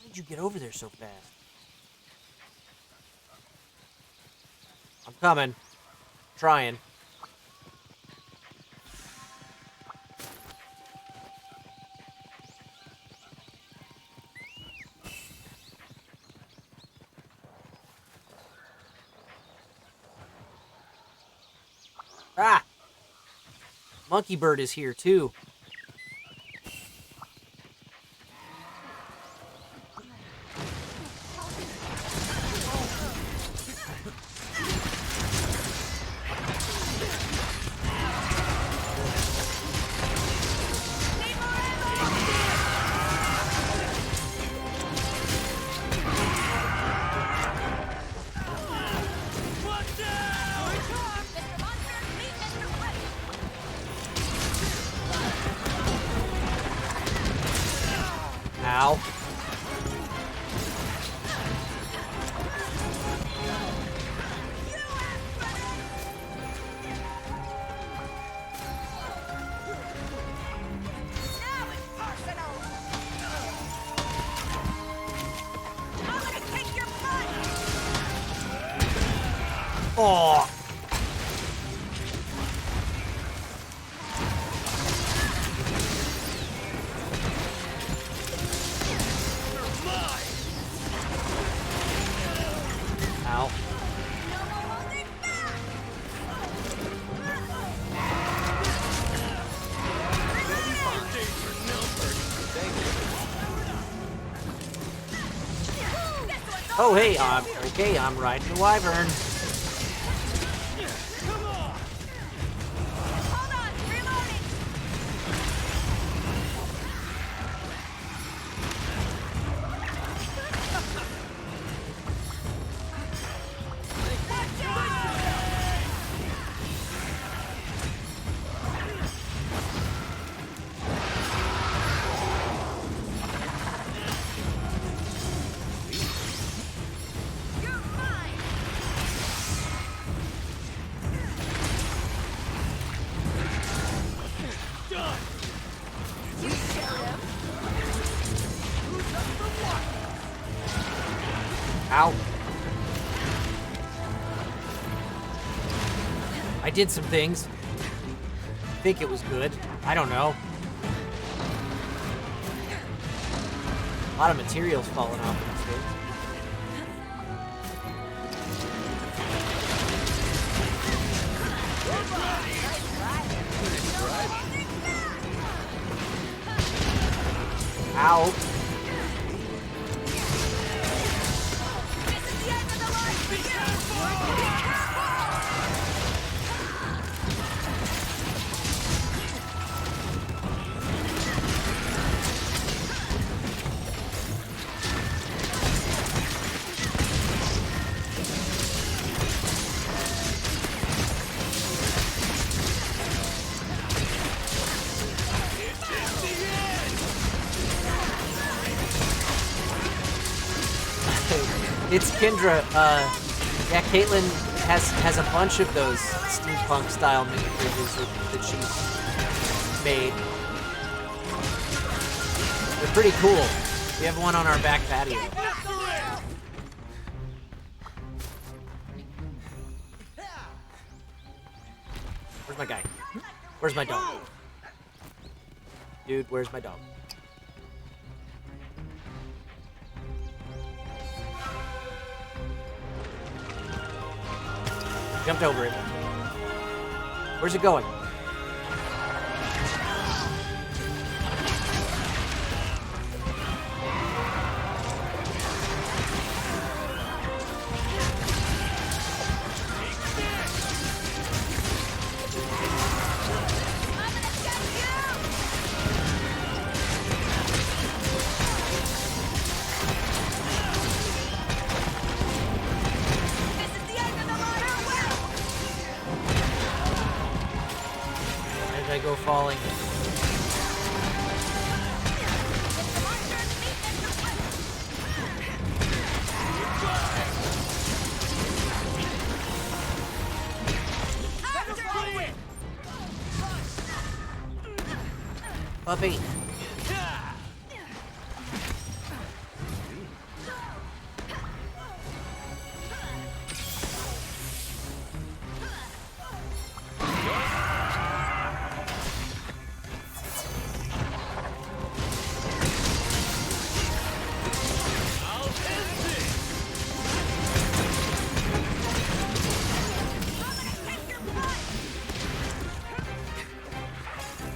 did you get over there so fast? coming. Trying. Ah! Monkey Bird is here, too. Ow. Oh. Ow. Oh, hey, okay, I'm riding the wyvern. Ow. I did some things. I think it was good. I don't know. A lot of materials falling off of this thing. Ow. It's Kendra. Yeah, Caitlin has a bunch of those steampunk style minifigures that she's made. They're pretty cool. We have one on our back patio. Where's my guy? Where's my dog? Dude, where's my dog? Jumped over it. Where's it going? I go falling. Puppy.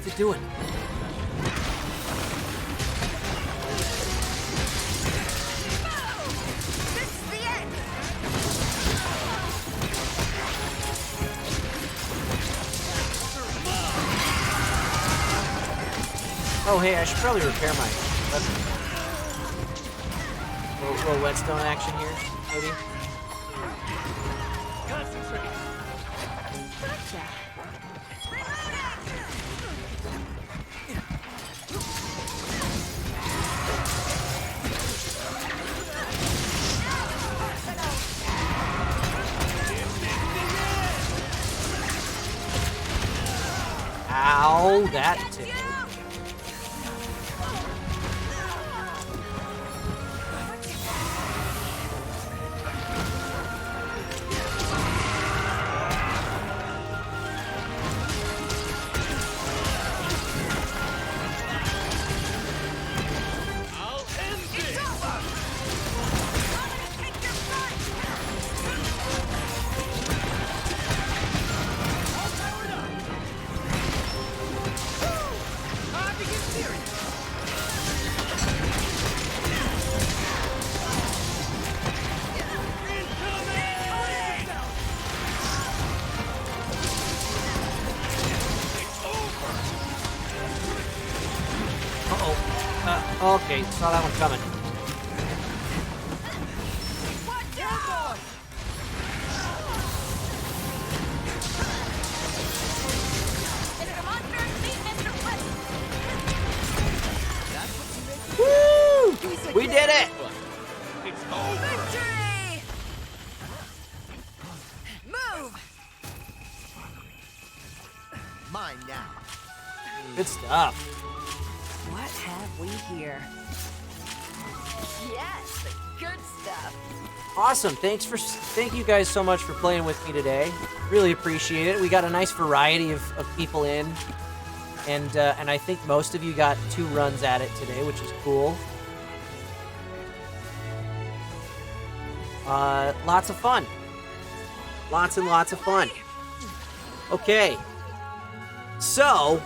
What's it doing? This is the end. Oh, hey, I should probably repair my weapon. Little whetstone action here, maybe? Concentrate. Ow, that tickled. I'll end this. It's over. I'm gonna take your blood. All powered up. Time to get serious. Incoming! It's over. Uh-oh. Okay, saw that one coming. Watch out! It's the monster's feet, Mr. West. Woo! We did it! It's over. Victory! Move! Mine now. Good stuff. What have we here? Yes, the good stuff. Awesome. Thank you guys so much for playing with me today. Really appreciate it. We got a nice variety of people in, and I think most of you got 2 runs at it today, which is cool. Lots of fun. Lots and lots of fun. Okay. So,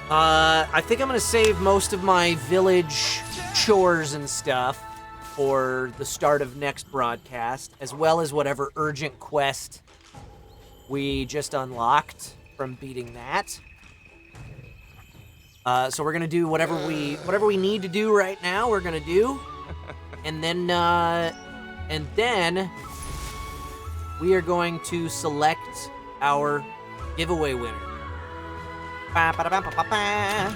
I think I'm gonna save most of my village chores and stuff for the start of next broadcast, as well as whatever urgent quest we just unlocked from beating that. So we're gonna do whatever we need to do right now. We're gonna do, and then we are going to select our giveaway winner. Ba-ba-da-ba-ba-ba-ba.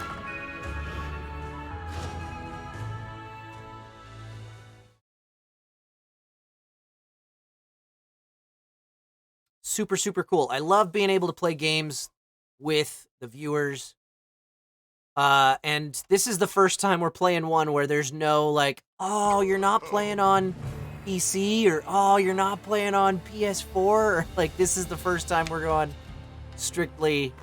Super, super cool. I love being able to play games with the viewers. And this is the first time we're playing one where there's no like, oh, you're not playing on PC, or oh, you're not playing on PS4. Or, like, this is the first time we're going strictly,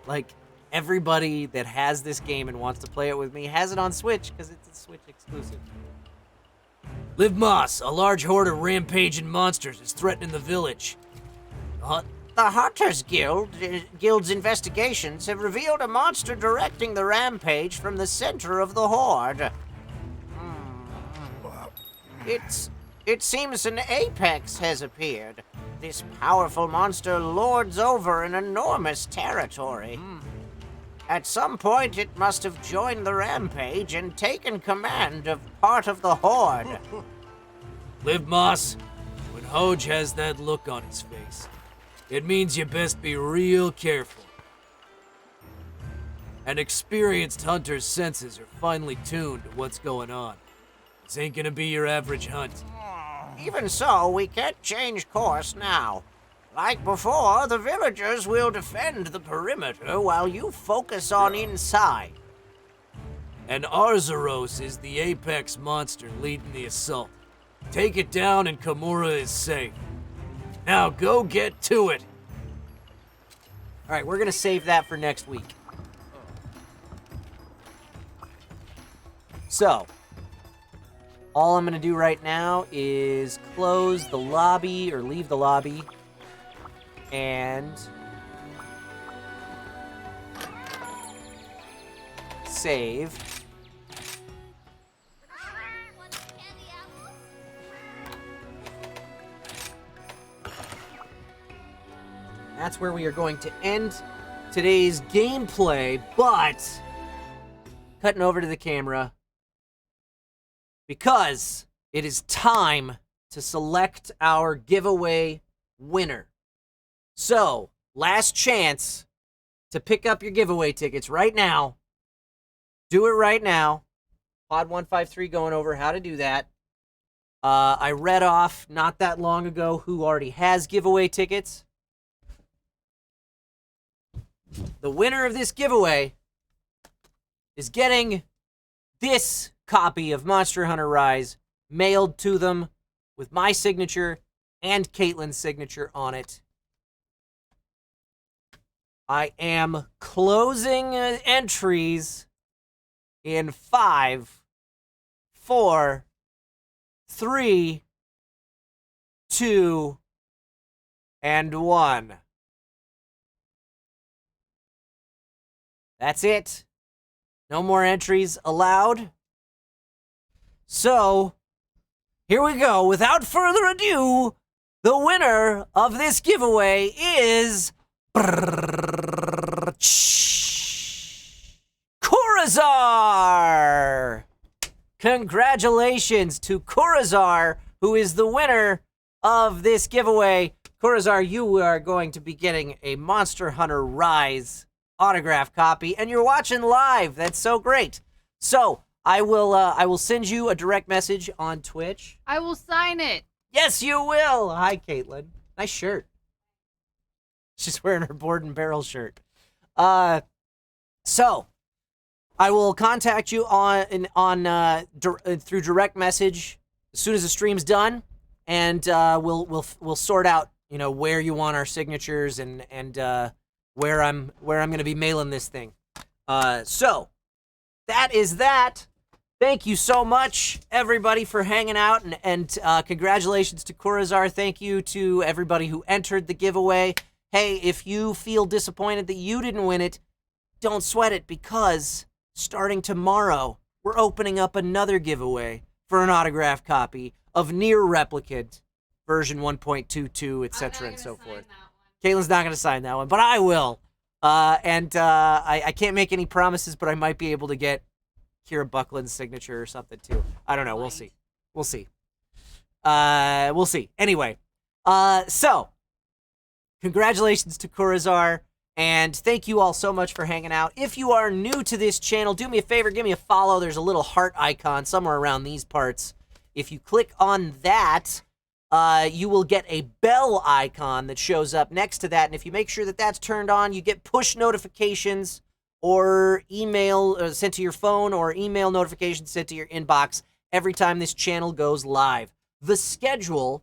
like, everybody that has this game and wants to play it with me has it on Switch because it's a Switch exclusive. Liv Moss, a large horde of rampaging monsters is threatening the village. The Hunters Guild's investigations have revealed a monster directing the rampage from the center of the horde. It seems an apex has appeared. This powerful monster lords over an enormous territory. At some point, it must have joined the rampage and taken command of part of the horde. Liv Moss, when Hoj has that look on his face, it means you best be real careful. An experienced hunter's senses are finely tuned to what's going on. This ain't gonna be your average hunt. Even so, we can't change course now. Like before, the villagers will defend the perimeter while you focus on inside. And Arzuros is the apex monster leading the assault. Take it down and Kimura is safe. Now go get to it! Alright, we're gonna save that for next week. So, all I'm gonna do right now is close the lobby, or leave the lobby, and save. That's where we are going to end today's gameplay, but cutting over to the camera because it is time to select our giveaway winner. So, last chance to pick up your giveaway tickets right now. Do it right now. Pod 153 going over how to do that. I read off not that long ago who already has giveaway tickets. The winner of this giveaway is getting this copy of Monster Hunter Rise mailed to them with my signature and Caitlin's signature on it. I am closing entries in 5, 4, 3, 2, and 1. That's it. No more entries allowed. So, here we go. Without further ado, the winner of this giveaway is Kurazar! Congratulations to Kurazar, who is the winner of this giveaway. Kurazar, you are going to be getting a Monster Hunter Rise autograph copy, and you're watching live. That's so great. So I will send you a direct message on Twitch. I will sign it. Yes, you will. Hi, Caitlin. Nice shirt. She's wearing her board and barrel shirt. So I will contact you through direct message as soon as the stream's done, and we'll sort out where you want our signatures and where I'm going to be mailing this thing. So that is that. Thank you so much, everybody, for hanging out, and congratulations to Kurazar. Thank you to everybody who entered the giveaway. Hey, if you feel disappointed that you didn't win it, don't sweat it, because starting tomorrow, we're opening up another giveaway for an autographed copy of Nier Replicant, version 1.22, etc., and so forth. Caitlin's not going to sign that one, but I will. I can't make any promises, but I might be able to get Kira Buckland's signature or something, too. I don't know. We'll see. We'll see. We'll see. Anyway, so congratulations to Kurazar, and thank you all so much for hanging out. If you are new to this channel, do me a favor, give me a follow. There's a little heart icon somewhere around these parts. If you click on that, you will get a bell icon that shows up next to that, and if you make sure that that's turned on, you get push notifications or email sent to your phone, or email notifications sent to your inbox every time this channel goes live. The schedule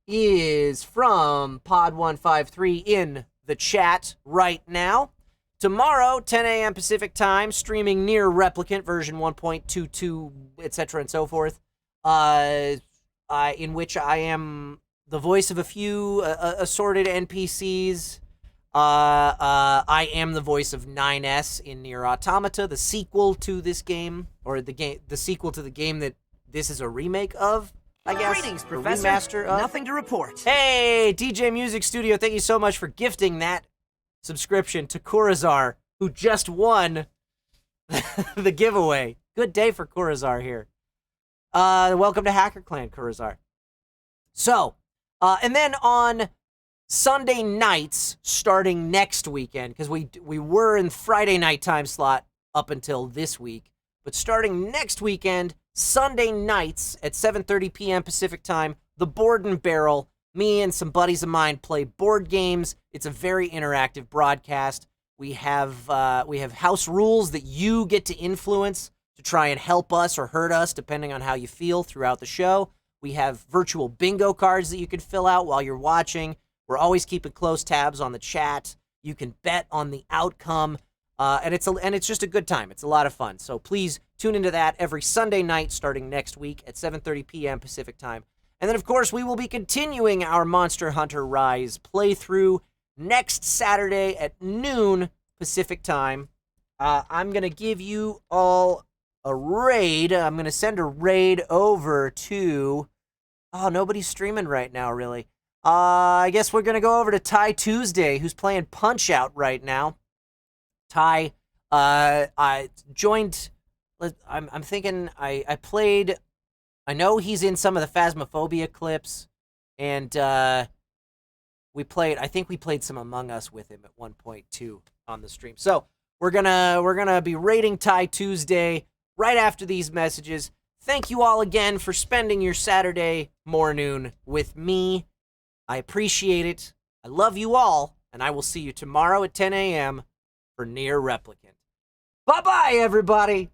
is from Pod153 in the chat right now. Tomorrow, 10 a.m. Pacific time, streaming Nier Replicant version 1.22, etc., and so forth, in which I am the voice of a few assorted NPCs. I am the voice of 9S in Nier Automata, the sequel to this game, or the sequel to the game that this is a remake of, I guess. Greetings, a Professor. remaster of. Nothing to report. Hey, DJ Music Studio, thank you so much for gifting that subscription to Kurazar, who just won the giveaway. Good day for Kurazar here. Welcome to Hacker Clan, Kurazar. So, and then on Sunday nights, starting next weekend, because we were in Friday night time slot up until this week, but starting next weekend, Sunday nights at 7:30 p.m. Pacific time, the Board and Barrel, me and some buddies of mine play board games. It's a very interactive broadcast. We have house rules that you get to influence to try and help us or hurt us, depending on how you feel throughout the show. We have virtual bingo cards that you can fill out while you're watching. We're always keeping close tabs on the chat. You can bet on the outcome, and it's just a good time. It's a lot of fun. So please tune into that every Sunday night starting next week at 7:30 p.m. Pacific time. And then, of course, we will be continuing our Monster Hunter Rise playthrough next Saturday at noon Pacific time. I'm gonna give you all a raid. I'm gonna send a raid over to. Oh, nobody's streaming right now, really. I guess we're gonna go over to Ty Tuesday, who's playing Punch Out right now. Ty, I joined. I'm thinking I played. I know he's in some of the Phasmophobia clips, and we played. I think we played some Among Us with him at one point too on the stream. So we're gonna be raiding Ty Tuesday right after these messages. Thank you all again for spending your Saturday morning with me. I appreciate it. I love you all, and I will see you tomorrow at 10 a.m. for Near Replicant. Bye-bye, everybody!